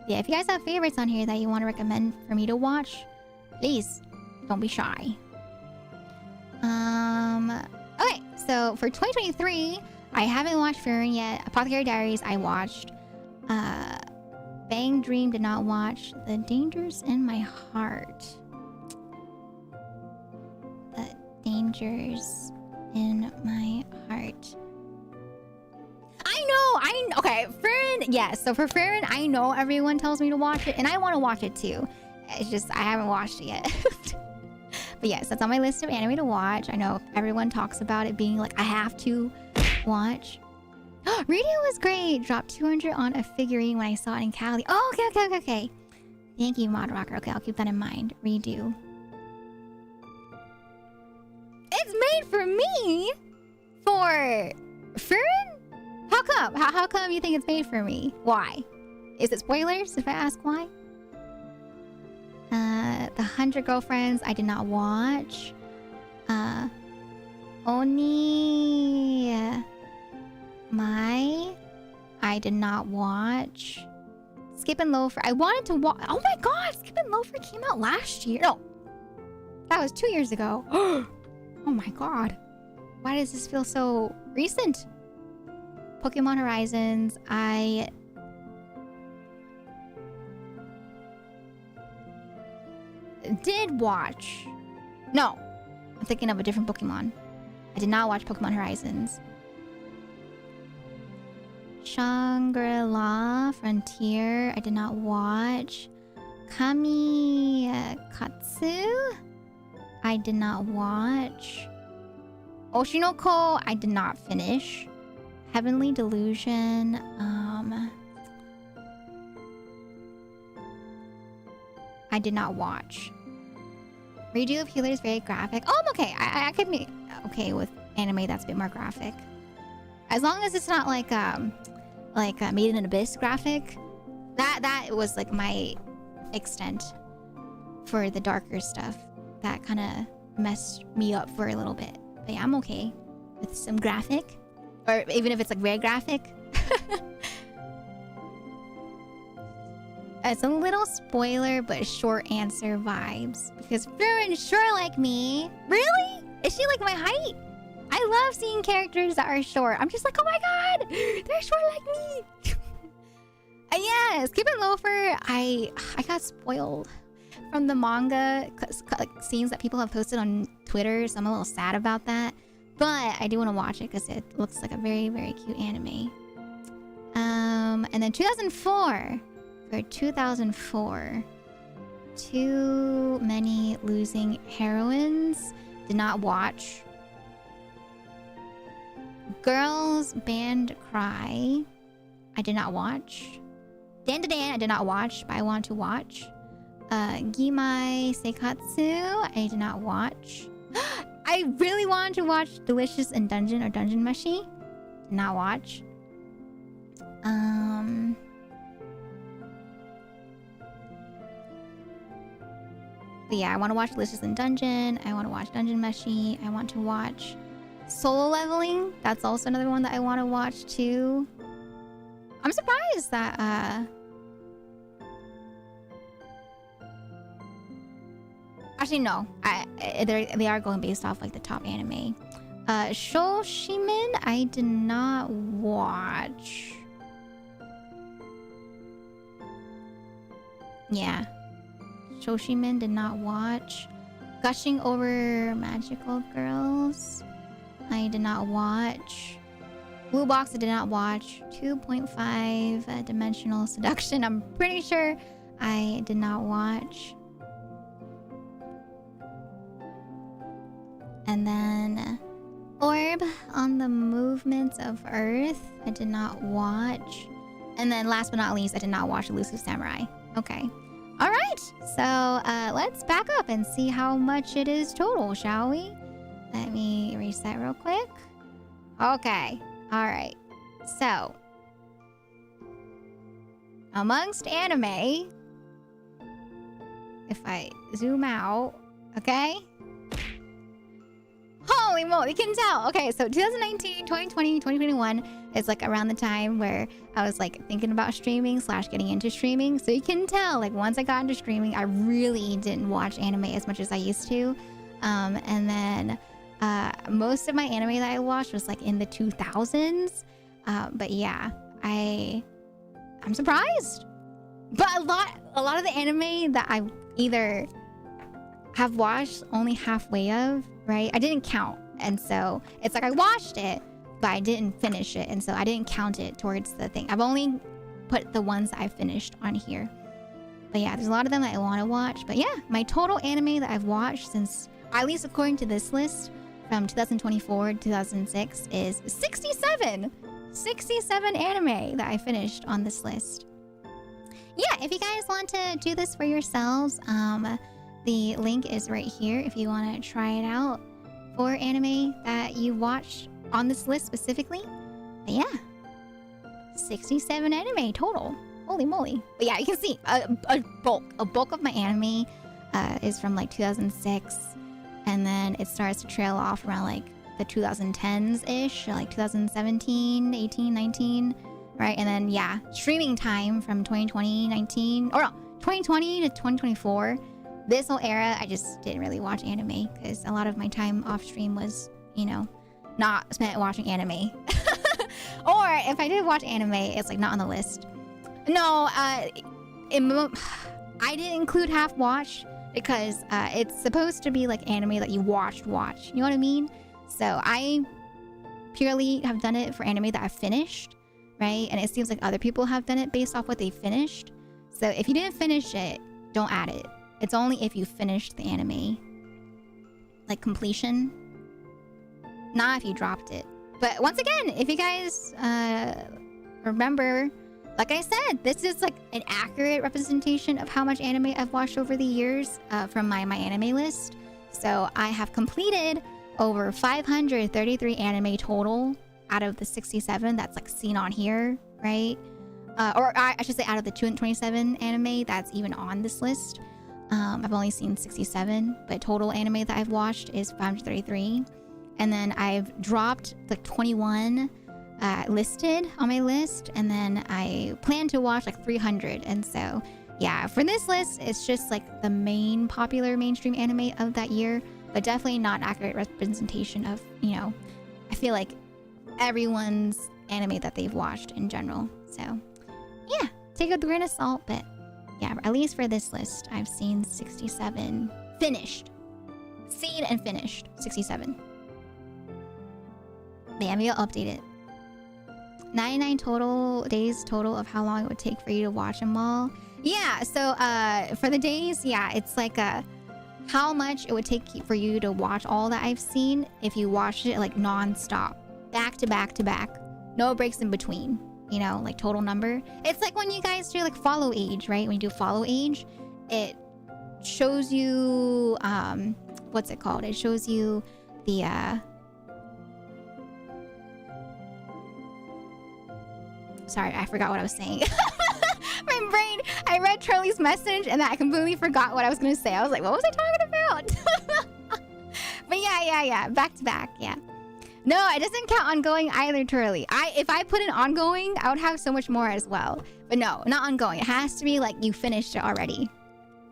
Yeah, if you guys have favorites on here that you want to recommend for me to watch, please don't be shy. Okay, so for 2023, I haven't watched Furin yet. Apothecary Diaries I watched. Bang Dream did not watch. The Dangers in My Heart. The Dangers in My Heart. Okay, Furin, yes. So for Furin, I know everyone tells me to watch it, and I want to watch it too. It's just, I haven't watched it yet. But yes, that's on my list of anime to watch. I know everyone talks about it being like, I have to watch. Radio was great. Dropped 200 on a figurine when I saw it in Cali. Oh, okay. Thank you, Mod Rocker. Okay, I'll keep that in mind. Redo. It's made for me? For Furin? How come? How come you think it's made for me? Why? Is it spoilers if I ask why? The 100 Girlfriends I did not watch. Oni Mai I did not watch. Skip and Loafer I wanted to watch. Oh my god, Skip and Loafer came out last year. No, that was 2 years ago. Oh my god, why does this feel so recent? Pokemon Horizons I did watch. No, I'm thinking of a different Pokemon. I did not watch Pokemon Horizons. Shangri-La Frontier I did not watch. Kami Katsu I did not watch. Oshinoko I did not finish. Heavenly Delusion I did not watch. Redo of Healer is very graphic. Oh, I'm okay. I could be okay with anime that's a bit more graphic, as long as it's not like Made in an Abyss graphic. That was like my extent for the darker stuff. That kind of messed me up for a little bit. But yeah, I'm okay with some graphic, or even if it's like very graphic. It's a little spoiler, but short answer vibes. Because Furin's sure like me. Really? Is she like my height? I love seeing characters that are short. I'm just like, oh my god, they're short like me. Yeah, Skip and Loafer, I got spoiled from the manga like, scenes that people have posted on Twitter, so I'm a little sad about that. But I do want to watch it because it looks like a very, very cute anime. And then 2004. For 2004, Too Many Losing Heroines did not watch. Girls Band Cry I did not watch. Dan to Dan I did not watch, but I want to watch. Gimai Seikatsu I did not watch. I really wanted to watch Delicious in Dungeon or Dungeon Meshi. Did not watch. But yeah, I want to watch Delicious in Dungeon. I want to watch Dungeon Meshi. I want to watch Solo Leveling. That's also another one that I want to watch too. I'm surprised that Actually, no. They are going based off like the top anime. Shoshimin, I did not watch. Yeah. Shoshimin did not watch. Gushing Over Magical Girls, I did not watch. Blue Box, I did not watch. 2.5 Dimensional Seduction, I'm pretty sure I did not watch. And then Orb on the Movements of Earth, I did not watch. And then last but not least, I did not watch Elusive Samurai. Okay. All right. So let's back up and see how much it is total, shall we? Let me reset real quick. Okay. All right. So amongst anime, if I zoom out, okay? Holy moly, you can tell. Okay, so 2019, 2020, 2021 is like around the time where I was like thinking about streaming / getting into streaming. So you can tell, like once I got into streaming, I really didn't watch anime as much as I used to. And then most of my anime that I watched was like in the 2000s. But yeah, I'm surprised. But a lot of the anime that I either have watched only halfway of, right? I didn't count. And so it's like I watched it, but I didn't finish it. And so I didn't count it towards the thing. I've only put the ones I finished on here. But yeah, there's a lot of them that I want to watch. But yeah, my total anime that I've watched since, at least according to this list, from 2024 to 2006 is 67. 67 anime that I finished on this list. Yeah, if you guys want to do this for yourselves, the link is right here if you want to try it out for anime that you watched on this list specifically. But yeah, 67 anime total. Holy moly. But yeah, you can see a bulk of my anime is from like 2006, and then it starts to trail off around like the 2010s-ish, like 2017, 18, 19, right? And then yeah, streaming time from 2020 to 2024. This whole era, I just didn't really watch anime because a lot of my time off stream was, you know, not spent watching anime. Or if I did watch anime, it's like not on the list. No, I didn't include half watch because it's supposed to be like anime that you watch. You know what I mean? So I purely have done it for anime that I've finished, right? And it seems like other people have done it based off what they finished. So if you didn't finish it, don't add it. It's only if you finished the anime. Like completion. Not if you dropped it. But once again, if you guys remember, like I said, this is like an accurate representation of how much anime I've watched over the years from my anime list. So I have completed over 533 anime total out of the 67 that's like seen on here, right? Or I should say out of the 227 anime that's even on this list. I've only seen 67, but total anime that I've watched is 533. And then I've dropped like 21 listed on my list, and then I plan to watch like 300. And so yeah, for this list, it's just like the main popular mainstream anime of that year, but definitely not an accurate representation of, you know, I feel like everyone's anime that they've watched in general. So yeah, take it with a grain of salt, but yeah, at least for this list, I've seen 67 finished. Seen and finished 67. Yeah, maybe I'll update it. 99 total days total of how long it would take for you to watch them all. Yeah, so for the days, yeah, it's like how much it would take for you to watch all that I've seen if you watched it like non-stop, back to back to back, no breaks in between, you know, like total number. It's like when you guys do like follow age, right? When you do follow age, it shows you what's it called? It shows you the sorry, I forgot what I was saying. My brain, I read Charlie's message and I completely forgot what I was going to say. I was like, what was I talking about? But yeah, back to back, yeah. No, it doesn't count ongoing either, Charlie. If I put in ongoing, I would have so much more as well. But no, not ongoing. It has to be like you finished it already.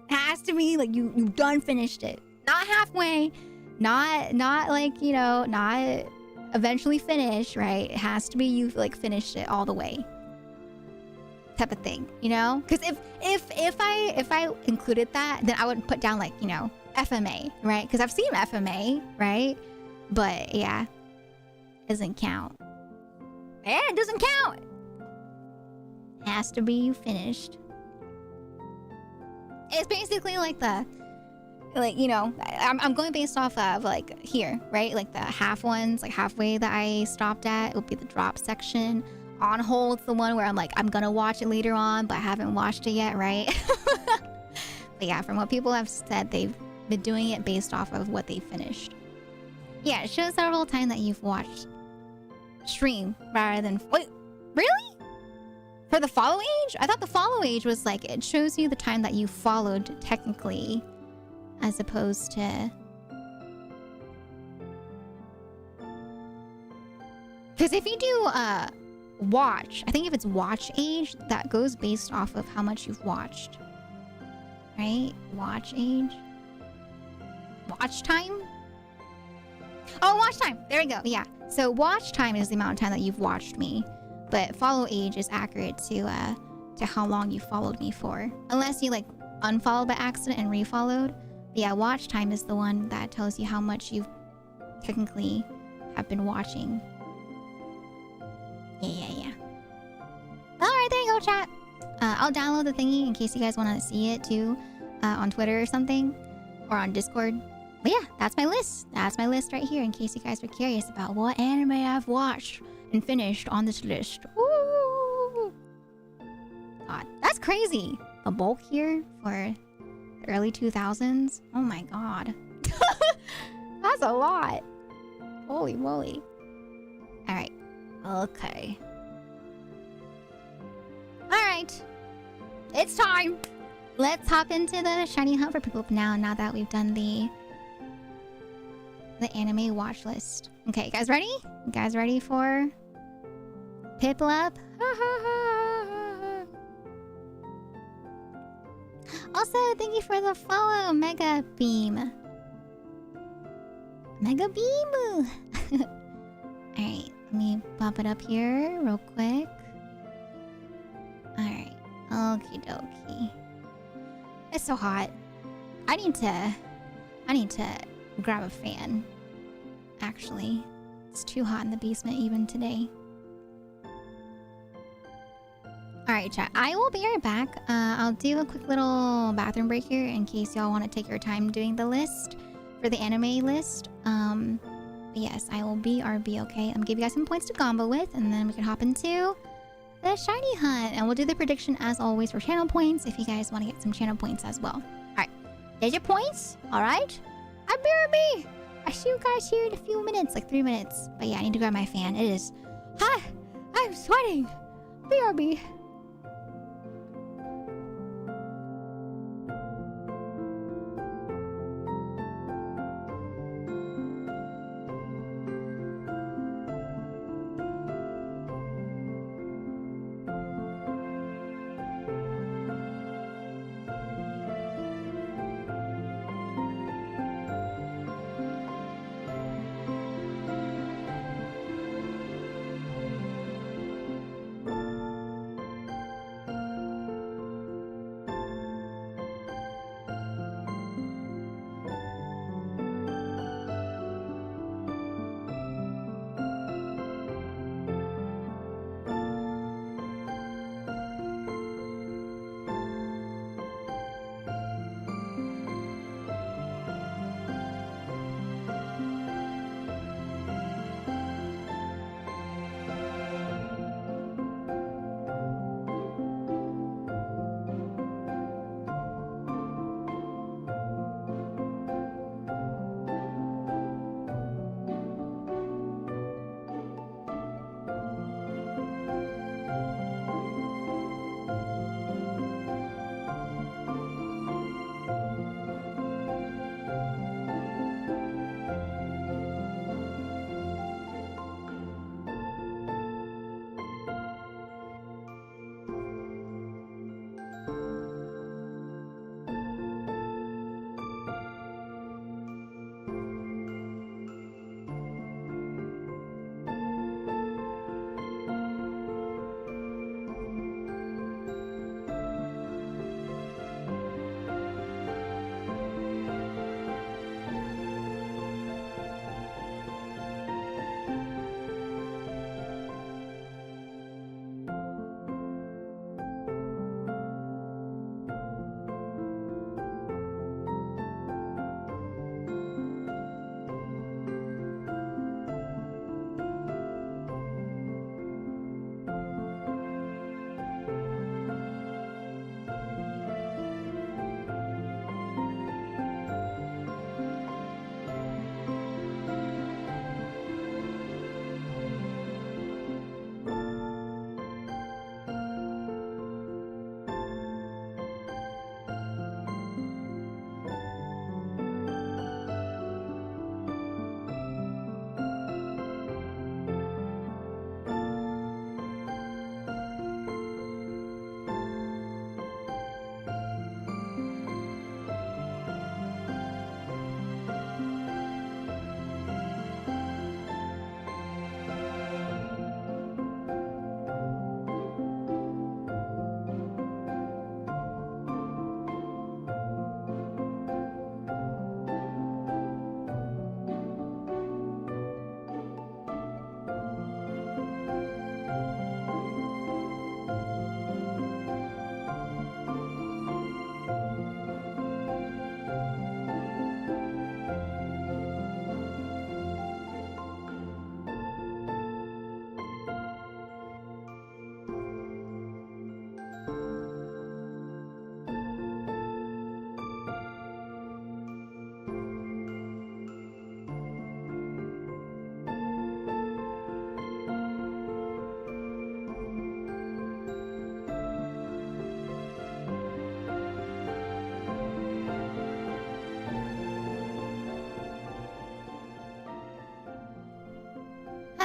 It has to be like you done finished it. Not halfway, not like, you know, not eventually finished, right? It has to be you like finished it all the way. Type of thing, you know? Because if I included that, then I would put down like, you know, FMA, right? Because I've seen FMA, right? But yeah, doesn't count. Yeah, it doesn't count. Has to be you finished. It's basically like you know, I'm going based off of like here, right? Like the half ones, like halfway that I stopped at, it would be the drop section. On hold, the one where I'm like, I'm gonna watch it later on, but I haven't watched it yet, right? But yeah, from what people have said, they've been doing it based off of what they finished. Yeah, it shows several times that you've watched stream rather than... Wait, really? For the follow age? I thought the follow age was like, it shows you the time that you followed technically, as opposed to... Because if you do watch, I think if it's watch age, that goes based off of how much you've watched. Right? Watch age. Watch time? Oh, watch time. There we go. Yeah. So watch time is the amount of time that you've watched me. But follow age is accurate to how long you followed me for. Unless you like unfollowed by accident and refollowed. But yeah, watch time is the one that tells you how much you technically have been watching. Yeah. Alright, there you go, chat. I'll download the thingy in case you guys want to see it too. On Twitter or something. Or on Discord. But yeah, that's my list. That's my list right here in case you guys were curious about what anime I've watched and finished on this list. Ooh. God, that's crazy. A bulk here for the early 2000s. Oh my god. That's a lot. Holy moly. Alright. Okay. Alright. It's time. Let's hop into the shiny hunt for Piplup now that we've done the anime watch list. Okay, you guys ready? You guys ready for Piplup? Also, thank you for the follow, Mega Beam. Mega Beam! Alright, let me pop it up here real quick. Alright, okie dokie. It's so hot. I need to grab a fan. Actually, it's too hot in the basement even today. Alright, chat. I will be right back. I'll do a quick little bathroom break here in case y'all want to take your time doing the list for the anime list. But yes, I will be RB, okay? I'm gonna give you guys some points to combo with, and then we can hop into the shiny hunt. And we'll do the prediction as always for channel points if you guys want to get some channel points as well. Alright, there's your points. Alright. I'm BRB. I see you guys here in a few minutes, like 3 minutes. But yeah, I need to grab my fan. It is hot. I'm sweating. BRB.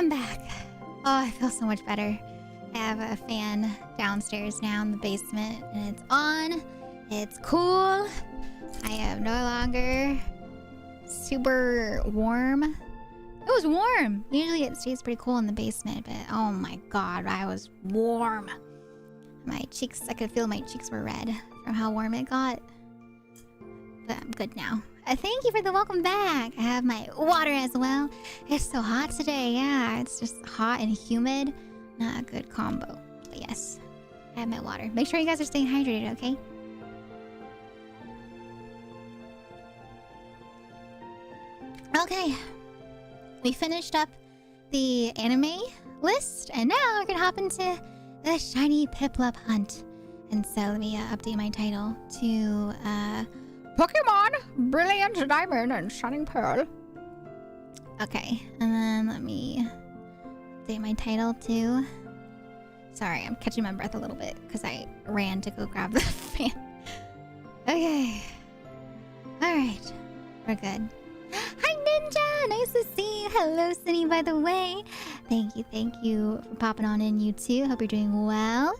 I'm back. Oh, I feel so much better. I have a fan downstairs now in the basement, and it's on. It's cool. I am no longer super warm. It was warm. Usually it stays pretty cool in the basement, but oh my god, I was warm. My cheeks, I could feel my cheeks were red from how warm it got. But I'm good now. Thank you for the welcome back. I have my water as well. It's so hot today. Yeah, it's just hot and humid. Not a good combo. But yes, I have my water. Make sure you guys are staying hydrated, okay? Okay. We finished up the anime list, and now we're gonna hop into the shiny Piplup hunt. And so let me update my title to Pokemon Brilliant Diamond and Shining Pearl. Okay, and then let me update my title to... Sorry, I'm catching my breath a little bit because I ran to go grab the fan. Okay. Alright, we're good. Hi Ninja! Nice to see you. Hello Cindy, by the way. Thank you for popping on in, you too. Hope you're doing well.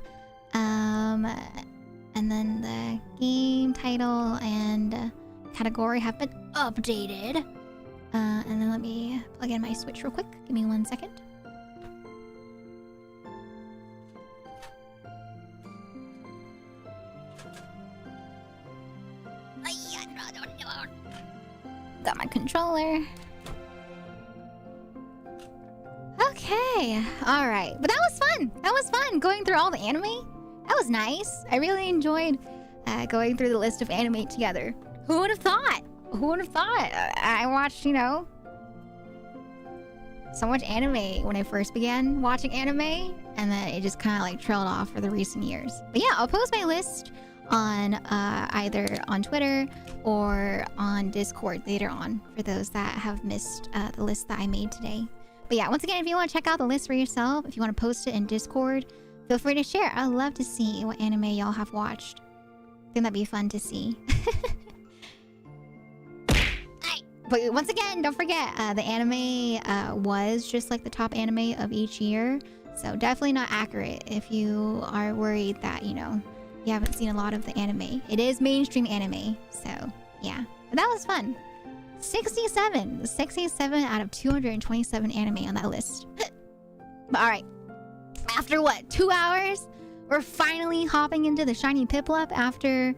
And then the game title and category have been updated. And then let me plug in my Switch real quick. Give me 1 second. Got my controller. Okay, all right. But that was fun. That was fun going through all the anime. That was nice. I really enjoyed going through the list of anime together. Who would have thought? Who would have thought? I watched, you know, so much anime when I first began watching anime, and then it just kind of like trailed off for the recent years. But yeah, I'll post my list on either on Twitter or on Discord later on for those that have missed the list that I made today. But yeah, once again, if you want to check out the list for yourself, if you want to post it in Discord, feel free to share. I'd love to see what anime y'all have watched. I think that'd be fun to see. But once again, don't forget, the anime was just like the top anime of each year. So definitely not accurate if you are worried that, you know, you haven't seen a lot of the anime. It is mainstream anime, so yeah. But that was fun. 67 out of 227 anime on that list. But alright. After what, 2 hours? We're finally hopping into the shiny Piplup after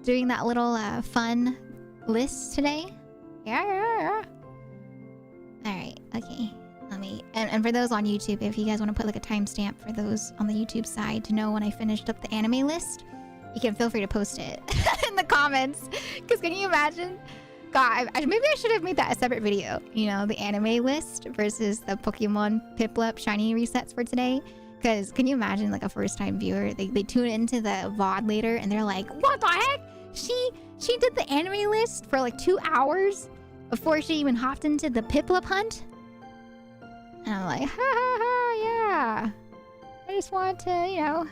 doing that little fun list today. Yeah. Alright, okay. Let me... And for those on YouTube, if you guys want to put like a timestamp for those on the YouTube side to know when I finished up the anime list, you can feel free to post it in the comments. Because can you imagine? God, maybe I should have made that a separate video. You know, the anime list versus the Pokemon Piplup shiny resets for today. Because can you imagine like a first time viewer? They tune into the VOD later and they're like, what the heck? She did the anime list for like 2 hours before she even hopped into the Piplup hunt? And I'm like, yeah. I just want to, you know,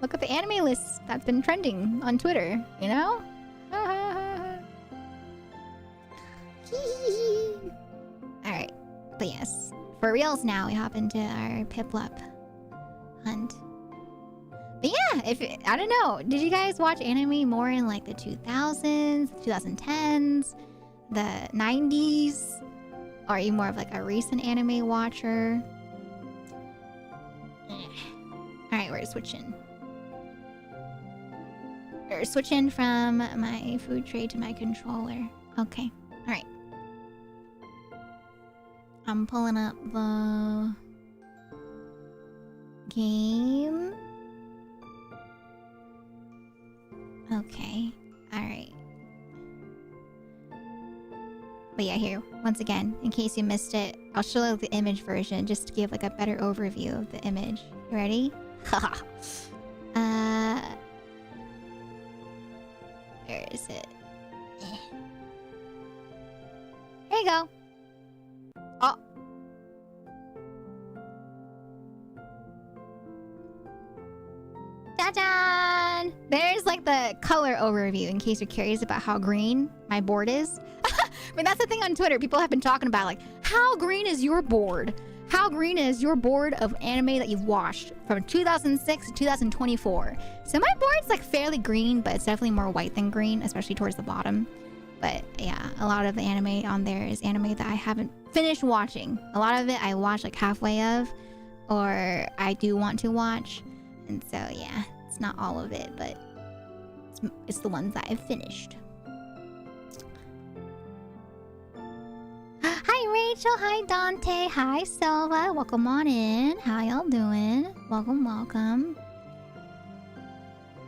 look at the anime list that's been trending on Twitter, you know? Alright, but yes. For reals now, we hop into our Piplup hunt. But yeah, I don't know. Did you guys watch anime more in like the 2000s, 2010s, the 90s? Or are you more of like a recent anime watcher? Alright, we're switching. We're switching from my food tray to my controller. Okay, alright. I'm pulling up the game. Okay, alright. But yeah, here, once again, in case you missed it, I'll show you the image version just to give like a better overview of the image. You ready? Haha. Where is it? Here you go. Oh. Ta-da! There's like the color overview in case you're curious about how green my board is. I mean, that's the thing on Twitter. People have been talking about like, how green is your board? How green is your board of anime that you've watched from 2006 to 2024? So my board's like fairly green, but it's definitely more white than green, especially towards the bottom. But yeah, a lot of the anime on there is anime that I haven't finished watching. A lot of it I watch like halfway of, or I do want to watch. And so yeah, it's not all of it, but it's the ones that I've finished. Hi Rachel, hi Dante, hi Silva. Welcome on in. How y'all doing? Welcome, welcome.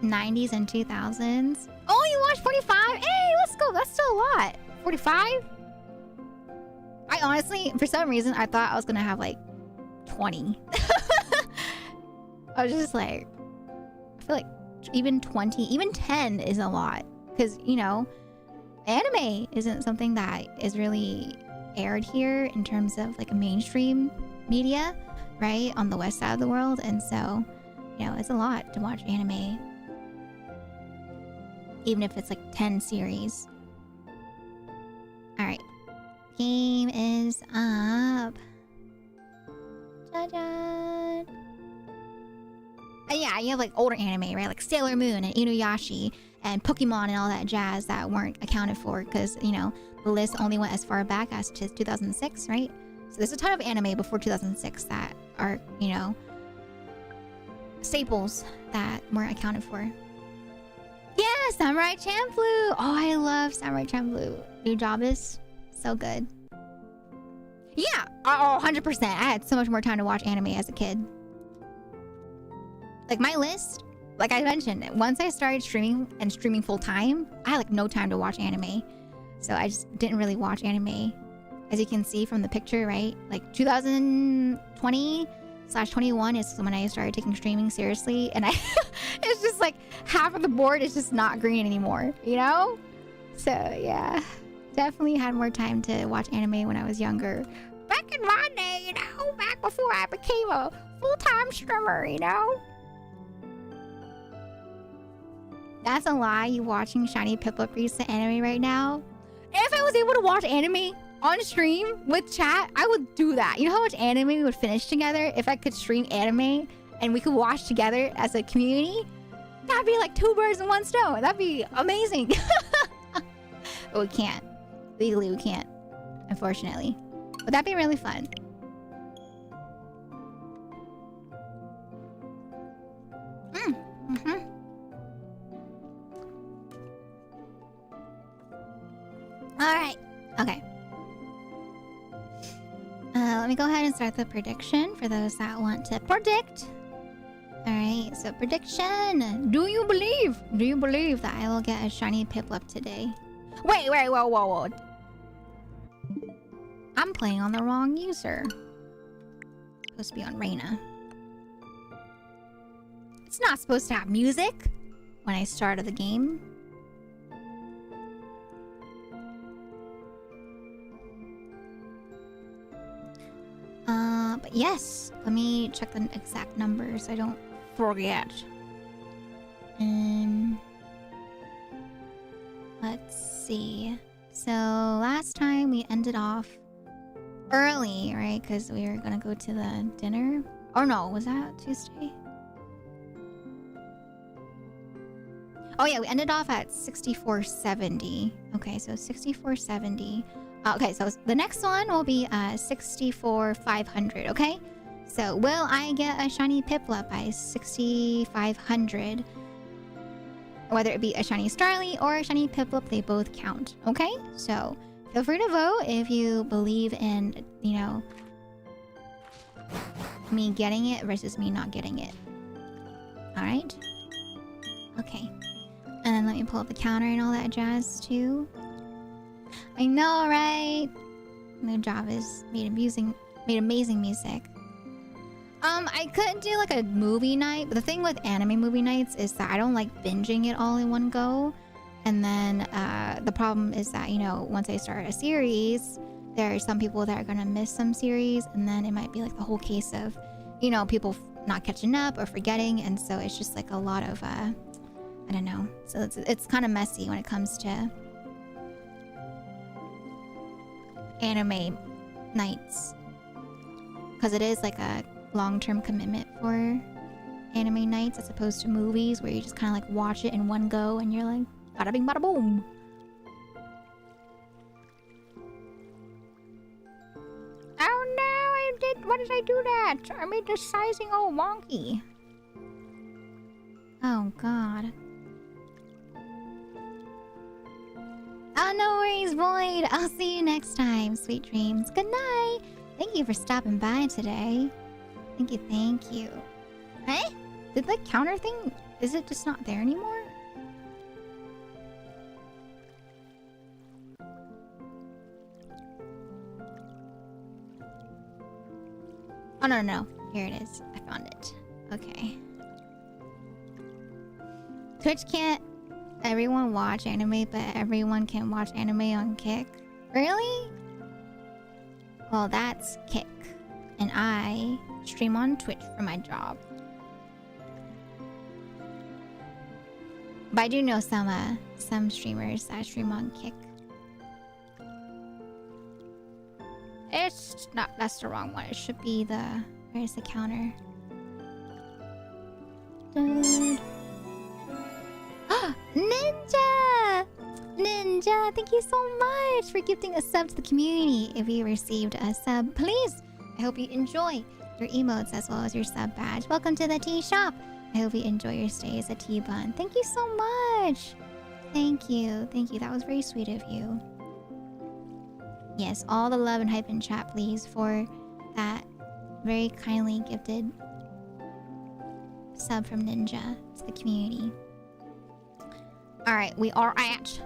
90s and 2000s. Oh, you watched 45? Hey, let's go. That's still a lot. 45? I honestly, for some reason, I thought I was gonna have like 20. I was just like, I feel like even 20, even 10 is a lot. Because, you know, anime isn't something that is really aired here in terms of like a mainstream media, right? On the west side of the world. And so, you know, it's a lot to watch anime. Even if it's like 10 series. Alright. Game is up. Ta-da! Yeah, you have like older anime, right? Like Sailor Moon and Inuyasha and Pokemon and all that jazz that weren't accounted for because, you know, the list only went as far back as to 2006, right? So there's a ton of anime before 2006 that are, you know, staples that weren't accounted for. Yeah, Samurai Champloo! Oh, I love Samurai Champloo. New job is so good. Yeah, oh, 100%. I had so much more time to watch anime as a kid. Like my list, like I mentioned, once I started streaming full time, I had like no time to watch anime. So I just didn't really watch anime. As you can see from the picture, right? Like 2020/21 is when I started taking streaming seriously. And it's just like half of the board is just not green anymore, you know? So yeah, definitely had more time to watch anime when I was younger. Back in my day, you know, back before I became a full-time streamer, you know? That's a lie. You watching Shiny Piplup recent anime right now? If I was able to watch anime on stream with chat, I would do that. You know how much anime we would finish together if I could stream anime and we could watch together as a community? That'd be like 2 birds in 1 stone. That'd be amazing. But we can't. Legally, we can't. Unfortunately. But that'd be really fun. Mm-hmm. Alright. Okay. Let me go ahead and start the prediction for those that want to predict. Alright, so prediction. Do you believe that I will get a shiny Piplup today? Wait, whoa. I'm playing on the wrong user. Supposed to be on Reina. It's not supposed to have music when I started the game. But yes, let me check the exact numbers so I don't forget. Let's see. So last time we ended off early, right? Because we were gonna go to the dinner. Or no, was that Tuesday? Oh yeah, we ended off at 6470. Okay, so 6470. Okay, so the next one will be 64,500, okay? So will I get a shiny Piplup by 6,500? Whether it be a shiny Starly or a shiny Piplup, they both count, okay? So feel free to vote if you believe in, you know, me getting it versus me not getting it. Alright? Okay. And then let me pull up the counter and all that jazz too. I know, right? New job is made amazing music. I could do like a movie night, but the thing with anime movie nights is that I don't like binging it all in one go. And then the problem is that, you know, once I start a series, there are some people that are gonna miss some series, and then it might be like the whole case of, you know, people not catching up or forgetting, and so it's just like a lot of I don't know. So it's kind of messy when it comes to anime nights. because it is like a long-term commitment for anime nights as opposed to movies where you just kind of like watch it in one go and you're like, bada bing, bada boom. Oh no, why did I do that? I made the sizing all wonky. Oh god. Oh, no worries, Void. I'll see you next time. Sweet dreams. Good night. Thank you for stopping by today. Thank you, thank you. Hey? Did the counter thing... Is it just not there anymore? Oh, no. Here it is. I found it. Okay. Twitch can't... Everyone watch anime, but everyone can watch anime on Kick. Really? Well, that's Kick. And I stream on Twitch for my job. But I do know some streamers that stream on Kick. It's not, that's the wrong one. It should be the... Where's the counter? Dude. Ninja! Ninja, thank you so much for gifting a sub to the community. If you received a sub, please, I hope you enjoy your emotes as well as your sub badge. Welcome to the tea shop. I hope you enjoy your stay as a tea bun. Thank you so much. Thank you. Thank you. That was very sweet of you. Yes, all the love and hype in chat, please, for that very kindly gifted sub from Ninja to the community. Alright, we are at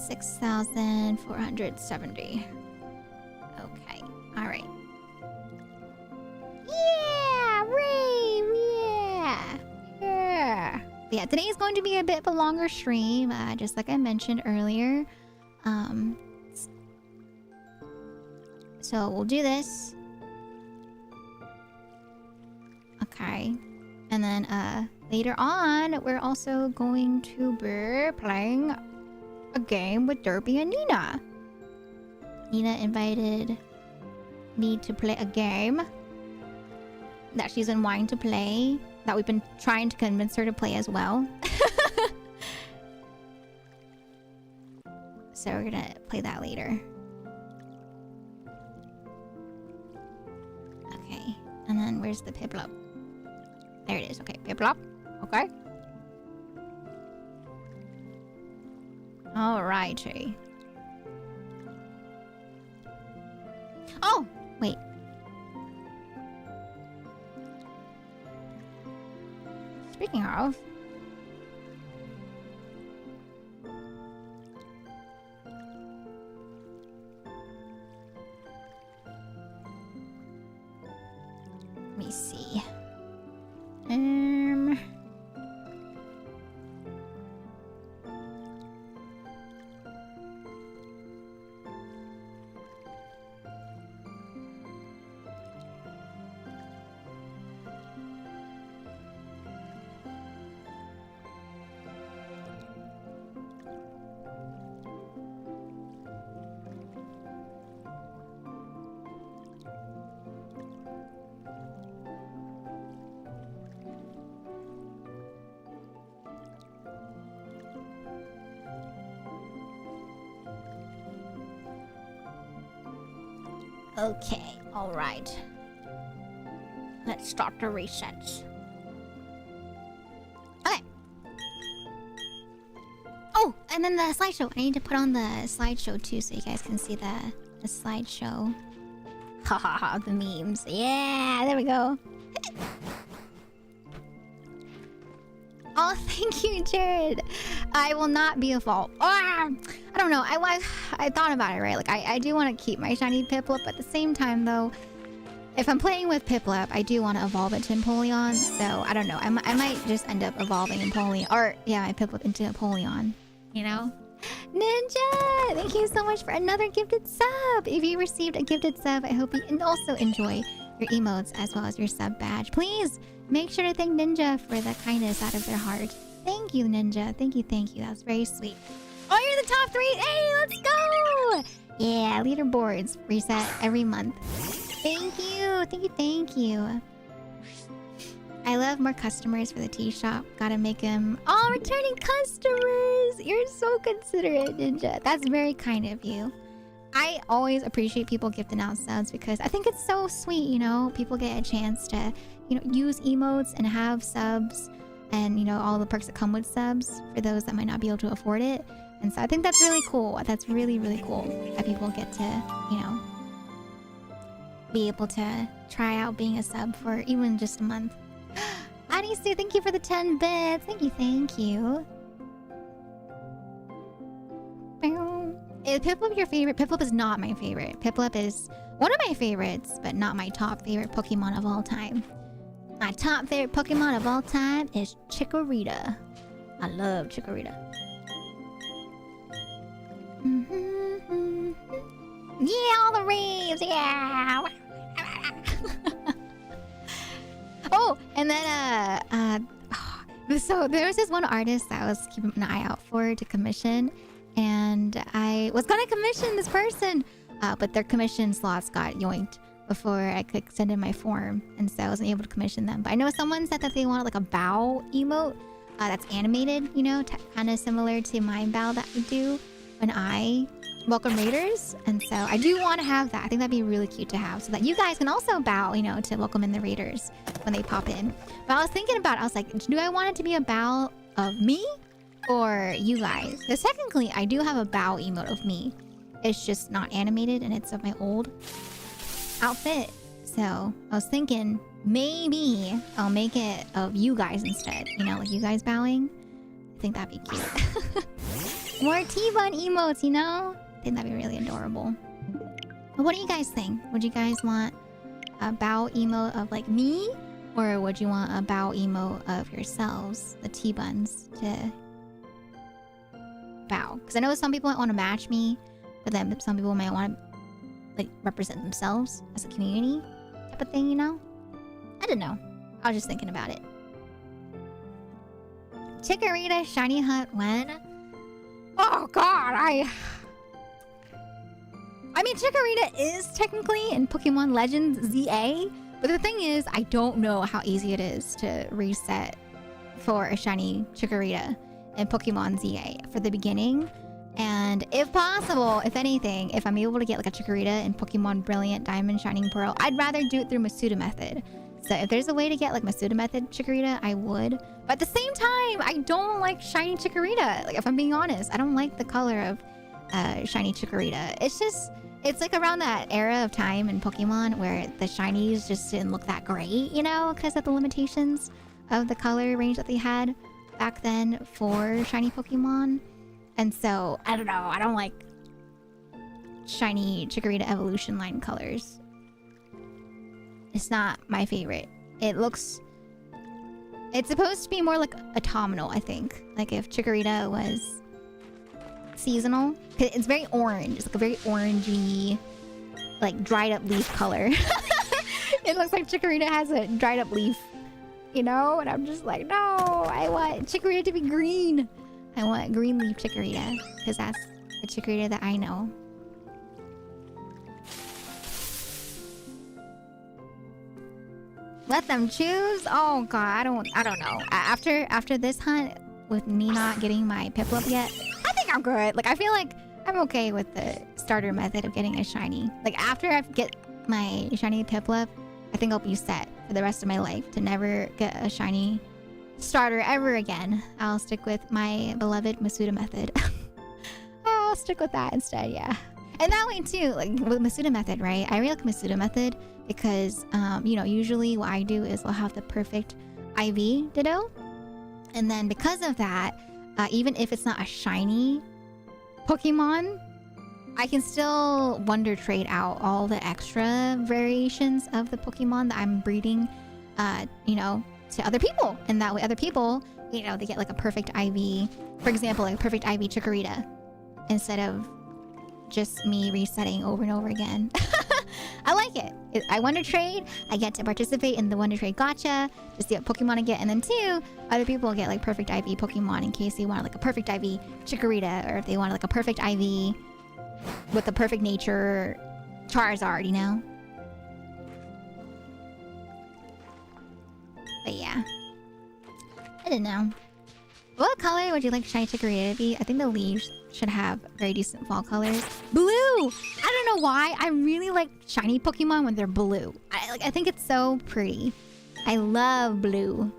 6,470. Okay, alright. Yeah! Rave! Yeah! Yeah, today is going to be a bit of a longer stream, just like I mentioned earlier. So we'll do this. Okay. And then, later on, we're also going to be playing a game with Derby and Nina. Nina invited me to play a game that she's been wanting to play, that we've been trying to convince her to play as well. So we're gonna play that later. Okay, and then where's the Piplup? There it is. Okay, Piplup. Okay. Alrighty. Oh! Wait. Speaking of... Let me see. Okay, alright. Let's start the resets. Okay. Oh, and then the slideshow. I need to put on the slideshow too so you guys can see the slideshow. Haha, the memes. Yeah, there we go. Oh, thank you, Jared. I will not be a fault. I don't know. I thought about it, right? Like, I do want to keep my shiny Piplup. At the same time, though, if I'm playing with Piplup, I do want to evolve it to Empoleon. So, I don't know. I might just end up evolving Empoleon. Or, yeah, my Piplup into Empoleon. You know? Ninja! Thank you so much for another gifted sub. If you received a gifted sub, I hope you also enjoy your emotes as well as your sub badge. Please make sure to thank Ninja for the kindness out of their heart. Thank you, Ninja. Thank you, thank you. That was very sweet. Oh, you're the top 3. Hey, let's go! Yeah, leaderboards reset every month. Thank you. Thank you. Thank you. I love more customers for the tea shop. Gotta make them all returning customers. You're so considerate, Ninja. That's very kind of you. I always appreciate people gifting out subs because I think it's so sweet, you know? People get a chance to, you know, use emotes and have subs and, you know, all the perks that come with subs for those that might not be able to afford it. And so I think that's really cool. That's really, really cool that people get to, you know, be able to try out being a sub for even just a month. Anisu, thank you for the 10 bits. Thank you, thank you. Is Piplup your favorite? Piplup is not my favorite. Piplup is one of my favorites, but not my top favorite Pokemon of all time. My top favorite Pokemon of all time is Chikorita. I love Chikorita. Yeah, all the raves, yeah. Oh, and then so there was this one artist that I was keeping an eye out for to commission, and I was gonna commission this person, but their commission slots got yoinked before I could send in my form, and so I wasn't able to commission them. But I know someone said that they wanted like a bow emote that's animated, you know, kind of similar to my bow that we do when I welcome raiders, and so I do want to have that. I think that'd be really cute to have, so that you guys can also bow, you know, to welcome in the raiders when they pop in. But I was thinking about it, I was like, do I want it to be a bow of me or you guys? Because technically I do have a bow emote of me. It's just not animated and it's of my old outfit. So I was thinking maybe I'll make it of you guys instead, you know, like you guys bowing. I think that'd be cute. More T-Bun emotes, you know? I think that'd be really adorable. But what do you guys think? Would you guys want a bow emote of like me? Or would you want a bow emote of yourselves, the T-Buns, to bow? Because I know some people might want to match me, but then some people might want to like represent themselves as a community type of thing, you know? I don't know. I was just thinking about it. Chikorita shiny hunt when? Oh god, I mean, Chikorita is technically in Pokemon Legends ZA, but the thing is, I don't know how easy it is to reset for a shiny Chikorita in Pokemon ZA for the beginning. And if possible, if anything, if I'm able to get like a Chikorita in Pokemon Brilliant Diamond Shining Pearl, I'd rather do it through Masuda Method. So if there's a way to get like Masuda Method Chikorita, I would. But at the same time, I don't like shiny Chikorita. Like, if I'm being honest, I don't like the color of shiny Chikorita. It's like around that era of time in Pokemon where the shinies just didn't look that great, you know, because of the limitations of the color range that they had back then for shiny Pokemon. And so, I don't know, I don't like shiny Chikorita evolution line colors. It's not my favorite. It's supposed to be more like autumnal, I think. Like if Chikorita was seasonal. It's very orange. It's like a very orangey, like dried up leaf color. It looks like Chikorita has a dried up leaf, you know? And I'm just like, no, I want Chikorita to be green. I want green leaf Chikorita, because that's the Chikorita that I know. Let them choose? Oh god, I don't know. After this hunt, with me not getting my Piplup yet, I think I'm good. Like, I feel like I'm okay with the starter method of getting a shiny. Like, after I get my shiny Piplup, I think I'll be set for the rest of my life to never get a shiny starter ever again. I'll stick with my beloved Masuda method. I'll stick with that instead, yeah. And that way too, like with Masuda method, right? I really like Masuda method because, you know, usually what I do is I'll have the perfect IV Ditto. And then because of that, even if it's not a shiny Pokemon, I can still Wonder Trade out all the extra variations of the Pokemon that I'm breeding, you know, to other people. And that way other people, you know, they get like a perfect IV, for example, like a perfect IV Chikorita, instead of just me resetting over and over again. I like it. I Wonder Trade. I get to participate in the Wonder Trade Gacha to see what Pokemon I get. And then two, other people get like perfect IV Pokemon in case they want like a perfect IV Chikorita, or if they want like a perfect IV with the perfect nature Charizard, you know? But yeah. I don't know. What color would you like Shiny Chikorita to be? I think the leaves should have very decent fall colors. Blue! I don't know why. I really like shiny Pokemon when they're blue. I think it's so pretty. I love blue.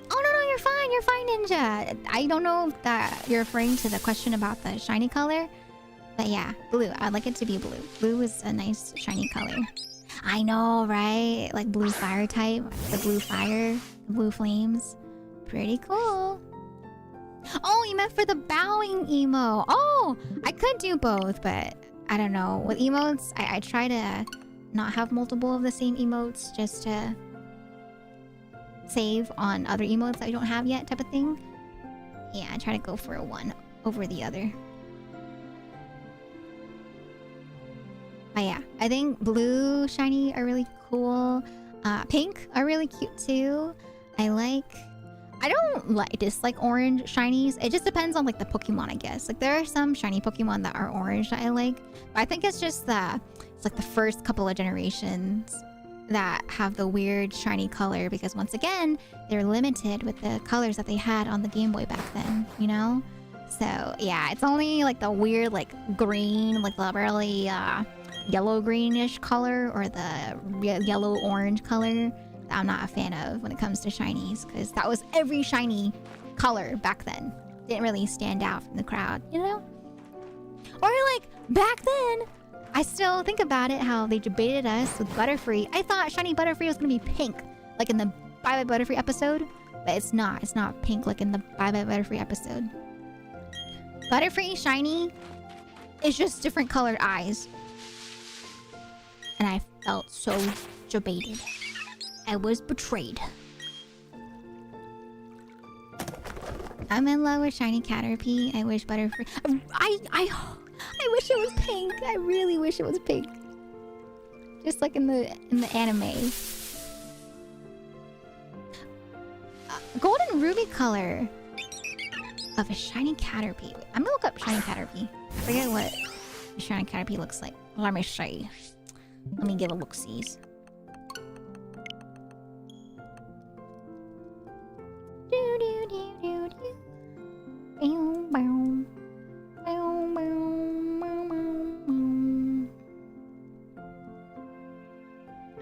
Oh, no, you're fine. You're fine, Ninja. I don't know if that you're referring to the question about the shiny color. But yeah, blue. I'd like it to be blue. Blue is a nice shiny color. I know, right? Like blue fire type. The blue fire. The blue flames. Pretty cool. Oh, you meant for the bowing emo. Oh, I could do both, but I don't know. With emotes, I try to not have multiple of the same emotes just to save on other emotes that I don't have yet type of thing. Yeah, I try to go for one over the other. But yeah, I think blue shiny are really cool. Pink are really cute too. I don't dislike orange shinies. It just depends on like the Pokemon, I guess. Like there are some shiny Pokemon that are orange that I like. But I think it's just it's like the first couple of generations that have the weird shiny color because once again, they're limited with the colors that they had on the Game Boy back then, you know? So yeah, it's only like the weird like green, like the really yellow greenish color or the yellow orange color that I'm not a fan of when it comes to shinies because that was every shiny color back then. Didn't really stand out from the crowd, you know? Or like back then, I still think about it how they debated us with Butterfree. I thought shiny Butterfree was gonna be pink like in the Bye Bye Butterfree episode, but it's not. It's not pink like in the Bye Bye Butterfree episode. Butterfree shiny is just different colored eyes. And I felt so debated. I was betrayed. I'm in love with shiny Caterpie. I wish Butterfree. I wish it was pink. I really wish it was pink. Just like in the anime. Golden ruby color of a shiny Caterpie. I'm gonna look up shiny Caterpie. I forget what a shiny Caterpie looks like. Let me see. Let me get a look-sees.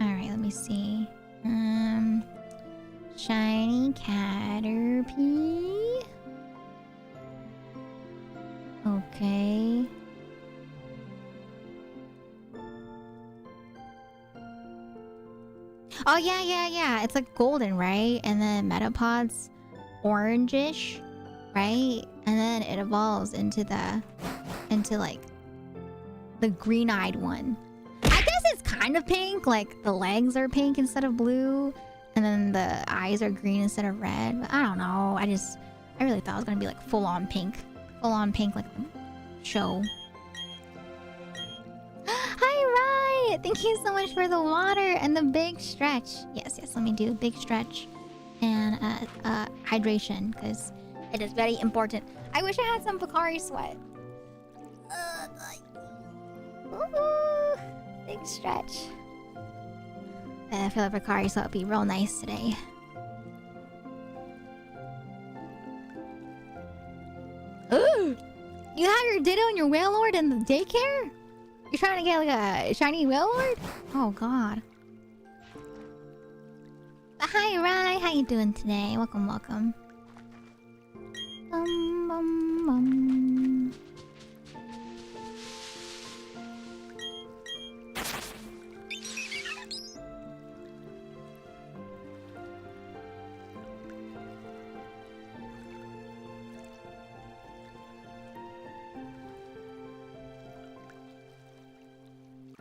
Alright, let me see. Shiny Caterpie. Okay. Oh yeah. It's like golden, right? And then Metapod's orangish, right? And then it evolves into like the green-eyed one. I guess it's kind of pink, like the legs are pink instead of blue, and then the eyes are green instead of red. But I don't know. I really thought it was gonna be like full-on pink like show. Hi, Riot! Thank you so much for the water and the big stretch. Yes, let me do big stretch and hydration because it is very important. I wish I had some Pocari Sweat. Ooh, big stretch. I feel like Pocari Sweat would be real nice today. Ooh! You have your Ditto and your Wailord in the daycare? You're trying to get like a shiny Wailord? Oh god. But hi Rai, how you doing today? Welcome.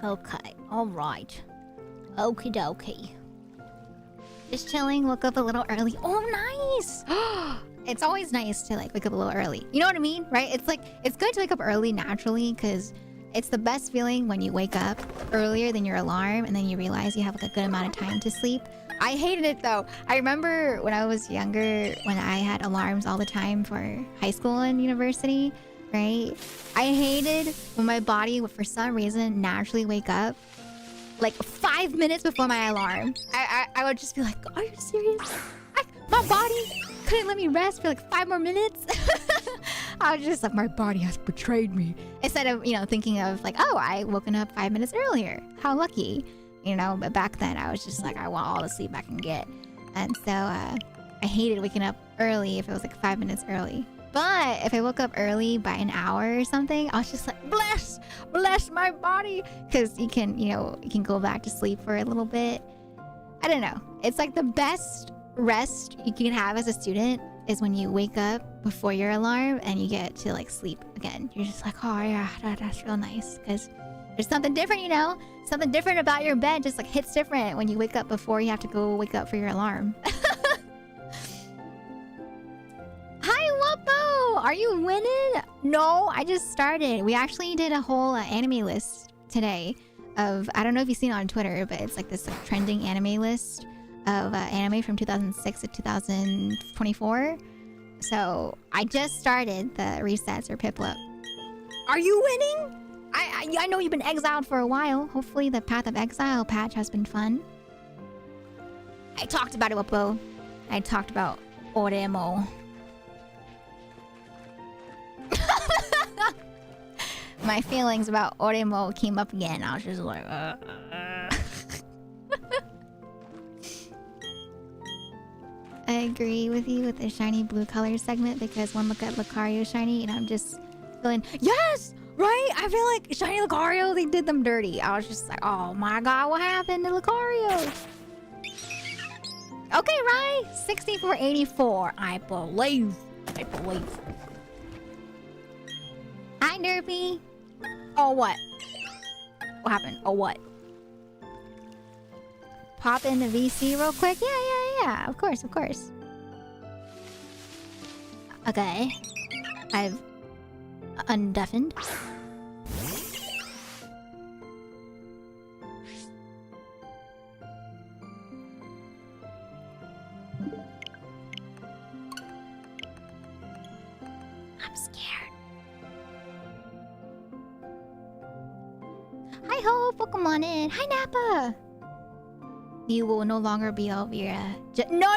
Okay, alright. Okie dokie. Just chilling, woke up a little early. Oh, nice! It's always nice to like wake up a little early. You know what I mean, right? It's like, it's good to wake up early naturally because it's the best feeling when you wake up earlier than your alarm and then you realize you have like a good amount of time to sleep. I hated it though. I remember when I was younger, when I had alarms all the time for high school and university, right? I hated when my body would, for some reason, naturally wake up like 5 minutes before my alarm. I would just be like, are you serious? My body couldn't let me rest for like 5 more minutes. I was just like, my body has betrayed me. Instead of, thinking of like, oh, I woken up 5 minutes earlier. How lucky. But back then I was just like, I want all the sleep I can get. And so I hated waking up early if it was like 5 minutes early. But if I woke up early by an hour or something, I was just like, bless my body. Because you can go back to sleep for a little bit. I don't know. It's like the best rest you can have as a student is when you wake up before your alarm and you get to like sleep again. You're just like, oh yeah, that's real nice. Because there's something different, something different about your bed just like hits different when you wake up before you have to go wake up for your alarm. Hi Wuppo, are you winning? No, I just started. We actually did a whole anime list today of, I don't know if you've seen it on Twitter, but it's like this like trending anime list of anime from 2006 to 2024. So I just started the resets or Piplup. Are you winning? I know you've been exiled for a while. Hopefully the Path of Exile patch has been fun. I talked about it, Wuppo. I talked about Oremo. My feelings about Oremo came up again. I was just like, I agree with you with the shiny blue color segment because one look at Lucario shiny and I'm just feeling, yes, right? I feel like shiny Lucario, they did them dirty. I was just like, oh my god, what happened to Lucario? Okay, right? 6484. I believe. Hi, Derpy. Oh, what? What happened? Oh, what? Pop in the VC real quick? Yeah. Of course. Okay. I've undeafened. I'm scared. Hi, Hope. Welcome on in. Hi, Nappa. You will no longer be Elvira. No.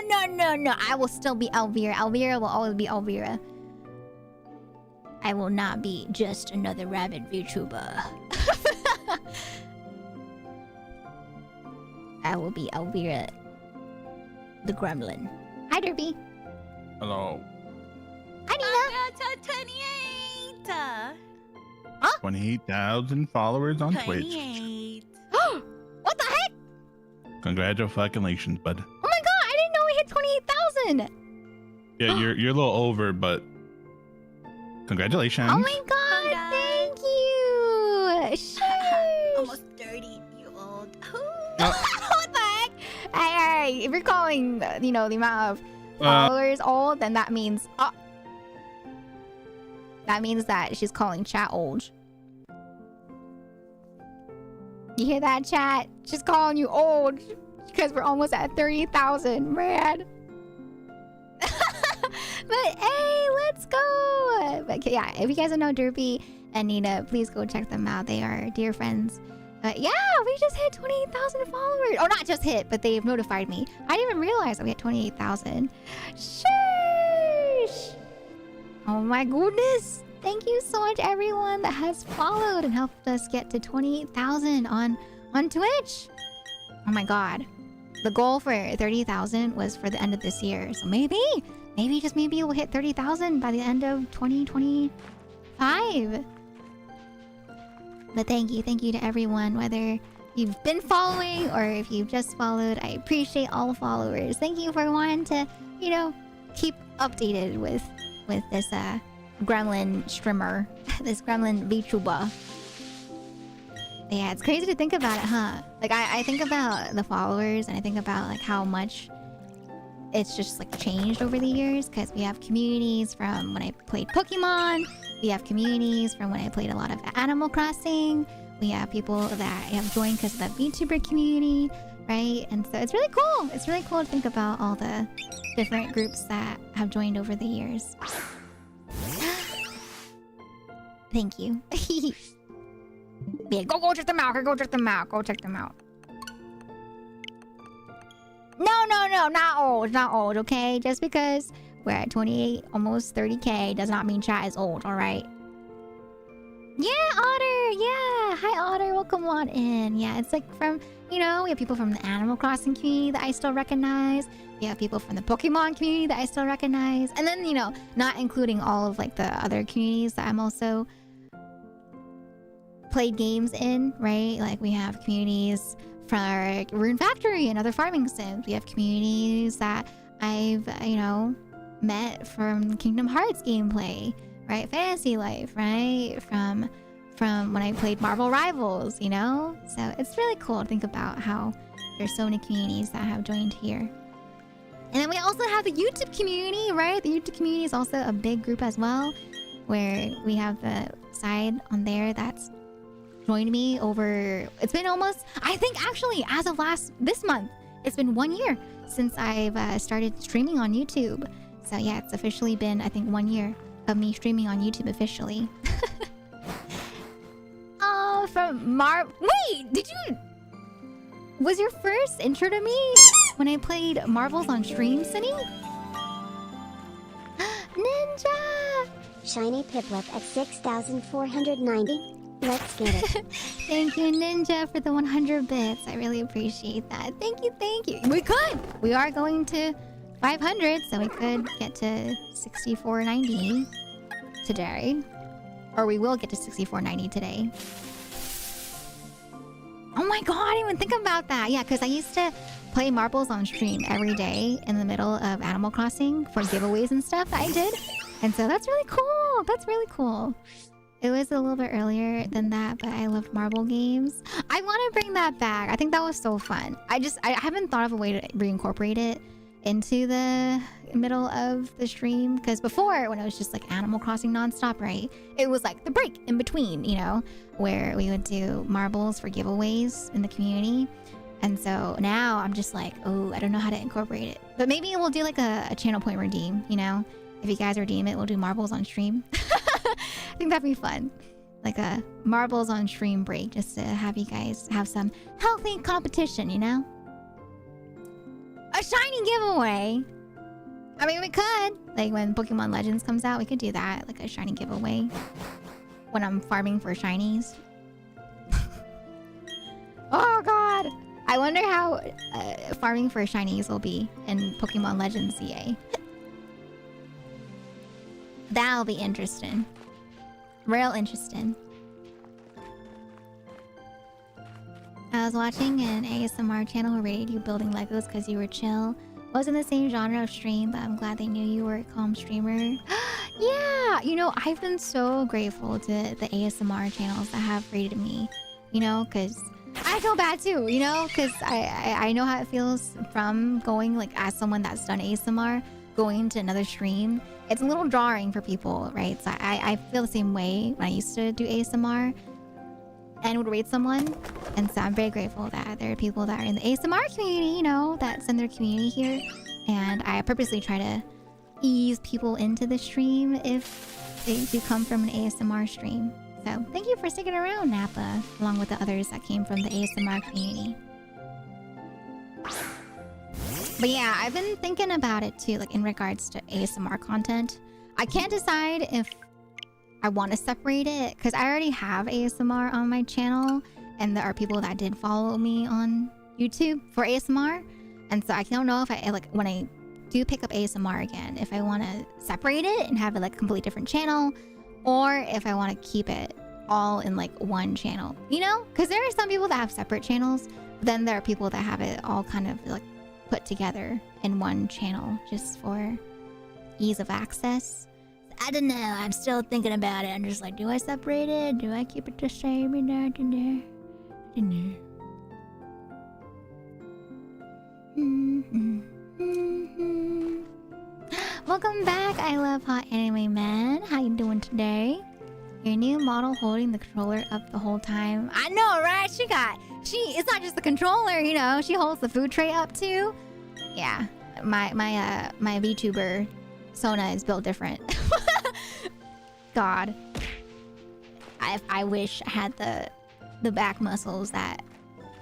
I will still be Elvira. Elvira will always be Elvira. I will not be just another rabbit VTuber. I will be Elvira the Gremlin. Hi, Derby. Hello. Hi, Nina. I got to 28. Huh? 28,000 followers on Twitch. 28. What the heck? Congratulations, bud. Oh my god, I didn't know we hit 28,000. Yeah, you're a little over, but congratulations. Oh my god, thank you. Sheesh. Almost 30-year-old. What the heck? Hey, if you're calling, the amount of followers old, then that means that she's calling chat old. You hear that, chat? She's calling you old because we're almost at 30,000, man. But hey, let's go. But yeah, if you guys don't know Derpy and Nina, please go check them out. They are dear friends. Yeah, we just hit 28,000 followers. Oh, not just hit, but they've notified me. I didn't even realize that we had 28,000. Sheesh. Oh my goodness. Thank you so much, everyone that has followed and helped us get to 28,000 on Twitch. Oh my god. The goal for 30,000 was for the end of this year. So maybe we'll hit 30,000 by the end of 2025. But thank you to everyone, whether you've been following or if you've just followed. I appreciate all the followers. Thank you for wanting to, keep updated with this gremlin streamer, this gremlin VTuber. Yeah, it's crazy to think about it, huh? Like I think about the followers and I think about like how much it's just like changed over the years because we have communities from when I played Pokemon, we have communities from when I played a lot of Animal Crossing, we have people that have joined because of the VTuber community, right? And so it's really cool. It's really cool to think about all the different groups that have joined over the years. Thank you. Yeah, go check them out. Go check them out. Go check them out. No, not old. Not old, okay? Just because we're at 28, almost 30K does not mean chat is old, alright? Yeah, Otter! Yeah! Hi, Otter. Welcome on in. Yeah, it's like from, you know, we have people from the Animal Crossing community that I still recognize. We have people from the Pokemon community that I still recognize. And then, you know, not including all of, like, the other communities that I'm also played games in, right? Like, we have communities for Rune Factory and other farming sims. We have communities that I've, you know, met from Kingdom Hearts gameplay, right? Fantasy Life, right? From when I played Marvel Rivals, you know? So it's really cool to think about how there's so many communities that have joined here. And then we also have the YouTube community, right? The YouTube community is also a big group as well, where we have the side on there that's joined me over, it's been almost, I think actually as of this month, it's been 1 year since I've started streaming on YouTube. So yeah, it's officially been, I think, 1 year of me streaming on YouTube officially. Oh, wait, was your first intro to me when I played Marvels on stream, Sunny? Ninja! Shiny Piplup at 6,490. Let's get it. Thank you, Ninja, for the 100 bits. I really appreciate that. Thank you, thank you. We are going to 500, so we could get to 6490 today. Or we will get to 6490 today. Oh my god, I didn't even think about that. Yeah, because I used to play marbles on stream every day in the middle of Animal Crossing for giveaways and stuff that I did. And so that's really cool. That's really cool. It was a little bit earlier than that, but I loved marble games. I want to bring that back. I think that was so fun. I haven't thought of a way to reincorporate it into the middle of the stream. Because before, when it was just like Animal Crossing nonstop, right? It was like the break in between, you know? Where we would do marbles for giveaways in the community. And so now I'm just like, oh, I don't know how to incorporate it. But maybe we'll do like a channel point redeem, you know? If you guys redeem it, we'll do marbles on stream. I think that'd be fun. Like a marbles on stream break, just to have you guys have some healthy competition, you know? A shiny giveaway! I mean, we could. Like when Pokemon Legends comes out, we could do that. Like a shiny giveaway. When I'm farming for shinies. Oh god! I wonder how farming for shinies will be in Pokemon Legends CA. That'll be interesting. Real interesting. I was watching an ASMR channel who rated you building Legos because you were chill. Wasn't the same genre of stream, but I'm glad they knew you were a calm streamer. Yeah! You know, I've been so grateful to the ASMR channels that have rated me. You know, because I feel bad too, you know? Because I know how it feels from going, like, as someone that's done ASMR, going to another stream. It's a little jarring for people, right? So I feel the same way when I used to do ASMR and would rate someone. And so I'm very grateful that there are people that are in the ASMR community, you know, that send their community here. And I purposely try to ease people into the stream if they do come from an ASMR stream. So thank you for sticking around, Nappa, along with the others that came from the ASMR community. But yeah, I've been thinking about it too, like in regards to ASMR content. I can't decide if I want to separate it, because I already have ASMR on my channel, and there are people that did follow me on YouTube for ASMR. And so I don't know if I, like, when I do pick up ASMR again, if I want to separate it and have it like a completely different channel, or if I want to keep it all in like one channel, you know? Because there are some people that have separate channels, but then there are people that have it all kind of like put together in one channel just for ease of access. I don't know. I'm still thinking about it. I'm just like, do I separate it? Do I keep it the same? I don't know. Welcome back. I love Hot Anime Man. How you doing today? Your new model holding the controller up the whole time. I know, right? It's not just the controller, you know. She holds the food tray up too. Yeah, my VTuber Sona is built different. God. I wish I had the back muscles that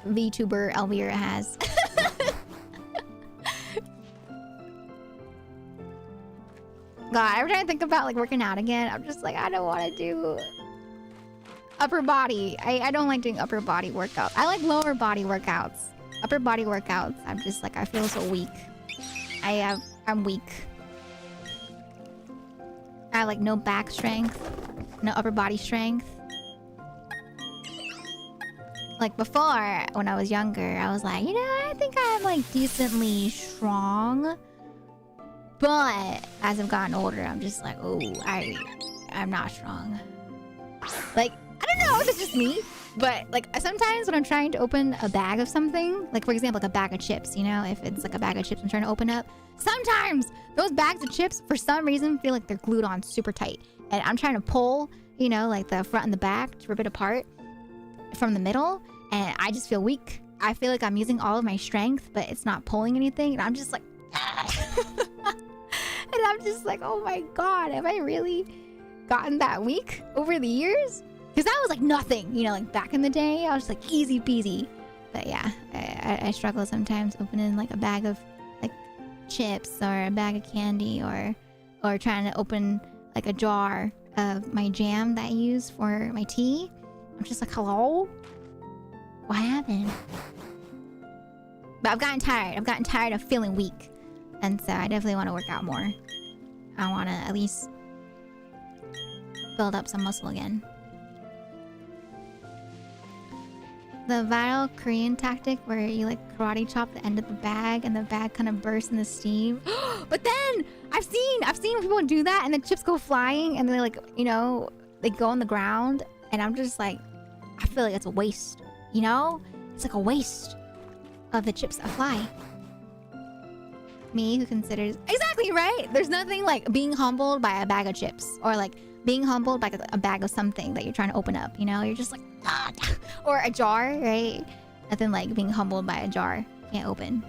VTuber Elvira has. God, every time I think about like working out again, I'm just like, I don't want to do upper body. I don't like doing upper body workouts. I like lower body workouts. Upper body workouts, I'm just like, I feel so weak. I'm weak. I have like no back strength, no upper body strength. Like before, when I was younger, I was like, you know, I think I'm like decently strong. But as I've gotten older, I'm just like, oh, I'm not strong. Like, I don't know if it's just me, but like sometimes when I'm trying to open a bag of something, like for example, like a bag of chips, you know, if it's like a bag of chips I'm trying to open up, sometimes those bags of chips for some reason feel like they're glued on super tight. And I'm trying to pull, you know, like the front and the back to rip it apart from the middle, and I just feel weak. I feel like I'm using all of my strength, but it's not pulling anything, and I'm just like, and I'm just like, oh my god, have I really gotten that weak over the years? Because that was like nothing, you know, like back in the day, I was like easy peasy. But yeah, I struggle sometimes opening like a bag of like chips or a bag of candy, or trying to open like a jar of my jam that I use for my tea. I'm just like, hello? What happened? But I've gotten tired. I've gotten tired of feeling weak. And so I definitely want to work out more. I want to at least build up some muscle again. The viral Korean tactic where you like karate chop the end of the bag and the bag kind of bursts in the steam. But then I've seen people do that and the chips go flying and they like, you know, they go on the ground, and I'm just like, I feel like it's a waste, you know? It's like a waste of the chips that fly. Me who considers... Exactly, right? There's nothing like being humbled by a bag of chips, or like being humbled by a bag of something that you're trying to open up, you know? You're just like, ah. Or a jar, right? Nothing like being humbled by a jar. Can't open.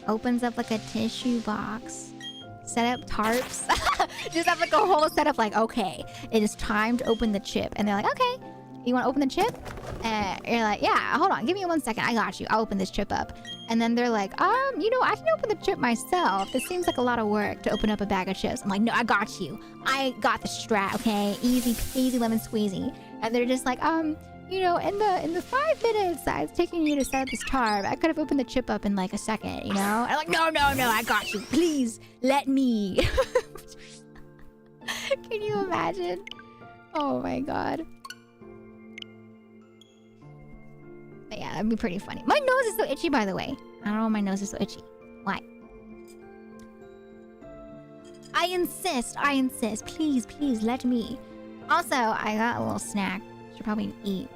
Opens up like a tissue box. Set up tarps. Just have like a whole setup like, okay, it is time to open the chip. And they're like, okay, you want to open the chip? And you're like, yeah, hold on, give me 1 second. I got you. I'll open this chip up. And then they're like, you know, I can open the chip myself. This seems like a lot of work to open up a bag of chips. I'm like, no, I got you. I got the strat, okay? Easy lemon squeezy. And they're just like, you know, in the 5 minutes that it's taking you to set up this tarp, I could have opened the chip up in like a second, you know? I'm like, no, I got you. Please, let me. Can you imagine? Oh my god. But yeah, that'd be pretty funny. My nose is so itchy, by the way. I don't know why my nose is so itchy. Why? I insist. Please, let me. Also, I got a little snack. Should probably eat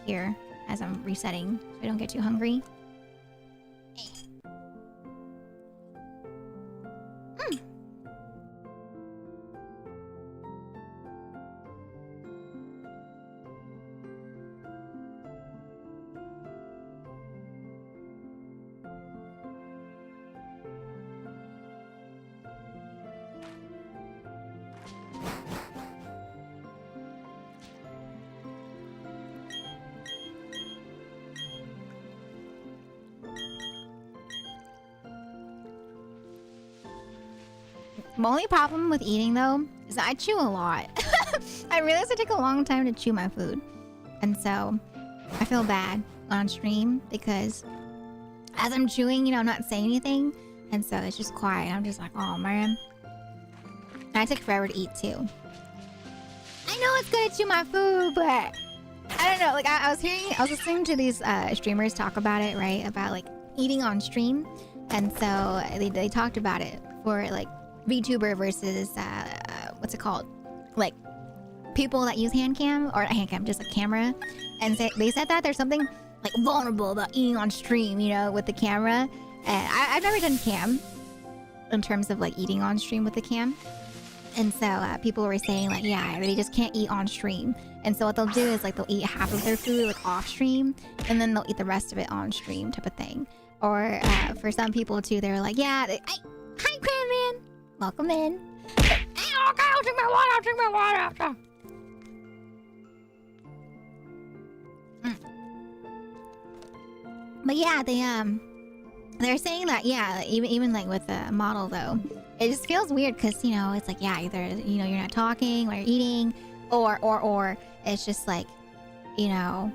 here as I'm resetting so I don't get too hungry. My only problem with eating though is that I chew a lot. I realize I take a long time to chew my food. And so I feel bad on stream because as I'm chewing, you know, I'm not saying anything. And so it's just quiet. I'm just like, oh man. And I take forever to eat too. I know it's good to chew my food, but I don't know. Like I was listening to these streamers talk about it, right? About like eating on stream. And so they talked about it for like VTuber versus what's it called, like people that use hand cam, or not hand cam, just a camera. And they said that there's something like vulnerable about eating on stream, you know, with the camera. And I've never done cam in terms of like eating on stream with the cam. And so people were saying like, yeah, they just can't eat on stream. And so what they'll do is like they'll eat half of their food like off stream, and then they'll eat the rest of it on stream type of thing. Or for some people too, they're like, yeah, hi Cranman, welcome in. okay, I'll drink my water after. But yeah, they're saying that, yeah, even like with the model though, it just feels weird because, you know, it's like, yeah, either, you know, you're not talking while you're eating, or it's just like, you know,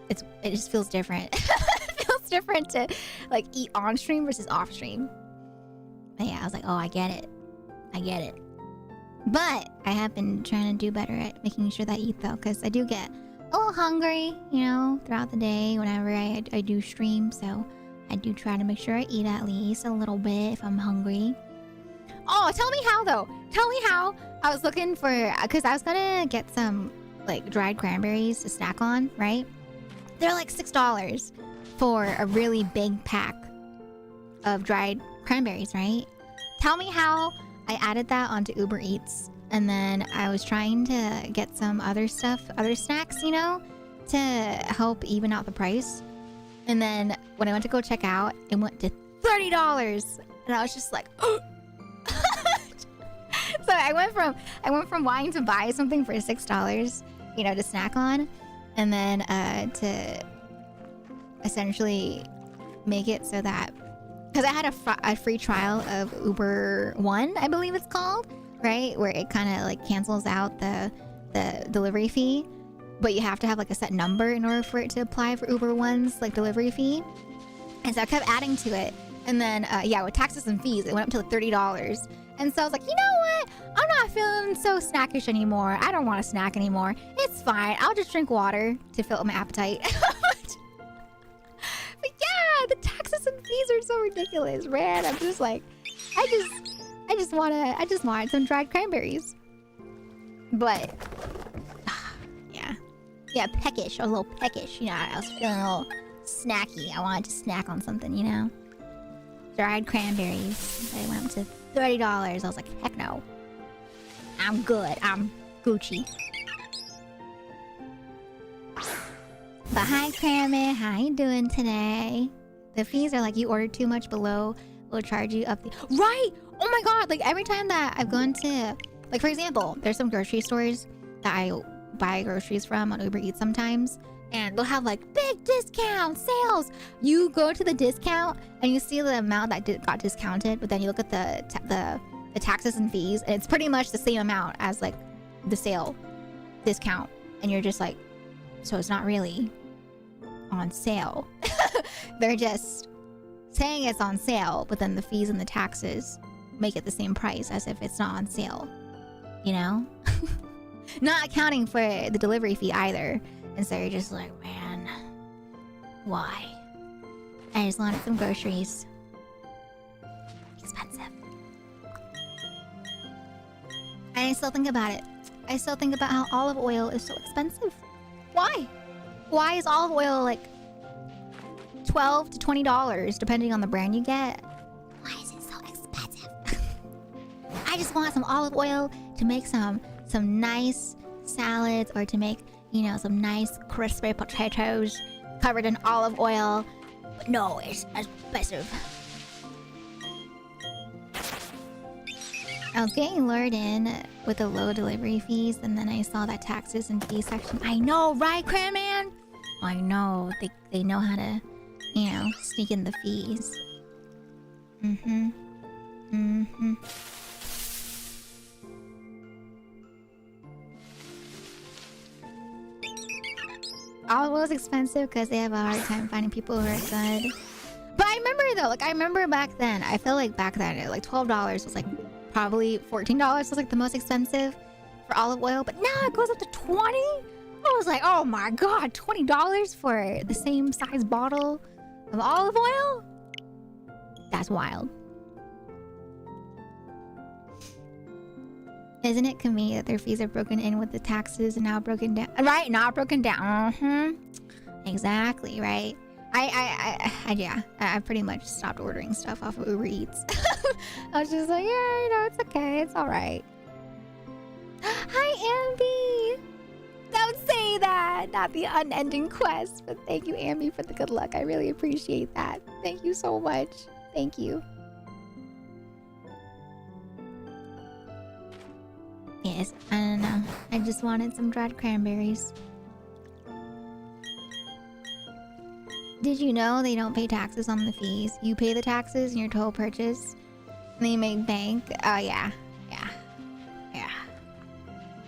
it just feels different. It feels different to like eat on stream versus off stream. But yeah, I was like, oh, I get it. But I have been trying to do better at making sure that I eat though, because I do get a little hungry, you know, throughout the day whenever I do stream. So I do try to make sure I eat at least a little bit if I'm hungry. Oh, tell me how though. Tell me how. I was looking for, because I was gonna get some like dried cranberries to snack on, right? They're like $6 for a really big pack of dried cranberries, right? Tell me how I added that onto Uber Eats, and then I was trying to get some other stuff, other snacks, you know, to help even out the price. And then when I went to go check out, it went to $30, and I was just like, oh. So I went from wanting to buy something for $6, you know, to snack on, and then to essentially make it so that, because I had a free trial of Uber One, I believe it's called, right, where it kind of like cancels out the delivery fee, but you have to have like a set number in order for it to apply for Uber One's like delivery fee. And so I kept adding to it, and then yeah, with taxes and fees, it went up to like $30. And so I was like, you know what? I'm not feeling so snackish anymore. I don't want to snack anymore. It's fine. I'll just drink water to fill up my appetite. But yeah, the taxes and fees are so ridiculous, man. I'm just like, I just wanted some dried cranberries. But yeah, peckish, a little peckish. You know, I was feeling a little snacky. I wanted to snack on something, you know. Dried cranberries. They went up to $30. I was like, heck no. I'm good. I'm Gucci. But hi, Cramit. How you doing today? The fees are like, you ordered too much below, we'll charge you up the... Right! Oh my god! Like, every time that I've gone to... Like, for example, there's some grocery stores that I buy groceries from on Uber Eats sometimes, and they'll have like big discount sales. You go to the discount and you see the amount that got discounted, but then you look at the taxes and fees, and it's pretty much the same amount as like the sale discount, and you're just like, so it's not really on sale. They're just saying it's on sale, but then the fees and the taxes make it the same price as if it's not on sale, you know. Not accounting for the delivery fee either. And so you're just like, man, why? I just wanted some groceries. Expensive. And I still think about it. I still think about how olive oil is so expensive. Why? Why is olive oil like $12 to $20 depending on the brand you get? Why is it so expensive? I just want some olive oil to make some nice salads, or to make, you know, some nice crispy potatoes covered in olive oil. But no, it's expensive. I was getting lured in with the low delivery fees, and then I saw that taxes and fees section. I know, right, Cranman? I know. They know how to, you know, sneak in the fees. Olive oil is expensive because they have a hard time finding people who are good. But I remember though, like I remember back then, I feel like back then, like $12 was like probably $14 was like the most expensive for olive oil. But now it goes up to $20. I was like, oh my god, $20 for the same size bottle of olive oil? That's wild. Isn't it convenient that their fees are broken in with the taxes and now broken down? Right, not broken down. Exactly, right. I pretty much stopped ordering stuff off of Uber Eats. I was just like, yeah, you know, it's okay, it's all right. Hi, Ambi. Don't say that. Not the unending quest, but thank you, Ambi, for the good luck. I really appreciate that. Thank you so much. Thank you. Yes, I don't know. I just wanted some dried cranberries. Did you know they don't pay taxes on the fees? You pay the taxes in your total purchase, and then you make bank. Oh yeah.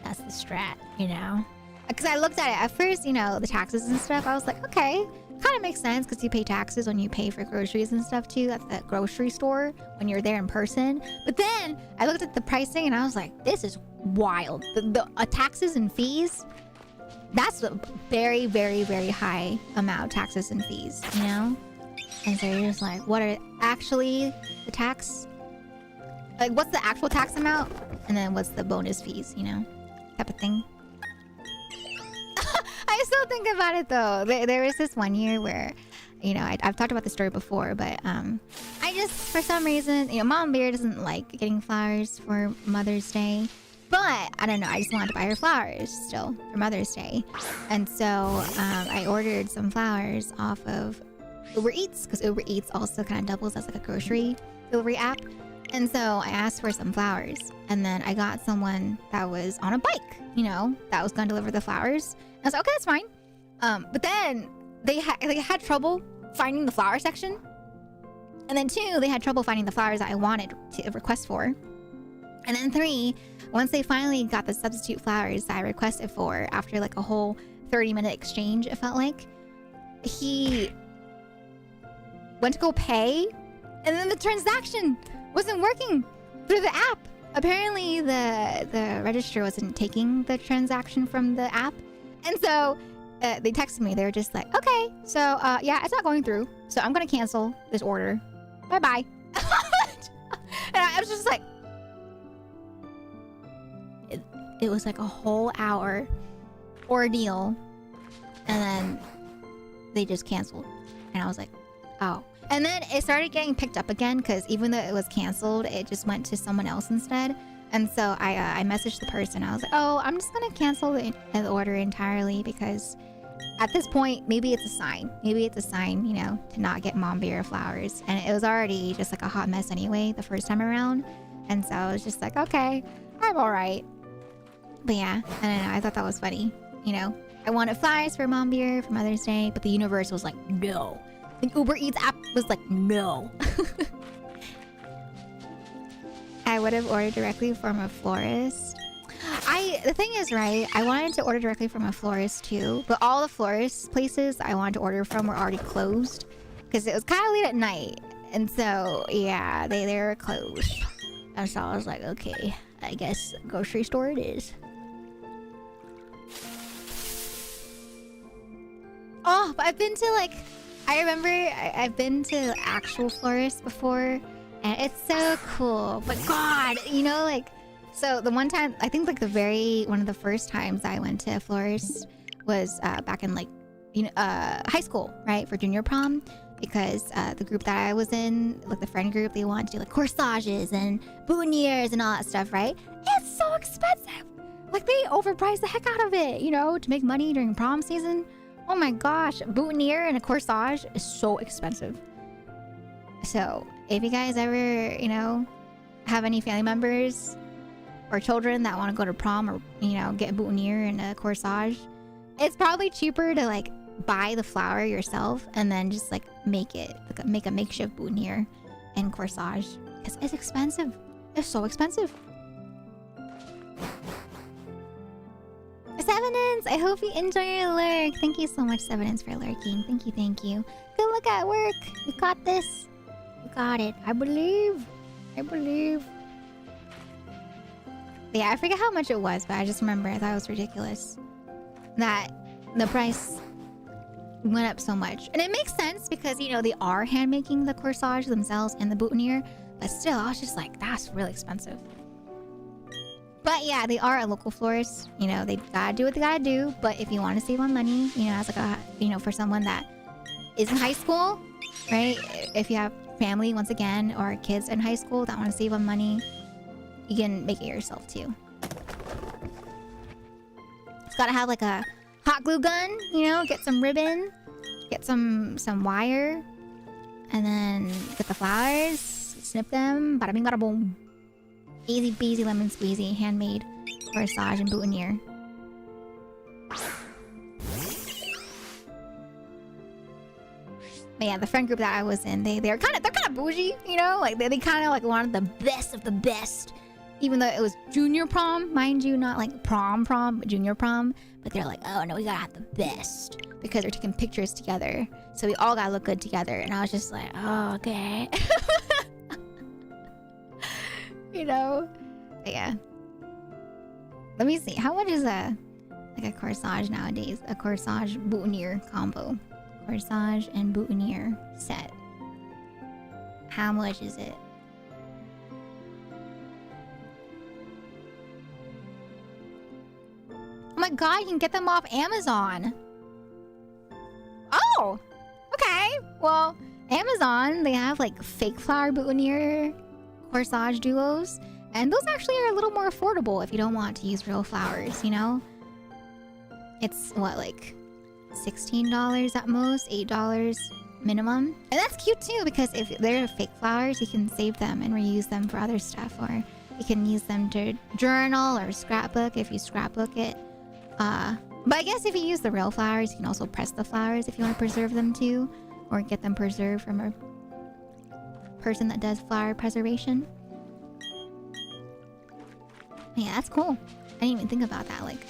That's the strat, you know? Because I looked at it at first, you know, the taxes and stuff. I was like, okay, kind of makes sense because you pay taxes when you pay for groceries and stuff too at the grocery store when you're there in person. But then I looked at the pricing and I was like, this is wild. The taxes and fees, that's a very, very, very high amount of taxes and fees, you know? And so you're just like, what are actually the tax? Like, what's the actual tax amount? And then what's the bonus fees, you know? Type of thing. I still think about it though. There was this one year where, you know, I've talked about the story before, but I just, for some reason, you know, Mom Bear doesn't like getting flowers for Mother's Day. But, I don't know, I just wanted to buy her flowers still for Mother's Day. And so, I ordered some flowers off of Uber Eats, because Uber Eats also kind of doubles as like a grocery delivery app. And so, I asked for some flowers. And then I got someone that was on a bike, you know, that was going to deliver the flowers. I was like, okay, that's fine. But then, they had trouble finding the flower section. And then 2, they had trouble finding the flowers that I wanted to request for. And then 3, once they finally got the substitute flowers that I requested for after like a whole 30-minute exchange, it felt like, he went to go pay, and then the transaction wasn't working through the app. Apparently, the register wasn't taking the transaction from the app. And so they texted me. They were just like, okay, so yeah, it's not going through. So I'm going to cancel this order. Bye-bye. And I was just like, it was like a whole hour ordeal. And then they just canceled. And I was like, oh. And then it started getting picked up again because even though it was canceled, it just went to someone else instead. And so I messaged the person. I was like, oh, I'm just going to cancel the order entirely because at this point, maybe it's a sign. Maybe it's a sign, you know, to not get Mom Bear flowers. And it was already just like a hot mess anyway the first time around. And so I was just like, okay, I'm all right. But yeah, I don't know. I thought that was funny. You know, I wanted flowers for Mom Bear for Mother's Day, but the universe was like, no. The Uber Eats app was like, no. I would have ordered directly from a florist. The thing is, right, I wanted to order directly from a florist too, but all the florist places I wanted to order from were already closed because it was kind of late at night. And so, yeah, they were closed. And so I was like, okay, I guess grocery store it is. Oh, but I've been to like, I remember I've been to actual florists before. And it's so cool. But God, you know, like, so the one time, I think like one of the first times I went to a florist was back in like, you know, high school, right? For junior prom. Because the group that I was in, like the friend group, they wanted to do like corsages and boutonnieres and all that stuff, right? It's so expensive. Like they overpriced the heck out of it, you know, to make money during prom season. Oh my gosh, a boutonniere and a corsage is so expensive. So if you guys ever, you know, have any family members or children that want to go to prom or, you know, get a boutonniere and a corsage, it's probably cheaper to like buy the flower yourself and then just like make a makeshift boutonniere and corsage because it's expensive. It's so expensive. Sevenins, I hope you enjoy your lurk. Thank you so much, Sevenins, for lurking. Thank you. Good luck at work. You got this. You got it. I believe. Yeah, I forget how much it was, but I just remember I thought it was ridiculous that the price went up so much. And it makes sense because, you know, they are hand making the corsage themselves and the boutonniere, but still, I was just like, that's really expensive. But yeah, they are a local florist. You know, they gotta do what they gotta do. But if you want to save on money, you know, as like a, you know, for someone that is in high school, right? If you have family, once again, or kids in high school that want to save on money, you can make it yourself too. It's gotta have like a hot glue gun, you know, get some ribbon, get some wire, and then get the flowers, snip them, bada bing bada boom. Easy peasy lemon squeezy, handmade. Corsage and boutonniere. But yeah, the friend group that I was in, they're kind of bougie, you know, like they kind of like wanted the best of the best, even though it was junior prom, mind you, not like prom, but junior prom. But they're like, oh no, we gotta have the best because they're taking pictures together, so we all gotta look good together. And I was just like, oh okay, you know. But yeah, let me see, how much is a corsage nowadays? A corsage boutonniere combo. Corsage and boutonniere set. How much is it? Oh my god, you can get them off Amazon. Oh, okay. Well, Amazon, they have like fake flower boutonniere corsage duos, and those actually are a little more affordable if you don't want to use real flowers, you know? It's what, like $16 at most, $8 minimum. And that's cute too, because if they're fake flowers, you can save them and reuse them for other stuff, or you can use them to journal or scrapbook if you scrapbook it. But I guess if you use the real flowers, you can also press the flowers if you want to preserve them too, or get them preserved from a person that does flower preservation. Yeah, that's cool. I didn't even think about that, like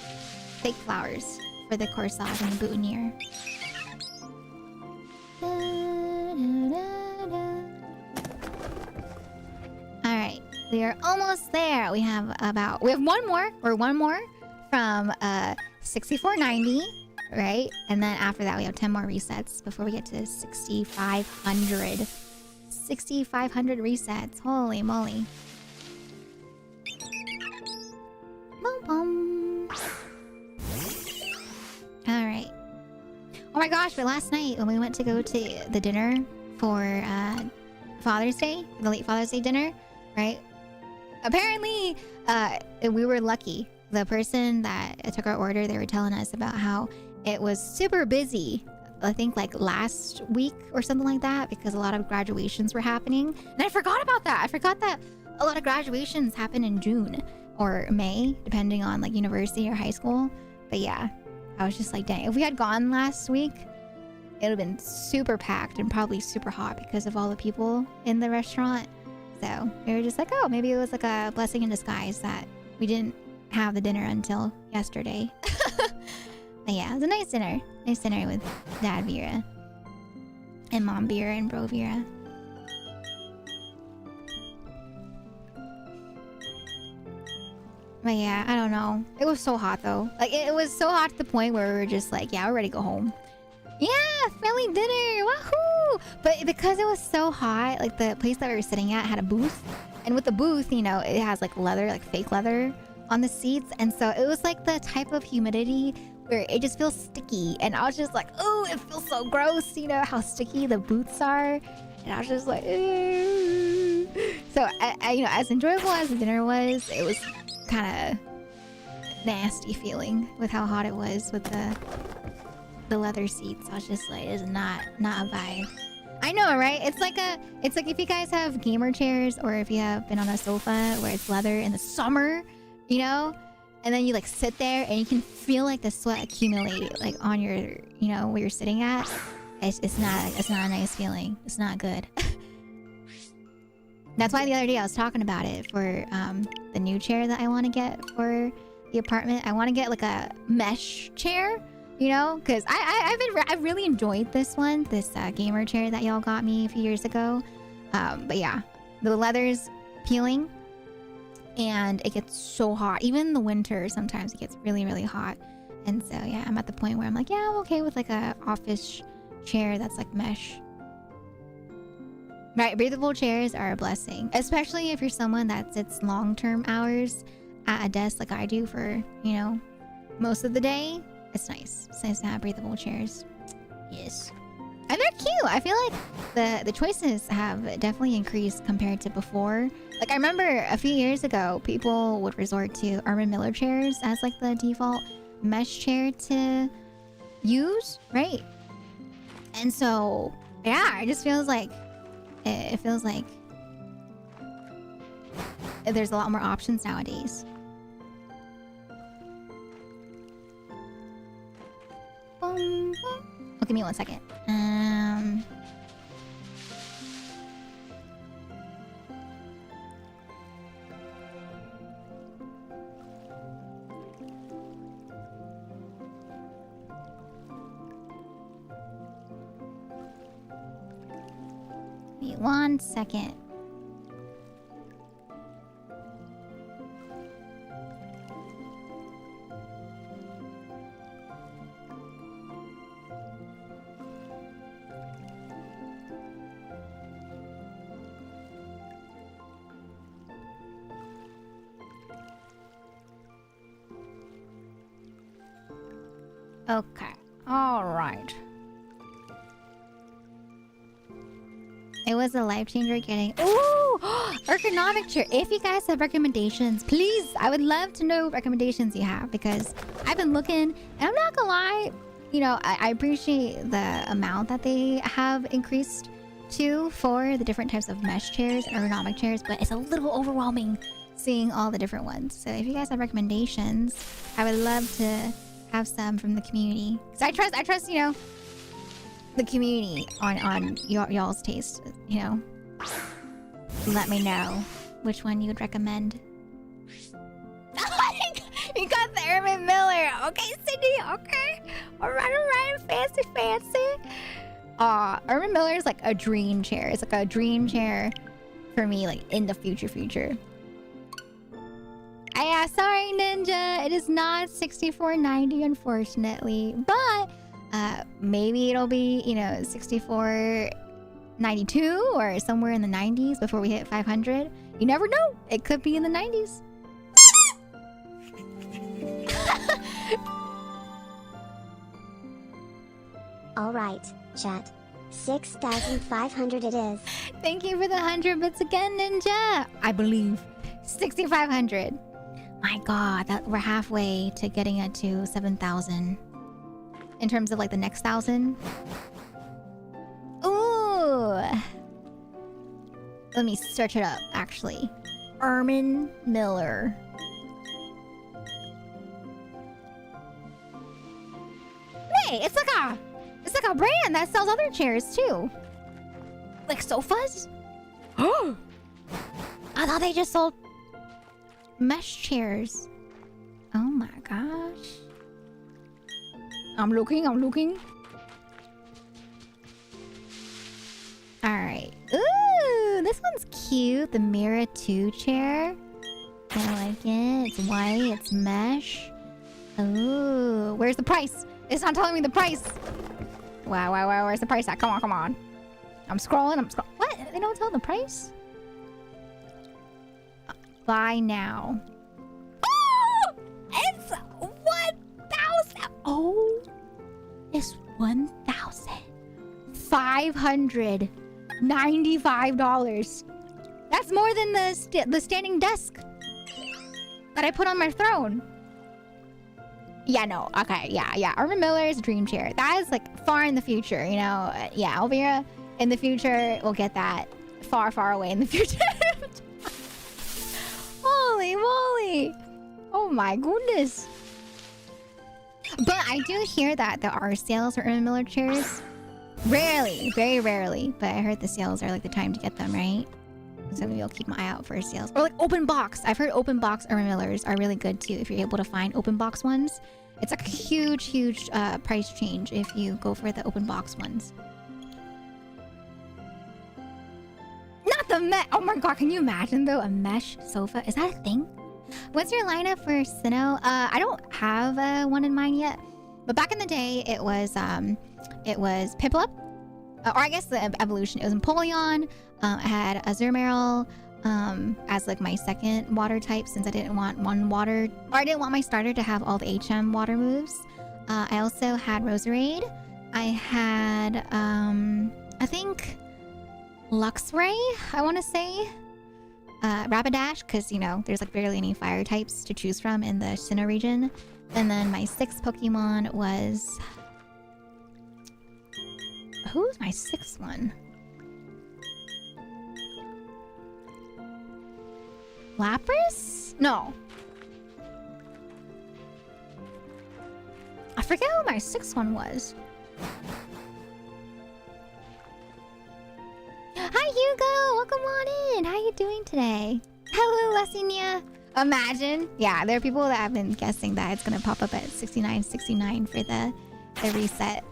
fake flowers for the corsage and the boutonniere. Alright, we are almost there. We have one more from 6490, right? And then after that we have 10 more resets before we get to 6500. 6500 resets. Holy moly. Boom boom. Alright. Oh my gosh, but last night when we went to go to the dinner for Father's Day, the late Father's Day dinner, right? Apparently, we were lucky. The person that took our order, they were telling us about how it was super busy, I think like last week or something like that, because a lot of graduations were happening. And I forgot about that. I forgot that a lot of graduations happen in June or May, depending on like university or high school. But yeah, I was just like, dang, if we had gone last week, it would have been super packed and probably super hot because of all the people in the restaurant. So we were just like, oh, maybe it was like a blessing in disguise that we didn't have the dinner until yesterday. But yeah, it was a nice dinner. Nice dinner with Dad Vera and Mom Vera and Bro Vera. But yeah, I don't know. It was so hot though. Like it was so hot to the point where we were just like, yeah, we're ready to go home. Yeah, family dinner, wahoo! But because it was so hot, like the place that we were sitting at had a booth, and with the booth, you know, it has like leather, like fake leather on the seats, and so it was like the type of humidity where it just feels sticky, and I was just like, oh, it feels so gross, you know how sticky the booths are, and I was just like, ew. So I you know, as enjoyable as the dinner was, it was kind of nasty feeling with how hot it was with the leather seats. I was just like, it's not a vibe. I know, right? It's like if you guys have gamer chairs, or if you have been on a sofa where it's leather in the summer, you know, and then you like sit there and you can feel like the sweat accumulate like on your, you know, where you're sitting at. It's not a nice feeling. It's not good. That's why the other day I was talking about it for the new chair that I want to get for the apartment. I want to get like a mesh chair, you know, because I've really enjoyed this one, this gamer chair that y'all got me a few years ago. But yeah, the leather's peeling, and it gets so hot. Even in the winter, sometimes it gets really, really hot. And so yeah, I'm at the point where I'm like, yeah, I'm okay with like a office chair that's like mesh. Right, breathable chairs are a blessing, especially if you're someone that sits long-term hours at a desk like I do for, you know, most of the day. It's nice. It's nice to have breathable chairs. Yes. And they're cute. I feel like the choices have definitely increased compared to before. Like I remember a few years ago, people would resort to Herman Miller chairs as like the default mesh chair to use, right? And so, yeah, it just feels like it feels like there's a lot more options nowadays. give me 1 second. Give me 1 second. Okay. All right. It was a life changer getting. Ooh! Ergonomic chair. If you guys have recommendations, please, I would love to know what recommendations you have because I've been looking and I'm not gonna lie, you know, I appreciate the amount that they have increased to for the different types of mesh chairs and ergonomic chairs, but it's a little overwhelming seeing all the different ones. So if you guys have recommendations, I would love to have some from the community. Because I trust, you know, the community on y'all's taste, you know. Let me know which one you would recommend. You got the Herman Miller. Okay, Cindy, okay. Alright, fancy. Herman Miller is like a dream chair. It's like a dream chair for me, like in the future. Yeah, sorry, Ninja. It is not $64.90, unfortunately. But maybe it'll be, you know, $64.92 or somewhere in the 90s before we hit 500. You never know. It could be in the 90s. All right, chat. 6,500 it is. Thank you for the 100 bits again, Ninja. I believe 6,500. My God, we're halfway to getting it to 7,000. In terms of like the next 1,000. Ooh. Let me search it up, actually. Herman Miller. Wait, it's like a brand that sells other chairs too. Like sofas? Oh! I thought they just sold mesh chairs. Oh my gosh. I'm looking. Alright. Ooh, this one's cute. The Mira 2 chair. I like it. It's white. It's mesh. Ooh, where's the price? It's not telling me the price. Wow. Where's the price at? Come on. I'm scrolling. What? They don't tell the price? Buy now. Oh! It's 1,000. Oh, it's $1,595. That's more than the standing desk that I put on my throne. Yeah, no. Okay, yeah. Herman Miller's dream chair. That is like far in the future, you know. Yeah, Elvira in the future will get that far away in the future. Holy moly! Oh my goodness. But I do hear that there are sales for Herman Miller chairs. Rarely, very rarely. But I heard the sales are like the time to get them, right? So maybe I'll keep my eye out for sales. Or like open box. I've heard open box Herman Millers are really good too if you're able to find open box ones. It's like a huge price change if you go for the open box ones. Not the mesh. Oh my God, can you imagine though a mesh sofa? Is that a thing? What's your lineup for Sinnoh? I don't have one in mind yet, but back in the day it was Piplup, or I guess the evolution. It was Empoleon. I had Azurmeryl as like my second water type since I didn't want I didn't want my starter to have all the HM water moves. I also had Roserade. I had I think Luxray, I want to say. Rapidash, because, you know, there's like barely any fire types to choose from in the Sinnoh region. And then my sixth Pokemon was... Who's my sixth one? Lapras? No. I forget who my sixth one was. Hugo! Welcome on in! How you doing today? Hello, Lasinia! Imagine. Yeah, there are people that have been guessing that it's gonna pop up at 69.69 for the reset.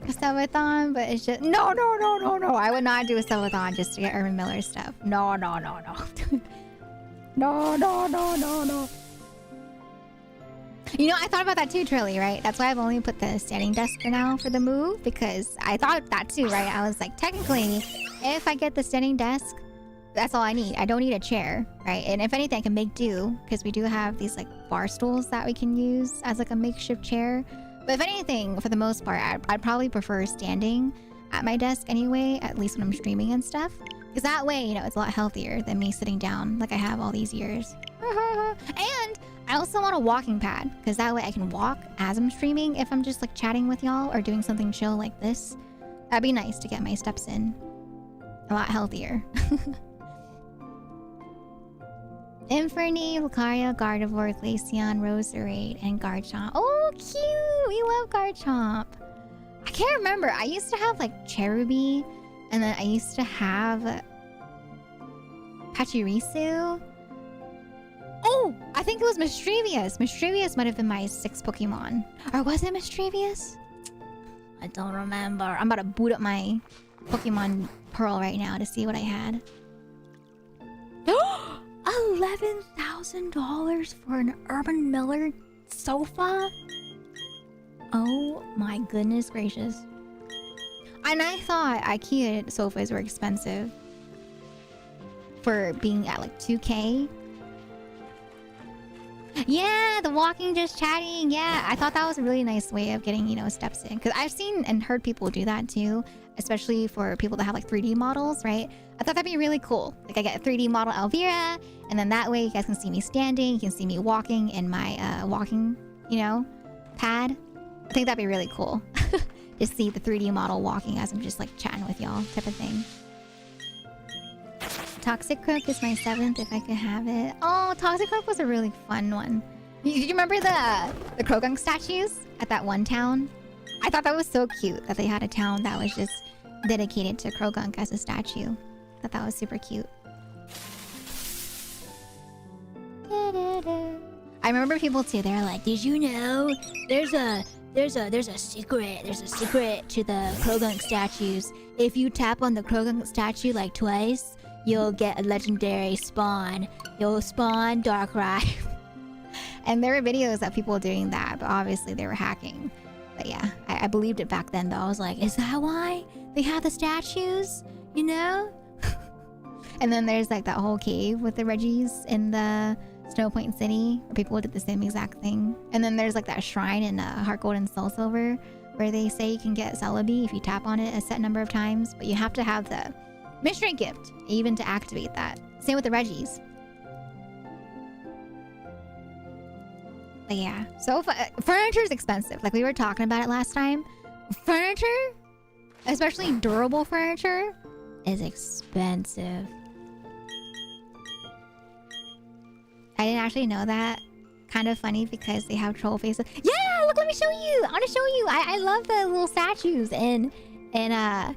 A subathon, but it's just... No! I would not do a subathon just to get Urban Miller stuff. No. No. You know, I thought about that too, Trilly, right? That's why I've only put the standing desk for now for the move, because I thought that too, right? I was like, technically, if I get the standing desk, that's all I need. I don't need a chair, right? And if anything, I can make do, because we do have these like bar stools that we can use as like a makeshift chair. But if anything, for the most part, I'd probably prefer standing at my desk anyway, at least when I'm streaming and stuff. Because that way, you know, it's a lot healthier than me sitting down like I have all these years. And I also want a walking pad, because that way I can walk as I'm streaming if I'm just like chatting with y'all or doing something chill like this. That'd be nice to get my steps in. A lot healthier. Inferny, Lucaria, Gardevoir, Glaceon, Roserade, and Garchomp. Oh, cute! We love Garchomp. I can't remember. I used to have like Cherubi, and then I used to have Pachirisu. Oh, I think it was Mischievous. Mischievous might have been my 6th Pokemon. Or was it Mischievous? I don't remember. I'm about to boot up my Pokemon Pearl right now to see what I had. $11,000 for an Urban Miller sofa? Oh my goodness gracious. And I thought IKEA sofas were expensive for being at like 2K. Yeah, the walking, just chatting. Yeah, I thought that was a really nice way of getting, you know, steps in. Because I've seen and heard people do that too, especially for people that have like 3D models, right? I thought that'd be really cool. Like I get a 3D model Elvira, and then that way you guys can see me standing, you can see me walking in my walking, you know, pad. I think that'd be really cool. Just see the 3D model walking as I'm just like chatting with y'all type of thing. Toxic Croak is my 7th if I could have it. Oh, Toxic Croak was a really fun one. Did you remember the Krogunk statues at that one town? I thought that was so cute that they had a town that was just dedicated to Krogunk as a statue. I thought that was super cute. I remember people too, they were like, did you know there's a secret to the Krogunk statues. If you tap on the Krogunk statue like twice, you'll get a legendary spawn. You'll spawn Darkrai. And there were videos of people doing that, but obviously they were hacking. But yeah, I believed it back then though. I was like, is that why they have the statues? You know? And then there's like that whole cave with the Reggies in the Snow Point City where people did the same exact thing. And then there's like that shrine in Heart Gold and Soul Silver where they say you can get Celebi if you tap on it a set number of times, but you have to have the mystery gift even to activate that. Same with the Reggies. But yeah, so furniture is expensive. Like we were talking about it last time. Furniture, especially durable furniture, is expensive. I didn't actually know that. Kind of funny because they have troll faces. Yeah, look, let me show you. I want to show you. I love the little statues and I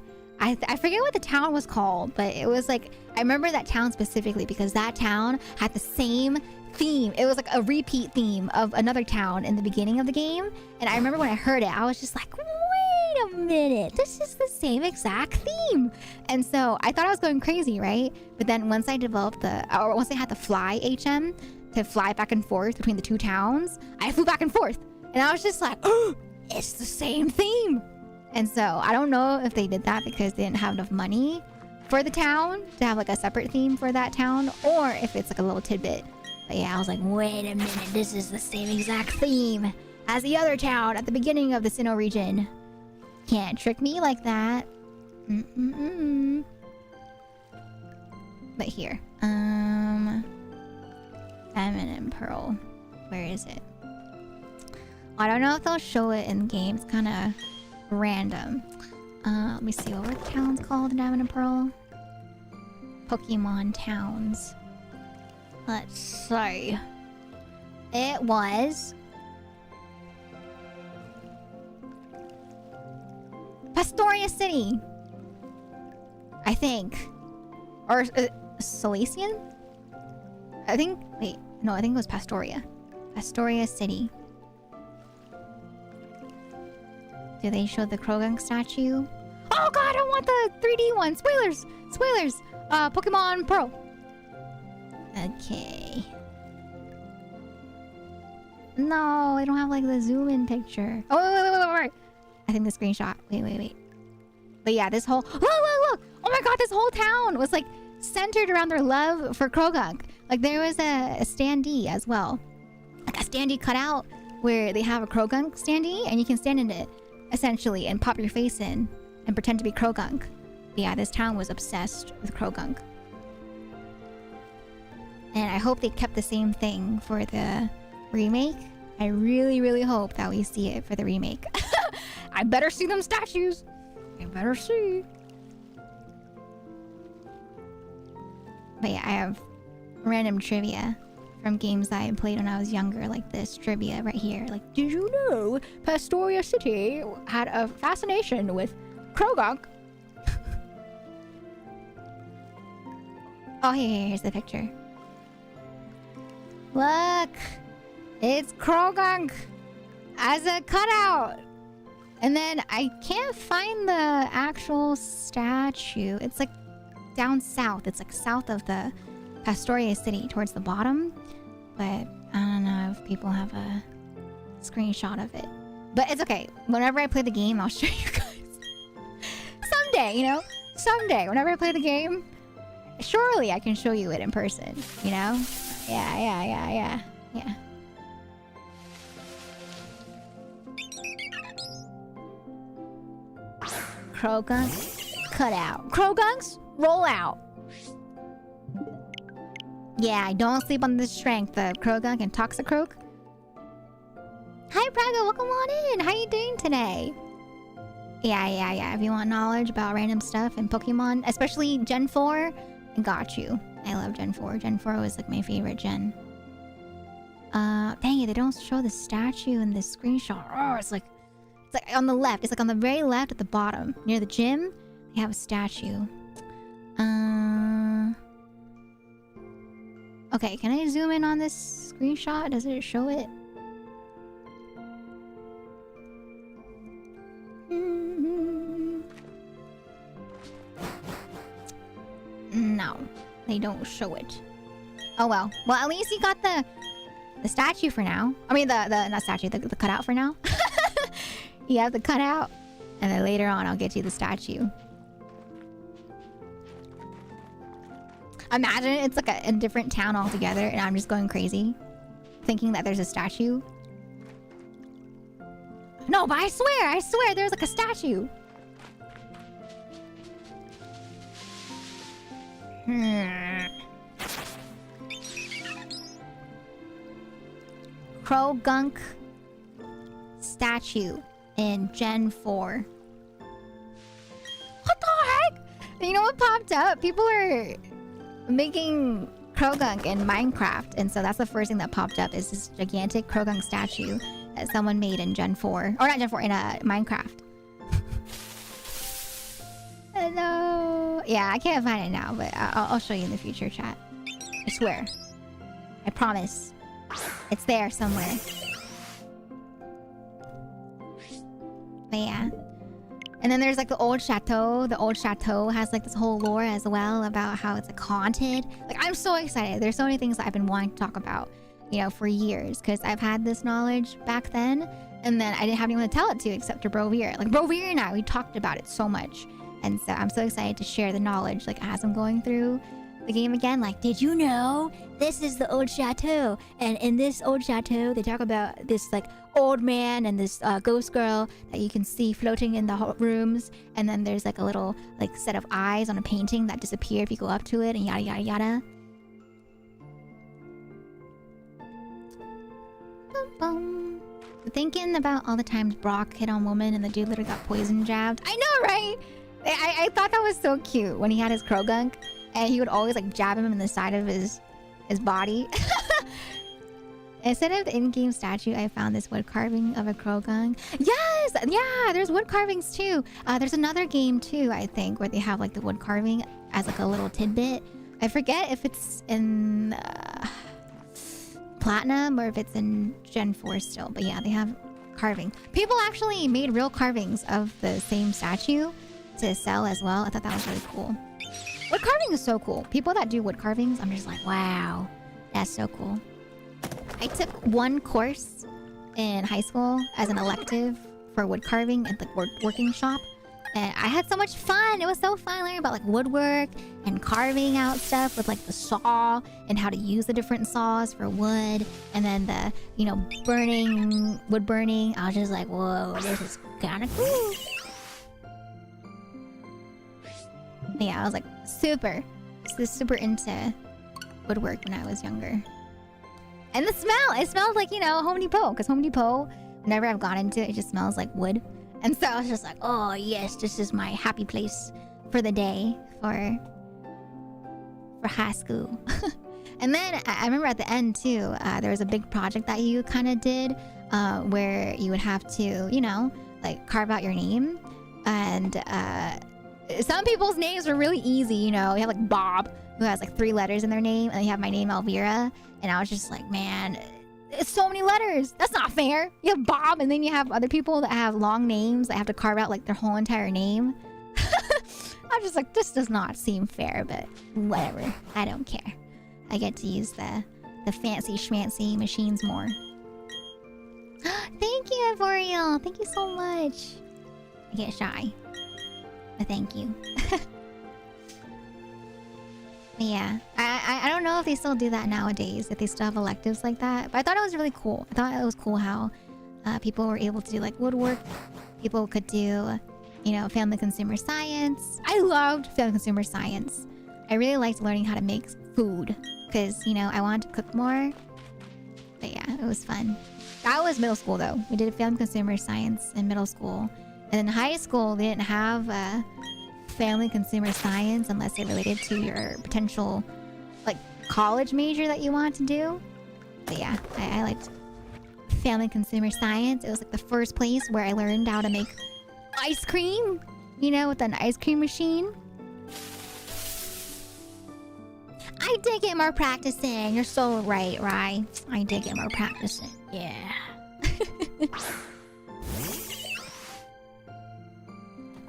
forget what the town was called, but it was like, I remember that town specifically because that town had the same theme. It was like a repeat theme of another town in the beginning of the game. And I remember when I heard it, I was just like, wait a minute, this is the same exact theme. And so I thought I was going crazy, right? But then once I developed once I had the fly HM to fly back and forth between the two towns, I flew back and forth. And I was just like, oh, it's the same theme. And so I don't know if they did that because they didn't have enough money for the town to have like a separate theme for that town, or if it's like a little tidbit. But yeah, I was like, wait a minute, this is the same exact theme as the other town at the beginning of the Sinnoh region. Can't trick me like that. But here, Feminine Pearl. Where is it? I don't know if they'll show it in game. It's kind of random. Let me see, what were the towns called in Diamond and Pearl? Pokemon towns. Let's see. It was Pastoria City. I think. Or Salesian? I think, wait, no, I think it was Pastoria. Pastoria City. Do they show the Krogunk statue? Oh god, I want the 3D one! Spoilers! Spoilers! Pokemon Pearl. Okay. No, I don't have like the zoom in picture. Oh, wait. I think the screenshot. Wait. But yeah, this whole... Look! Oh my god, this whole town was like centered around their love for Krogunk. Like there was a standee as well. Like a standee cutout where they have a Krogunk standee and you can stand in it essentially and pop your face in and pretend to be Krogunk. Yeah, this town was obsessed with Krogunk. And I hope they kept the same thing for the remake. I really hope that we see it for the remake. I better see them statues. I better see. But yeah, I have random trivia from games that I played when I was younger, like this trivia right here. Like, did you know Pastoria City had a fascination with Krogunk? Oh, here's the picture. Look! It's Krogunk as a cutout! And then I can't find the actual statue. It's like down south. It's like south of the Pastoria City towards the bottom. But I don't know if people have a screenshot of it. But it's okay. Whenever I play the game, I'll show you guys. Someday, you know? Someday, whenever I play the game, surely I can show you it in person, you know? Yeah. Krogunk, cut out. Krogunks, roll out. Yeah, don't sleep on the strength of Krogunk and Toxicroak. Hi, Praga, welcome on in. How you doing today? Yeah. If you want knowledge about random stuff and Pokemon, especially Gen 4, I got you. I love Gen 4. Gen 4 was like my favorite gen. Dang it, they don't show the statue in this screenshot. Oh, it's like on the left. It's like on the very left at the bottom. Near the gym, they have a statue. Okay, can I zoom in on this screenshot? Does it show it? No, they don't show it. Oh well. Well, at least you got the statue for now. I mean, the not statue, the cutout for now. You have the cutout, and then later on, I'll get you the statue. Imagine it's like a different town altogether, and I'm just going crazy, thinking that there's a statue. No, but I swear, there's like a statue. Krogunk statue in Gen 4. What the heck? You know what popped up? People are making Krogunk in Minecraft, and so that's the first thing that popped up is this gigantic Krogunk statue that someone made in Gen 4. Or not Gen 4, in Minecraft. Hello. Yeah, I can't find it now, but I'll show you in the future, chat. I swear. I promise. It's there somewhere. But yeah. And then there's like the old chateau. The old chateau has like this whole lore as well about how it's like haunted. Like, I'm so excited. There's so many things that I've been wanting to talk about, you know, for years. Because I've had this knowledge back then. And then I didn't have anyone to tell it to except to Brovere. Like, Brovere and I, we talked about it so much. And so I'm so excited to share the knowledge, like, as I'm going through the game again. Like, did you know this is the old chateau? And in this old chateau, they talk about this, like, old man and this ghost girl that you can see floating in the rooms. And then there's, like, a little, like, set of eyes on a painting that disappear if you go up to it, and yada, yada, yada. Bum. Thinking about all the times Brock hit on women and the dude literally got poison jabbed. I know, right? I thought that was so cute when he had his Krogunk and he would always like jab him in the side of his body. Instead of the in-game statue, I found this wood carving of a Krogan. Yes! Yeah, there's wood carvings too. There's another game too, I think, where they have like the wood carving as like a little tidbit. I forget if it's in Platinum or if it's in Gen 4 still. But yeah, they have carving. People actually made real carvings of the same statue to sell as well. I thought that was really cool. Wood carving is so cool. People that do wood carvings, I'm just like, wow, that's so cool. I took one course in high school as an elective for wood carving at the working shop. And I had so much fun. It was so fun learning about like woodwork and carving out stuff with like the saw and how to use the different saws for wood. And then the, you know, wood burning. I was just like, whoa, this is kind of cool. Yeah, I was like super into woodwork when I was younger. And the smell, it smells like, you know, Home Depot. Because Home Depot, whenever I've gone into it, it just smells like wood. And so I was just like, oh yes, this is my happy place for the day for high school. And then I remember at the end too, there was a big project that you kind of did where you would have to, you know, like carve out your name. And some people's names were really easy, you know. You have like Bob, who has like 3 letters in their name, and you have my name, Elvira. And I was just like, man, it's so many letters. That's not fair. You have Bob, and then you have other people that have long names that have to carve out like their whole entire name. I'm just like, this does not seem fair, but whatever. I don't care. I get to use the fancy schmancy machines more. Thank you, Ivoriel. Thank you so much. I get shy. But thank you. Yeah, I don't know if they still do that nowadays, if they still have electives like that. But I thought it was really cool. I thought it was cool how people were able to do like woodwork. People could do, you know, family consumer science. I loved family consumer science. I really liked learning how to make food because, you know, I wanted to cook more. But yeah, it was fun. That was middle school though. We did family consumer science in middle school. And in high school, they didn't have family consumer science unless it related to your potential like college major that you want to do. But yeah, I liked family consumer science. It was like the first place where I learned how to make ice cream, you know, with an ice cream machine. I did get more practicing. You're so right, Rye. I did get more practicing. Yeah.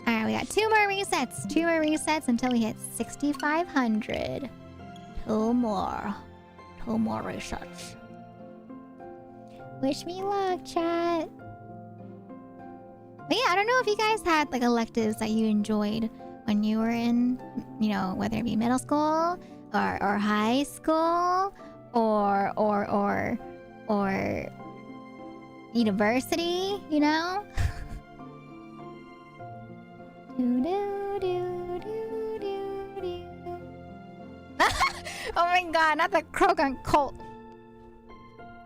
Alright, we got 2 more resets. 2 more resets until we hit 6,500. 2 more. 2 more resets. Wish me luck, chat. But yeah, I don't know if you guys had like electives that you enjoyed when you were in, you know, whether it be middle school or high school or university, you know? Oh my god, not the Krogan cult.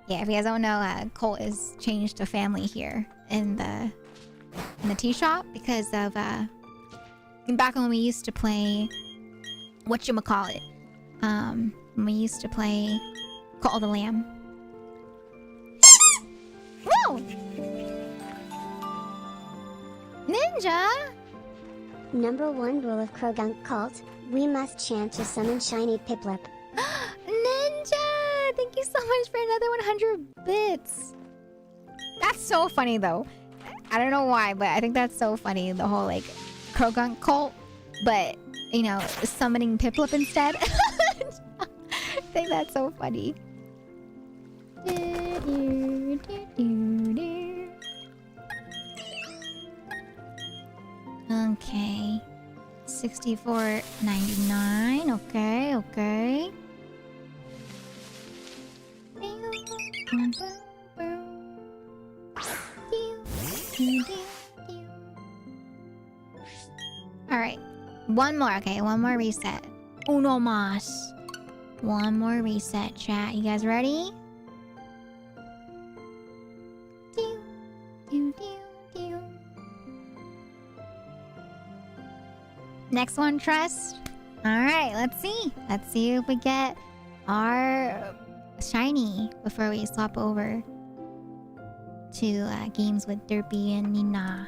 Yeah, if you guys don't know, cult is changed to family here in the tea shop because of back when we used to play whatchamacallit. When we used to play Call of the Lamb. Whoa! Ninja! Number 1 rule of Krogunk cult, we must chant to summon shiny Piplup. Ninja! Thank you so much for another 100 bits. That's so funny though. I don't know why, but I think that's so funny. The whole like Krogunk cult, but you know, summoning Piplup instead. I think that's so funny. Okay. 64.99. Okay, okay. Alright. One more, okay. One more reset. Uno mas. One more reset, chat. You guys ready? Next one, trust. Alright, let's see. Let's see if we get our shiny before we swap over to games with Derpy and Nina.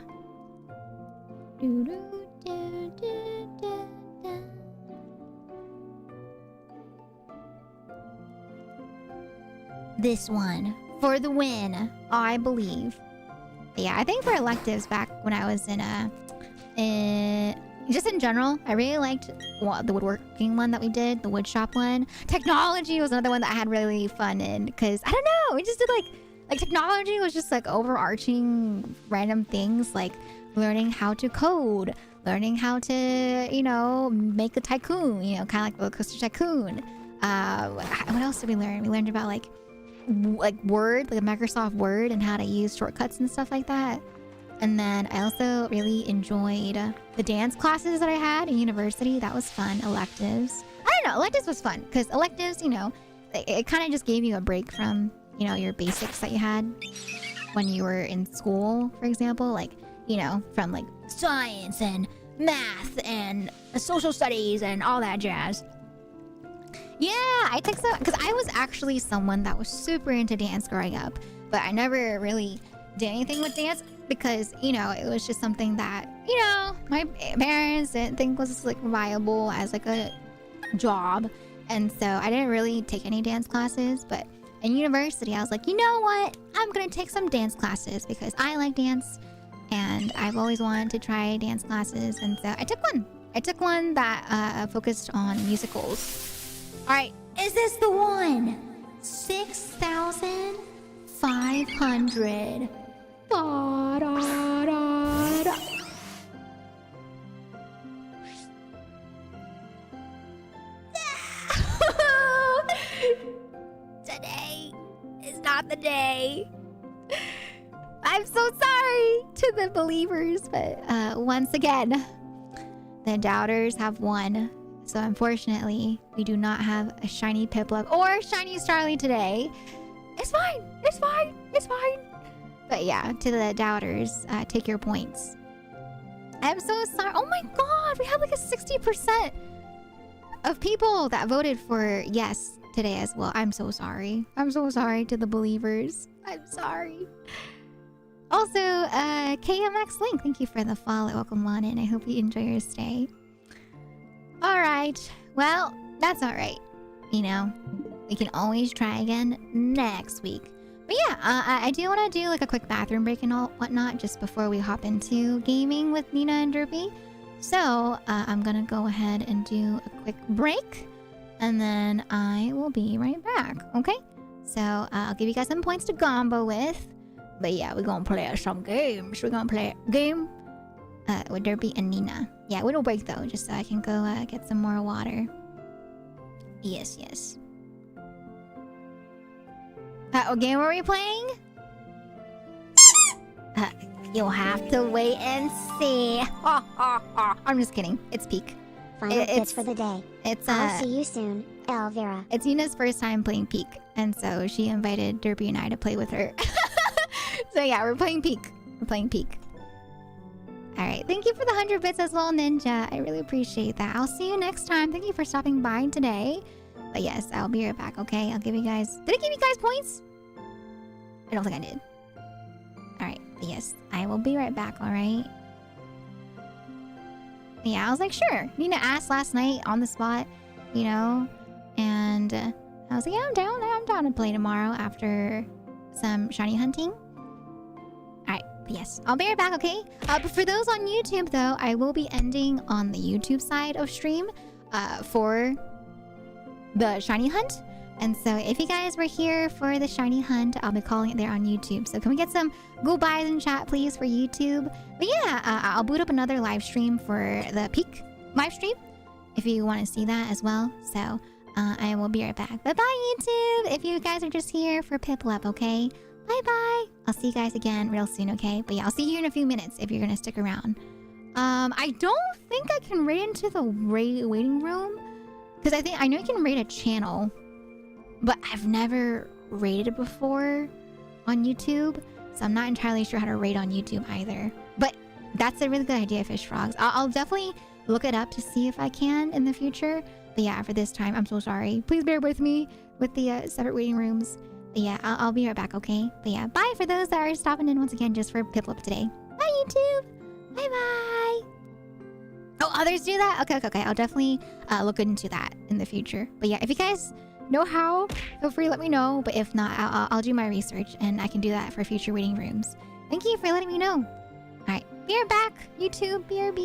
This one for the win, I believe. But yeah, I think for electives back when I was in just in general, I really liked the woodworking one that we did, the wood shop one. Technology was another one that I had really fun in because I don't know, we just did like technology was just like overarching random things like learning how to code, learning how to, you know, make a tycoon, you know, kind of like Roller Coaster Tycoon. What else did we learn? We learned about like Word, like Microsoft Word, and how to use shortcuts and stuff like that. And then I also really enjoyed the dance classes that I had in university. That was fun. Electives. I don't know. Electives was fun because electives, you know, it kind of just gave you a break from, you know, your basics that you had when you were in school, for example. Like, you know, from like science and math and social studies and all that jazz. Yeah, I took some because I was actually someone that was super into dance growing up, but I never really did anything with dance because, you know, it was just something that, you know, my parents didn't think was like viable as like a job. And so I didn't really take any dance classes, but in university I was like, you know what? I'm gonna take some dance classes because I like dance and I've always wanted to try dance classes. And so I took one. I took one that focused on musicals. All right, is this the one? 6,500. Ba-da-da-da. Today is not the day. I'm so sorry to the believers, but once again, the doubters have won. So unfortunately, we do not have a shiny Piplup or shiny Starly today. It's fine. It's fine. It's fine. But yeah, to the doubters, take your points. I'm so sorry. Oh my god, we had like a 60% of people that voted for yes today as well. I'm so sorry. I'm so sorry to the believers. I'm sorry. Also, KMX Link, thank you for the follow. Welcome on in. I hope you enjoy your stay. Alright, well, that's alright. You know, we can always try again next week. But yeah, I do want to do like a quick bathroom break and all whatnot just before we hop into gaming with Nina and Derpy. So, I'm gonna go ahead and do a quick break. And then I will be right back, okay? So, I'll give you guys some points to combo with. But yeah, we're gonna play some games. We're gonna play a game with Derpy and Nina. Yeah, little break though, just so I can go get some more water. Yes, yes. What game are we playing? You'll have to wait and see. I'm just kidding. It's Peak. Final bits for the day. It's I'll see you soon, Elvira. It's Nina's first time playing Peak, and so she invited Derpy and I to play with her. So yeah, we're playing Peak. We're playing Peak. Alright, thank you for the 100 bits as well, Ninja. I really appreciate that. I'll see you next time. Thank you for stopping by today. But yes, I'll be right back, okay? I'll give you guys... Did I give you guys points? I don't think I did. Alright, but yes, I will be right back, alright? Yeah, I was like, sure. Nina asked last night on the spot, you know? And I was like, yeah, I'm down. I'm down to play tomorrow after some shiny hunting. Alright, but yes, I'll be right back, okay? But for those on YouTube, though, I will be ending on the YouTube side of stream for the shiny hunt. And so if you guys were here for the shiny hunt, I'll be calling it there on YouTube. So can we get some goodbyes in chat, please, for YouTube? But yeah, I'll boot up another live stream for the Peak live stream if you want to see that as well. So I will be right back. Bye-bye, YouTube! If you guys are just here for Piplup, okay? Bye-bye! I'll see you guys again real soon, okay? But yeah, I'll see you in a few minutes if you're gonna stick around. I don't think I can raid into the waiting room. Because I know you can raid a channel. But I've never raided it before on YouTube. So I'm not entirely sure how to raid on YouTube either. But that's a really good idea, Fish Frogs. I'll definitely look it up to see if I can in the future. But yeah, for this time, I'm so sorry. Please bear with me with the separate waiting rooms. But yeah, I'll be right back, okay? But yeah, bye for those that are stopping in once again just for Piplup today. Bye, YouTube! Bye-bye! Oh, others do that? Okay. I'll definitely look into that in the future. But yeah, if you guys know how, feel free to let me know. But if not, I'll do my research and I can do that for future waiting rooms. Thank you for letting me know. Alright, be right back, YouTube, BRB.